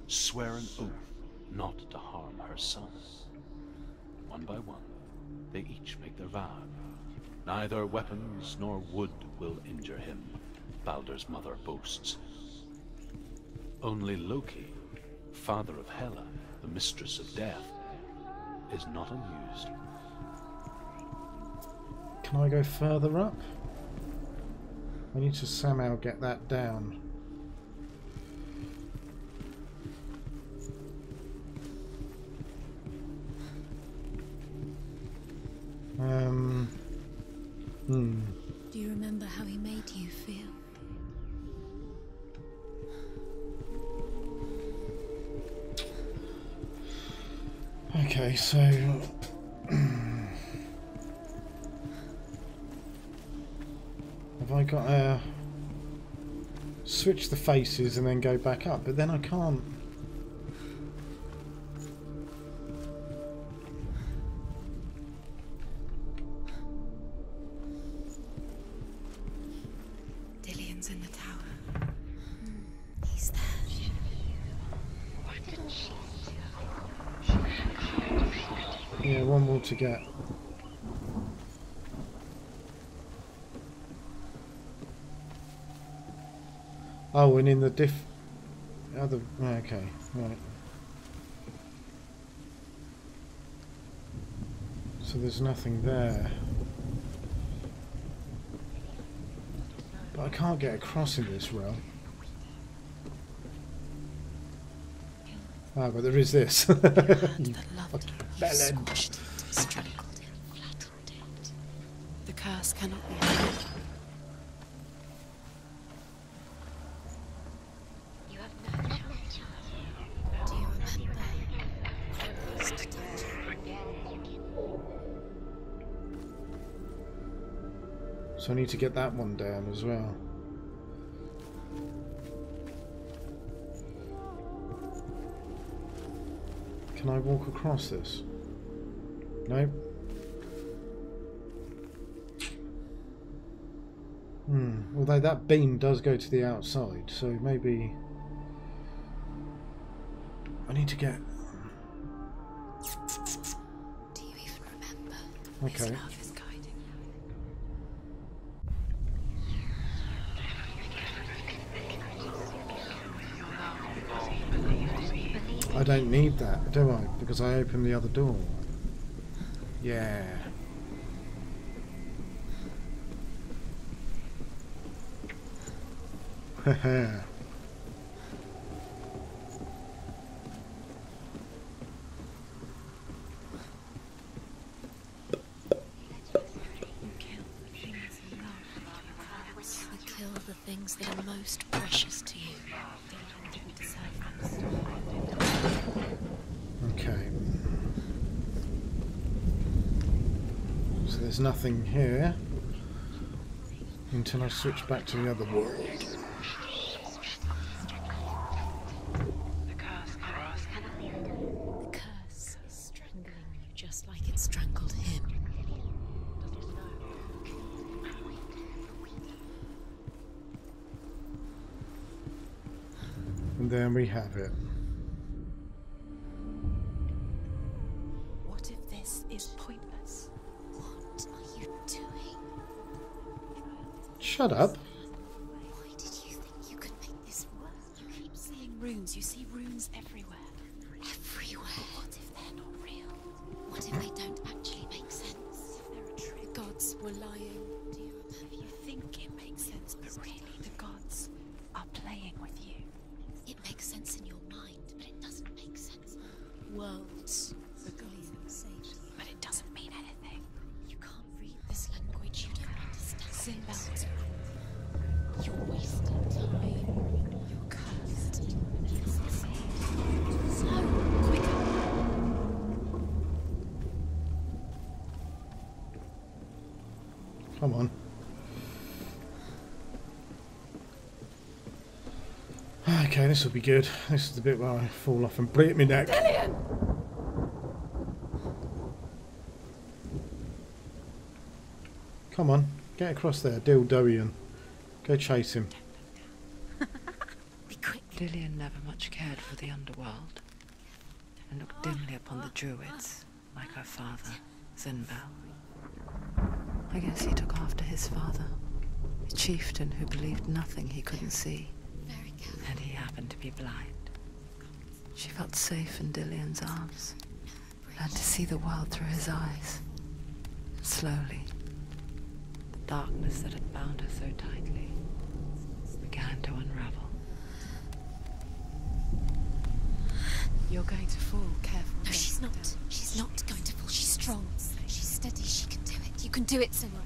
swear an oath not to harm her son. One by one, they each make their vow. Neither weapons nor wood will injure him, Baldur's mother boasts. Only Loki, father of Hela, the mistress of death, is not amused. Can I go further up? I need to somehow get that down. Do you remember how he made you feel? Okay, so have I got to switch the faces and then go back up? But then I can't. Dillian's in the tower. He's there. Yeah, one more to get. Oh, and in the other. Okay, right. So there's nothing there. But I can't get across in this realm. Ah, but there is this. Bellend. The curse cannot be held. You have no choice. Do you remember what it was to touch you? So I need to get that one down as well. Can I walk across this? Nope. Although that beam does go to the outside, so maybe I need to get. Do you even remember? Okay. His love is guiding you. I don't need that, do I? Because I opened the other door. Yeah. Haha. Kill the things that are most precious to you. Okay. So there's nothing here until I switch back to the other world. The curse is strangling you just like it strangled him. And there we have it. What if this is pointless? What are you doing? Shut up. Why did you think you could make this work? You keep seeing runes. You see runes everywhere. Everywhere. What if they're not real? What if they don't actually make sense? If they're a trick. The gods were lying. Do you remember? You think it makes sense, but really the gods are playing with you. It makes sense in your mind, but it doesn't make sense. Worlds. The gods saved you, but it doesn't mean anything. You can't read this language. You don't understand. Sinbad. You're wasting time. You're cursed. So quicker. Come on. Okay, this will be good. This is the bit where I fall off and break my neck. Dillion! Come on, get across there, Dildorian. Go chase him. Be quick. Dillion never much cared for the underworld, and looked dimly upon the druids, like her father, Zinbal. I guess he took after his father, a chieftain who believed nothing he couldn't see. And he happened to be blind. She felt safe in Dillion's arms, learned to see the world through his eyes. Slowly, the darkness that had bound her so tightly began to unravel. You're going to fall, careful. No, she's not. She's not going to fall. She's strong. She's steady. She can do it. You can do it, Senua.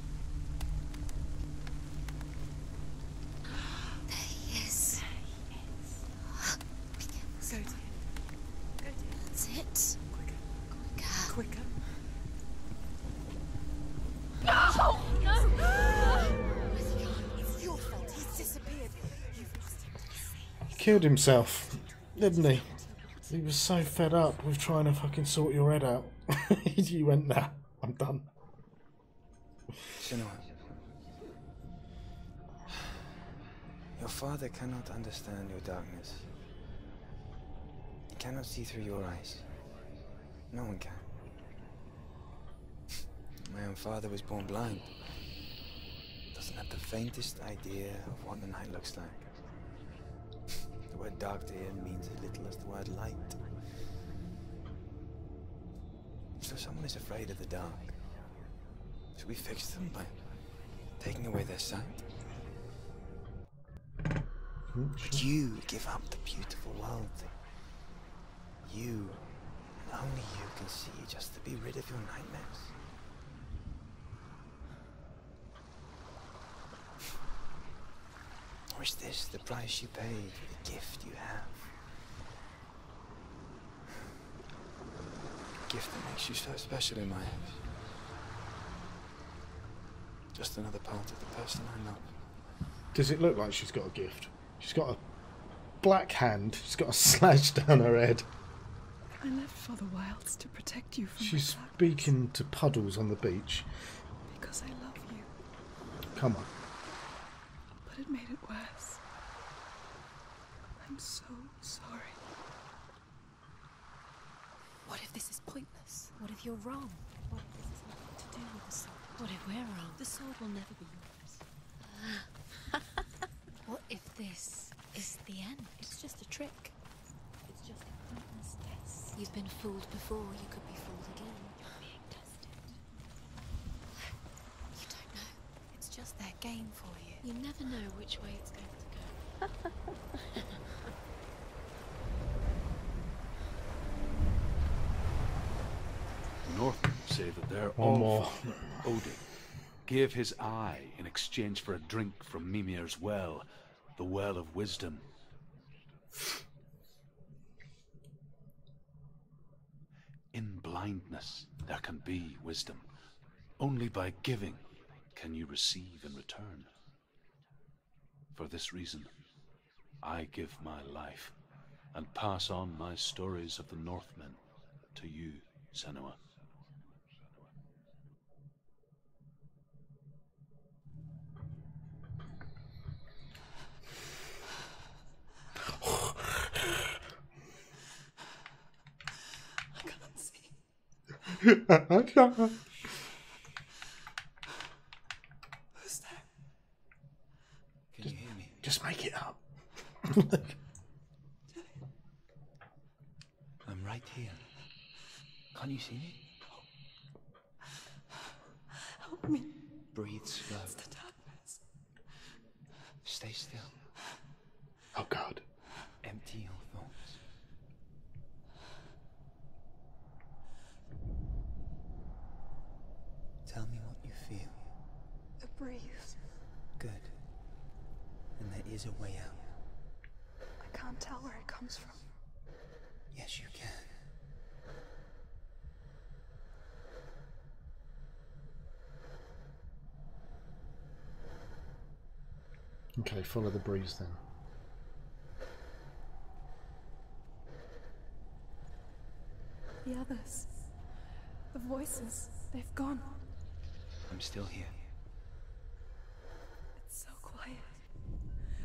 Go to him. Go to him. That's it. Quicker. Quicker. No! No! Where's he gone? It's your fault. He's disappeared. You've lost him to the sea. He killed himself, didn't he? He was so fed up with trying to fucking sort your head out. You went, nah, I'm done. Senua, your father cannot understand your darkness. He cannot see through your eyes. No one can. My own father was born blind. Doesn't have the faintest idea of what the night looks like. The word dark to him means as little as the word light. So someone is afraid of the dark. Should we fix them by taking away their sight? Would you give up the beautiful world that you, and only you, can see just to be rid of your nightmares? Or is this the price you paid for the gift you have? A gift that makes you so special in my eyes. Just another part of the person I love. Does it look like she's got a gift? She's got a black hand. She's got a slash down her head. I left for the wilds to protect you from She's my darkness. speaking to puddles on the beach. Because I love you. Come on. But it made it worse. I'm so sorry. What if this is pointless? What if you're wrong? What if this has nothing to do with the sword? What if we're wrong? The sword will never be yours. What if this is the end? It's just a trick. It's just a pointless You've been fooled before, you could be fooled again. You're being tested. You don't know. It's just their game for you. You never know which way it's going to go. The Northmen say that their One more. Odin gave his eye in exchange for a drink from Mimir's well, the Well of Wisdom. In blindness, there can be wisdom. Only by giving can you receive in return. For this reason, I give my life and pass on my stories of the Northmen to you, Senua. I can't. Who's there? Can you hear me? Just make it up. I'm right here. Can't you see me? Help me. Breathe slow. It's the darkness. Stay still. Oh God. Empty your thoughts. Tell me what you feel. A breeze. Good. And there is a way out. I can't tell where it comes from. Yes, you can. Okay, follow the breeze then. The others. The voices. They've gone. I'm still here. It's so quiet.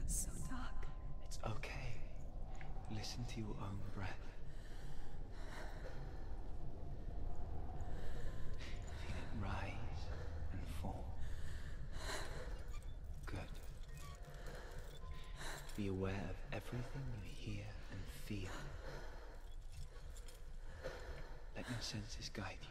So dark. It's okay. Listen to your own breath. Feel it rise and fall. Good. Be aware of everything you hear and feel. Let your senses guide you.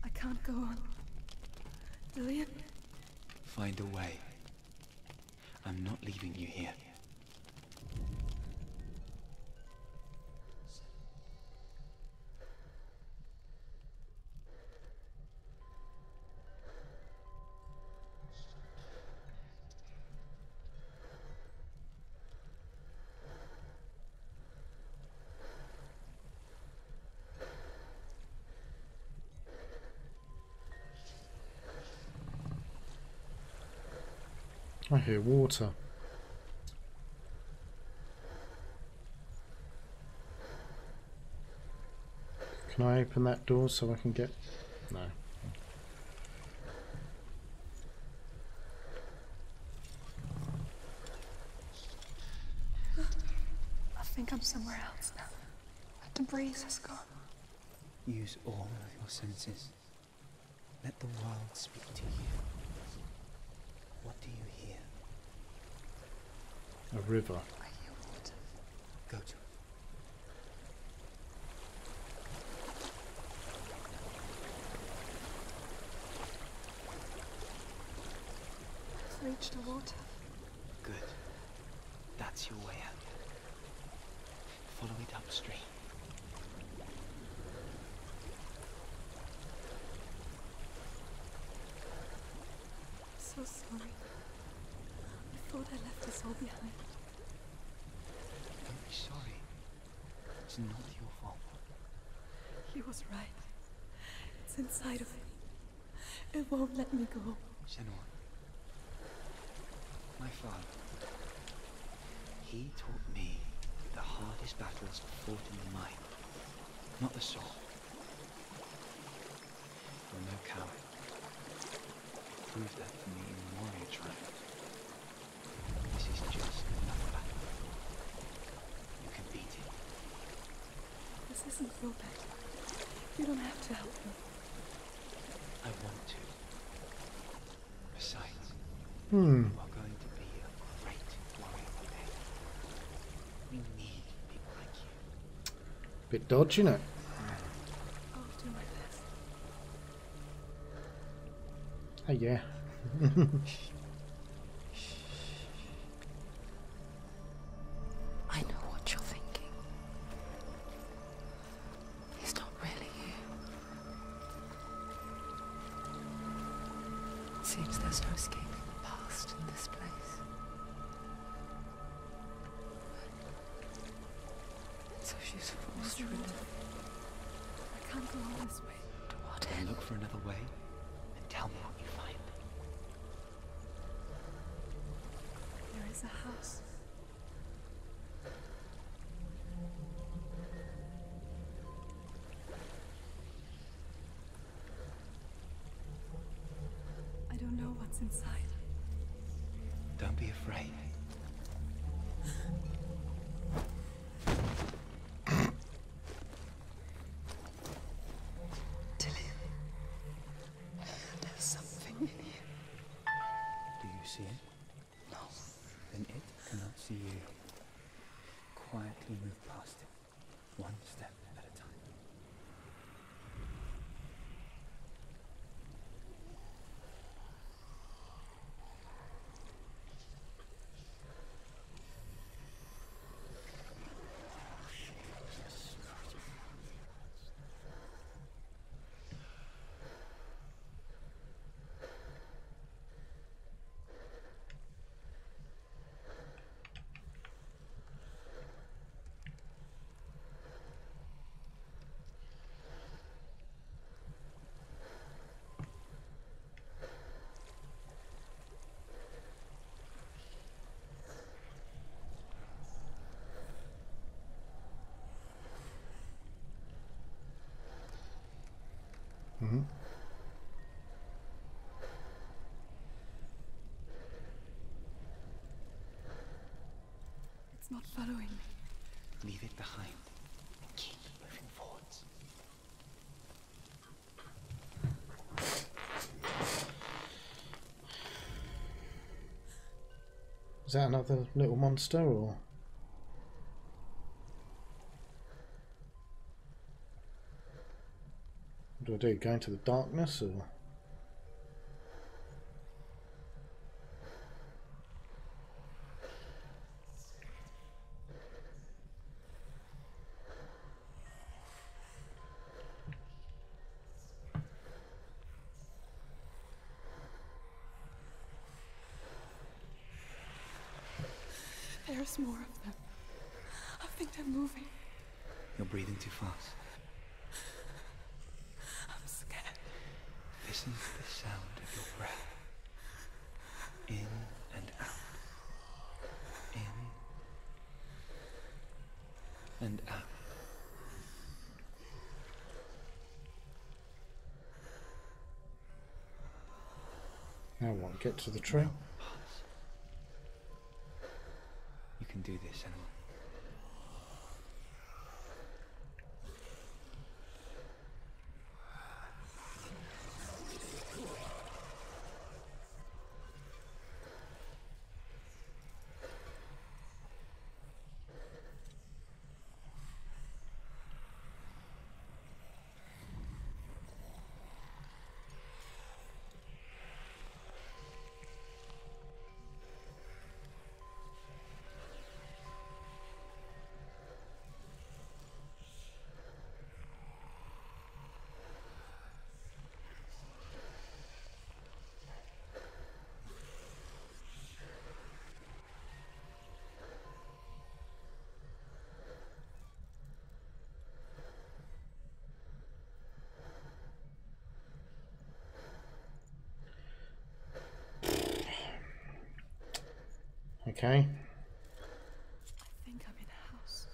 I can't go on. Lillian? Find a way. I'm not leaving you here. I hear water. Can I open that door so I can get... No. I think I'm somewhere else now. The breeze has gone. Use all of your senses. Let the world speak to you. What do you hear? A river. I hear water. Go to it. I've reached the water. Good. That's your way out. Follow it upstream. So sorry. I thought I left us all behind. Don't be sorry. It's not your fault. He was right. It's inside of me. It won't let me go. Senua. My father. He taught me the hardest battles are fought in the mind, not the sword. You're no coward. Prove that for me in the warrior tribe. This is just another battle. You can beat it. This isn't your battle. You don't have to help me. I want to. Besides, Hmm. you are going to be a great warrior one day. We need people like you. Bit dodgy, innit? I'll do my best. Hey, yeah. I know what you're thinking. He's not really here. It seems there's no escaping the past in this place. So she's forced to relive. I can't go on this way. To what Then end? look for another way and tell me what you find. There is a house. I don't know what's inside. Don't be afraid. There's something in here. Do you see it? No. Then it cannot see you. Quietly move past it, one step at a time. Mm-hmm. It's not following me. Leave it behind and keep moving forwards. Is that another little monster, or? What do I do? Go into the darkness, or? There's more of them. I think they're moving. You're breathing too fast. I'm scared. Listen to the sound of your breath. In and out. In and out. Now what? Get to the tree? Pass. You can do this, Senua. Okay. I think I'm in a house.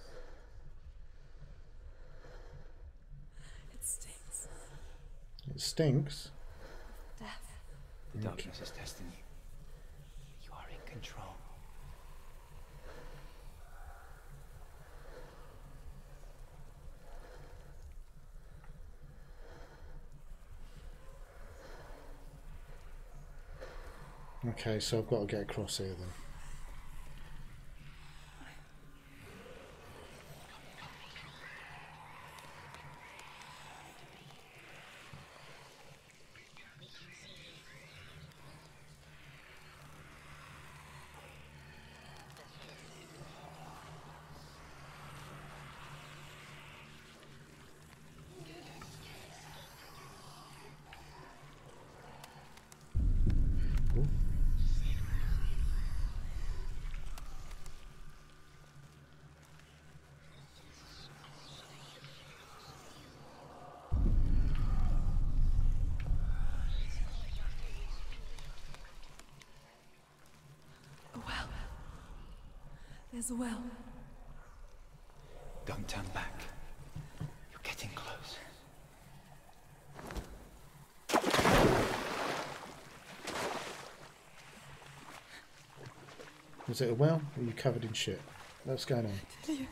It stinks. It stinks. Death. The darkness is testing you. You are in control. Okay, so I've got to get across here then. There's a well. Don't turn back. You're getting close. Was it a well? Or are you covered in shit? What's going on? Delia.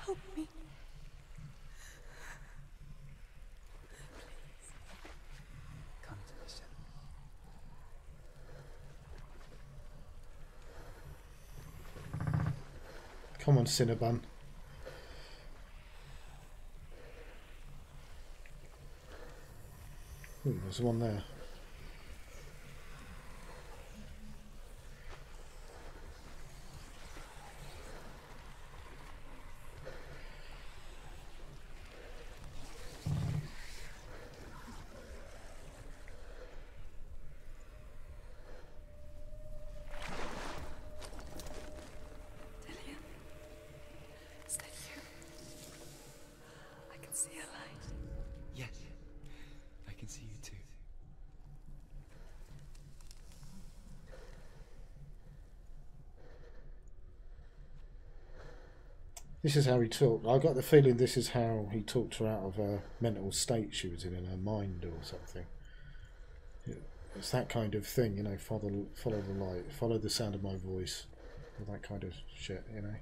Help me. Come to me, Sam. Come on, Cinnabon. Ooh, there's one there. Delia. Is that you? I can see a light. Yes. I can see you too. This is how he talked. I got the feeling this is how he talked her out of a mental state she was in her mind or something. It's that kind of thing, you know, follow the light, follow the sound of my voice, all that kind of shit, you know.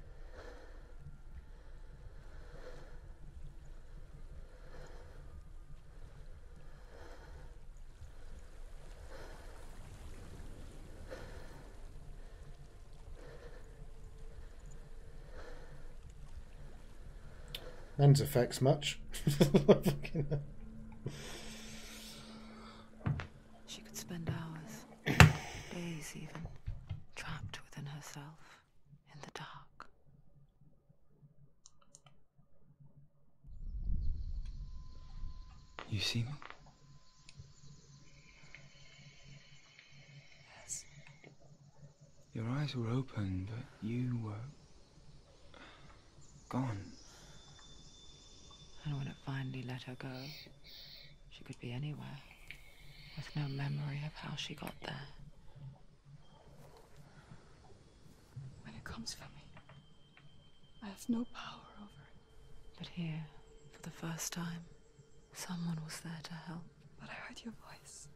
Lens effects much. She could spend hours, days even, trapped within herself, in the dark. You see me? Yes. Your eyes were open, but you were gone. And when it finally let her go, she could be anywhere, with no memory of how she got there. When it comes for me, I have no power over it. But here, for the first time, someone was there to help. But I heard your voice.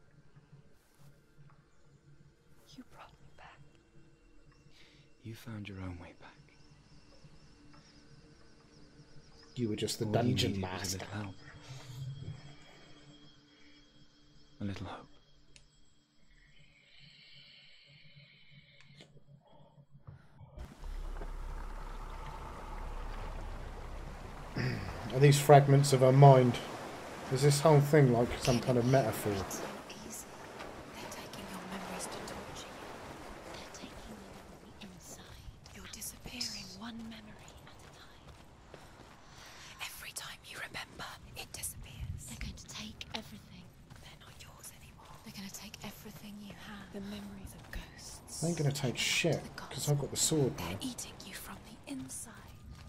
You brought me back. You found your own way back. You were just the All dungeon you needed was master. a little help. A little hope. Are these fragments of her mind? Is this whole thing like some kind of metaphor? So easy. They're taking your memories to torture you. They're taking you from the inside. You're disappearing one memory at a time. Every time you remember, it disappears. They're going to take everything. They're not yours anymore. They're going to take everything you have. The memories of ghosts. I ain't gonna take shit, because I've got the sword now. They're eating you from the inside.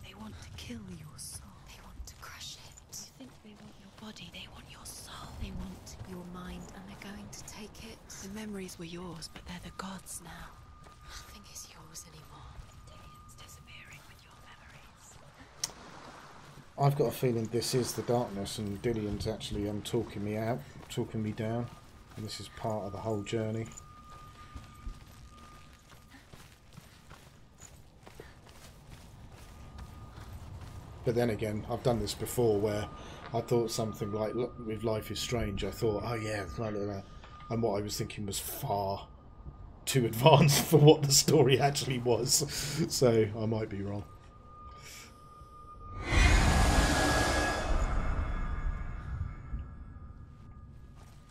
They want to kill your soul. They want to crush it. You think they want your body, they want your soul. They want your mind, and they're going to take it. The memories were yours, but they're the gods now. Nothing is yours anymore. It's disappearing with your memories. I've got a feeling this is the darkness, and Dillian's actually talking me out, talking me down, and this is part of the whole journey. But then again, I've done this before where I thought something like with Life is Strange, I thought, oh yeah, it's like that. And what I was thinking was far too advanced for what the story actually was. So I might be wrong.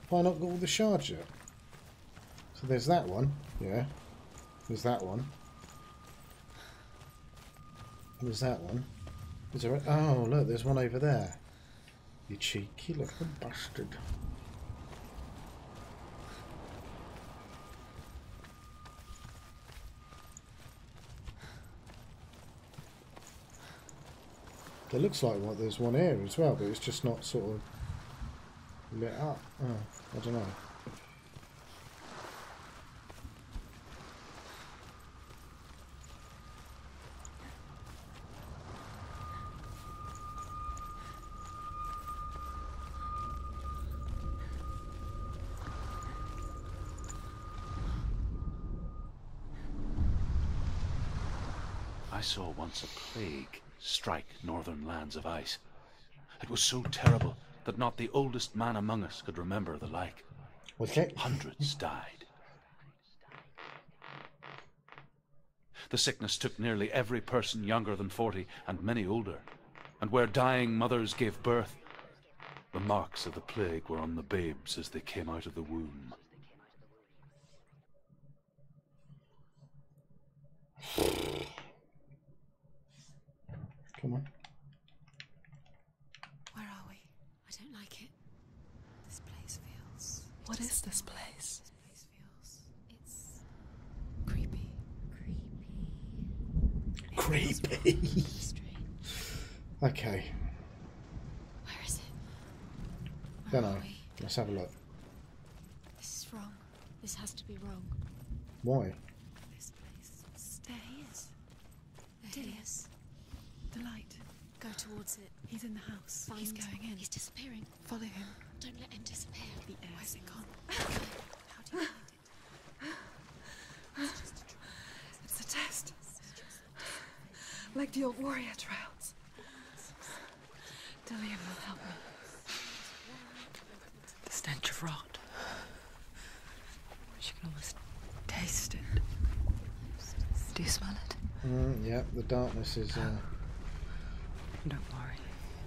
Have I not got all the shards yet? So there's that one, yeah. There's that one. There's that one. Is there? Oh, look, there's one over there. You cheeky little bastard. It looks like there's one here as well, but it's just not sort of lit up. Oh, I don't know. I saw once a plague strike northern lands of ice. It was so terrible that not the oldest man among us could remember the like. Okay. Hundreds died. The sickness took nearly every person younger than 40 and many older. And where dying mothers gave birth, the marks of the plague were on the babes as they came out of the womb. Come on. Where are we? I don't like it. This place feels... What is this place? This place feels... It's... creepy. Creepy. Strange. Okay. Where is it? Don't Where know. are we? Let's have a look. This is wrong. This has to be wrong. Why? This place. There he is. There he is. The light. Go towards it. He's in the house. He's Find- going in. He's disappearing. Follow him. Don't let him disappear. The air. Where's it gone? How do you find it? It's just a trial. It's a test. Like the old warrior trials. Dillian will help me. The stench of rot. She can almost taste it. Do you smell it? Yeah, the darkness is... Don't worry.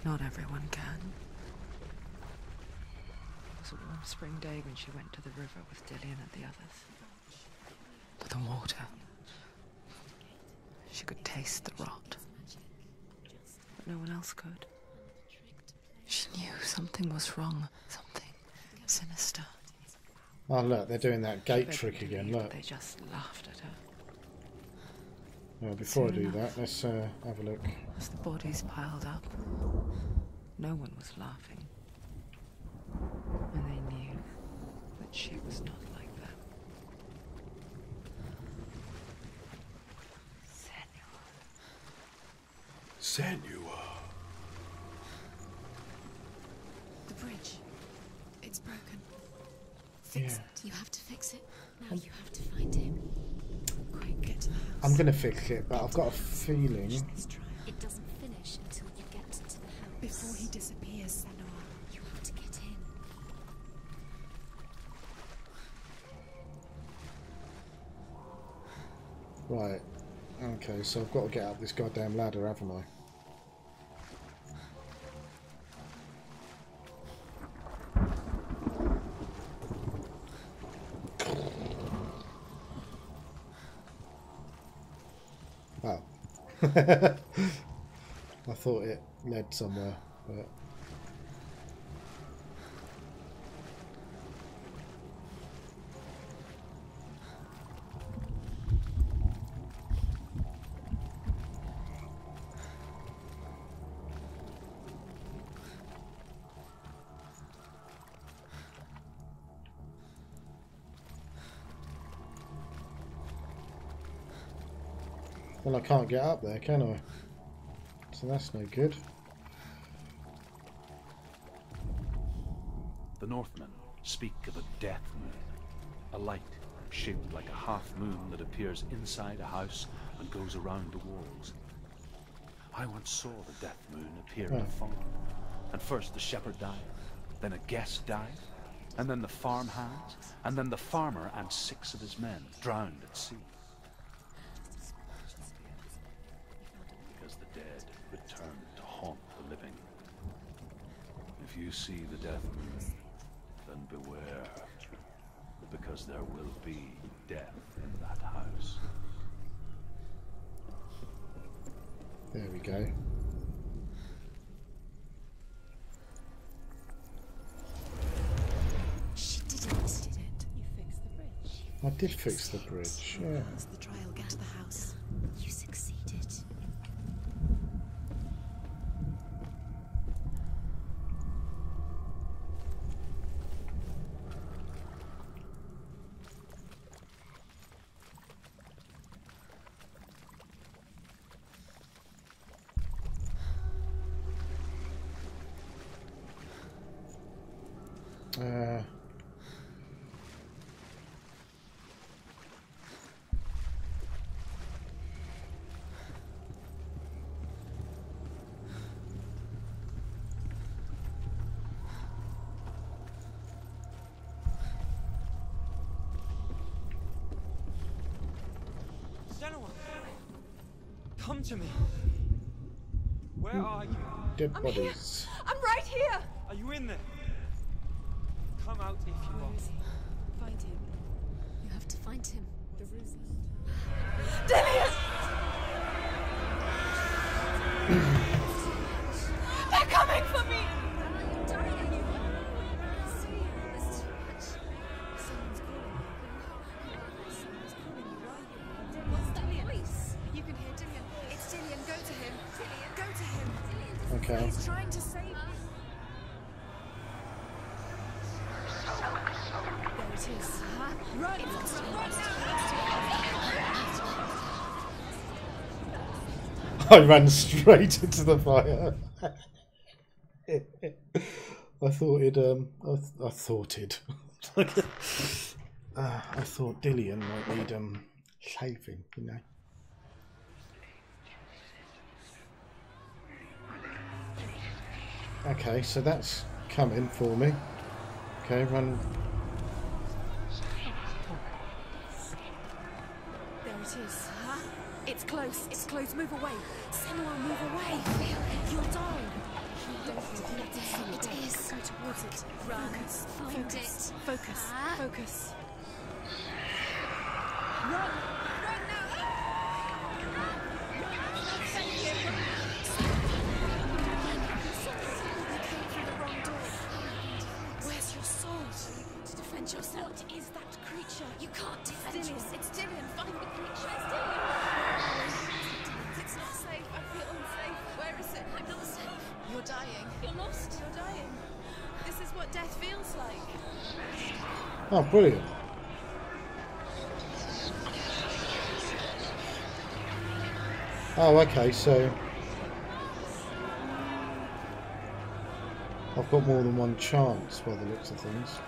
Not everyone can. It was a warm spring day when she went to the river with Dillian and the others. But the water... She could taste the rot. But no one else could. She knew something was wrong. Something sinister. Oh, look, they're doing that gate She trick begged again, to leave, look. but they just laughed at her. Well, before I Soon do enough. that, let's have a look. As the bodies piled up, no one was laughing. And they knew that she was not like them. Senua. The bridge. It's broken. Yeah. You have to fix it. Now you have to find him. Quick, get to the house. I'm going to fix it, but I've got a feeling... This trial. It doesn't finish until you get to the house. Before he disappears, Senua. You have to get in. Right. Okay, so I've got to get up this goddamn ladder, haven't I? Oh. I thought it led somewhere, but... Well, I can't get up there, can I? So that's no good. The Northmen speak of a death moon, a light shaped like a half moon that appears inside a house and goes around the walls. I once saw the death moon appear in a farm. And first the shepherd died, then a guest died, and then the farmhands, and then the farmer and 6 of his men drowned at sea. Because the dead return to haunt the living. If you see the death moon, then beware, because there will be death in that house. There we go. She did it. You fixed the bridge. I did fix the bridge, yeah. As the trial get to the house. You succeeded. Senua! Come to me! Where are you? Dead I'm bodies. here! I'm right here! Are you in there? Come out if you Where are. is he? Find him. You have to find him. The roof. Dillian! They're coming for me! You're dying. See, there's too much. Someone's calling you. Someone's calling you. What's that voice? You can hear Dillian. It's Dillian. Go to him. Dillian. Go to him. Dillian. Okay. He's trying to save you. There it is. Run! Run I ran straight into the fire. I thought it. I thought it. I thought Dillian might need shaving, you know. Okay, so that's coming for me. Okay, run. There it is. It's close. It's close. Move away. Senua, move away. You're dying. Don't let it see you. It is. Go towards it. Run. Find it. Focus. Focus. Run. Run now. Thank you. You came through the wrong door. Where's your sword? To defend yourself. What is that creature? You can't defend yourself. It's Dillian. Find the creature. It's Dillian. It's not safe. I feel unsafe. Where is it? I'm not safe. You're dying. You're lost. You're dying. This is what death feels like. Oh, brilliant. Oh, okay, so I've got more than one chance by the looks of things.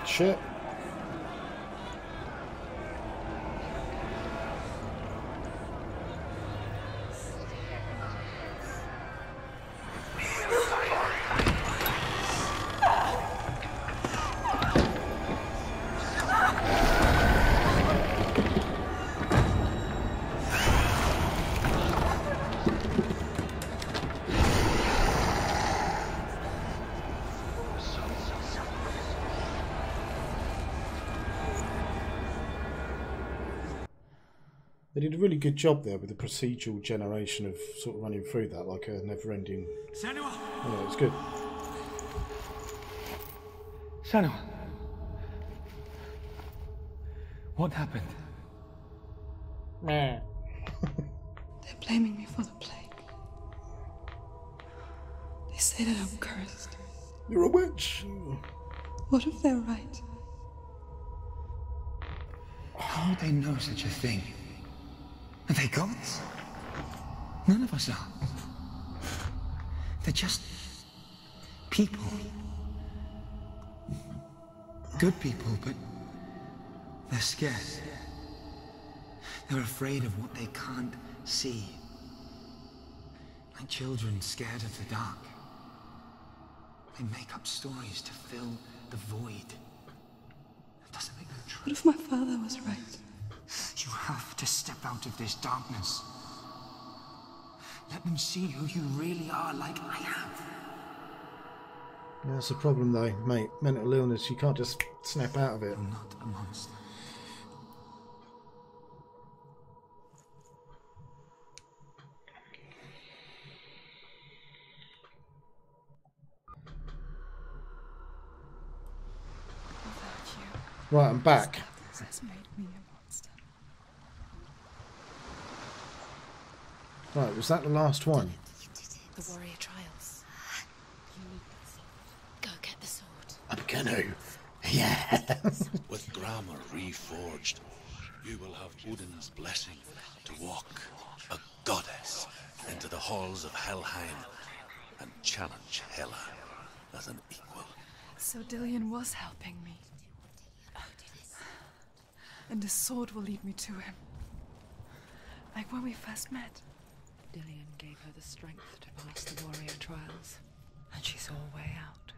Shit. They did a really good job there with the procedural generation of sort of running through that like a never-ending. Senua! Yeah, it's good. Senua! What happened? They're blaming me for the plague. They say that I'm cursed. You're a witch. What if they're right? How would they know such a thing? Are they gods? None of us are. They're just people. Good people, but they're scared. They're afraid of what they can't see. Like children scared of the dark. They make up stories to fill the void. That doesn't make them true. What if my father was right? You have to step out of this darkness. Let them see who you really are, like I have. Yeah, that's the problem though, mate. Mental illness, you can't just snap out of it. I'm not a monster. Right, I'm back. Has made me a monster. Right, was that the last one? The warrior trials. You need the sword. Go get the sword. I'm gonna. Yeah. With grammar reforged, you will have Odin's blessing to walk, a goddess, into the halls of Helheim and challenge Hela as an equal. So Dillion was helping me. And the sword will lead me to him. Like when we first met. Dillion gave her the strength to pass the warrior trials, and she saw a way out.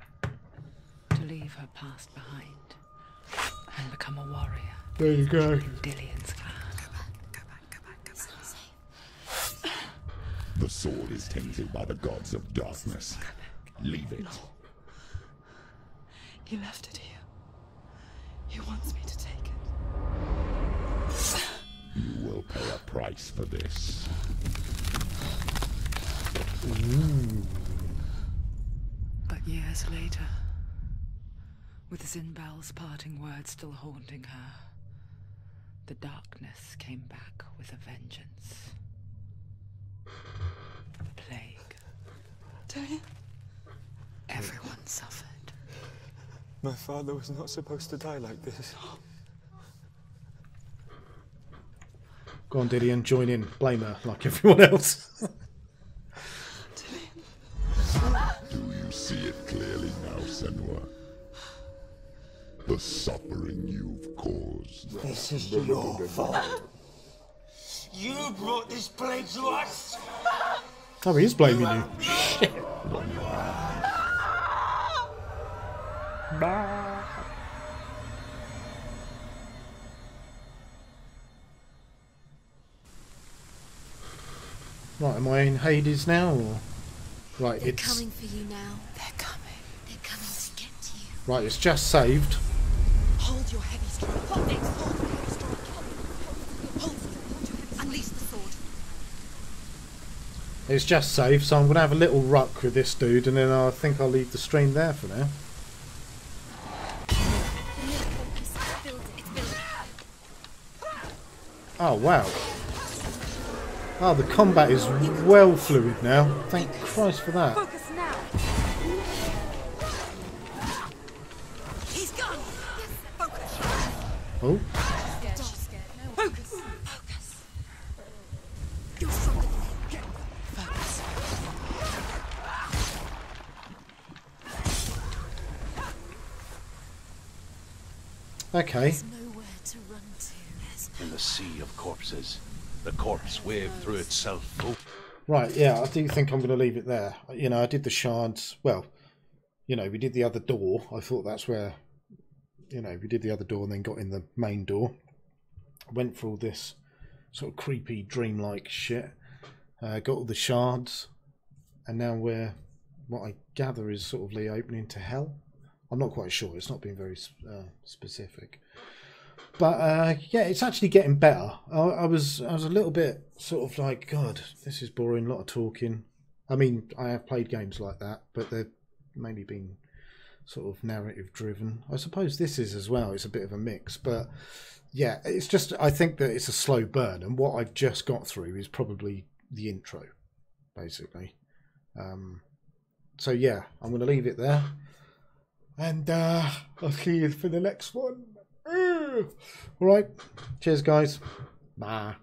To leave her past behind and become a warrior. There you go. Dillion's clan. The sword is tainted by the gods of darkness. Leave it. No. He left it here. He wants me to take it. You will pay a price for this. But years later, with Zinbal's parting words still haunting her, the darkness came back with a vengeance. The plague. Dillion? Everyone suffered. My father was not supposed to die like this. Go on, Dillion, join in. Blame her like everyone else. Do you see it clearly now, Senua? The suffering you've caused. This is your fault. You brought this plague to us. Oh, he is blaming you. Shit. Right, am I in Hades now, or right? They're It's coming for you now. They're coming. They're coming to get to you. right. It's just saved. Hold your heavy strike. Hold it. Hold your heavy strike. Hold it. Unleash the sword. It's just saved, so I'm gonna have a little ruck with this dude, and then I think I'll leave the stream there for now. Oh wow. Oh, the combat is well fluid now. Thank Christ for that. Focus now. He's gone. Focus. Oh. Focus. Focus. You're stronger than him. Focus. Okay. There's nowhere to run to. In the sea of corpses, the corpse waved through itself. Oh. Right, yeah, I do think I'm going to leave it there. You know, I did the shards. Well, you know, we did the other door. I thought that's where, you know, we did the other door and then got in the main door. Went for all this sort of creepy, dreamlike shit. Got all the shards. And now we're, what I gather is sort of the opening to hell. I'm not quite sure. It's not been very specific. But yeah, it's actually getting better. I was a little bit sort of like, God, this is boring, a lot of talking. I mean, I have played games like that, but they've mainly been sort of narrative driven. I suppose this is as well. It's a bit of a mix, but yeah, it's just, I think that it's a slow burn, and what I've just got through is probably the intro, basically. So yeah, I'm going to leave it there, and I'll see you for the next one. All right, cheers guys, bye.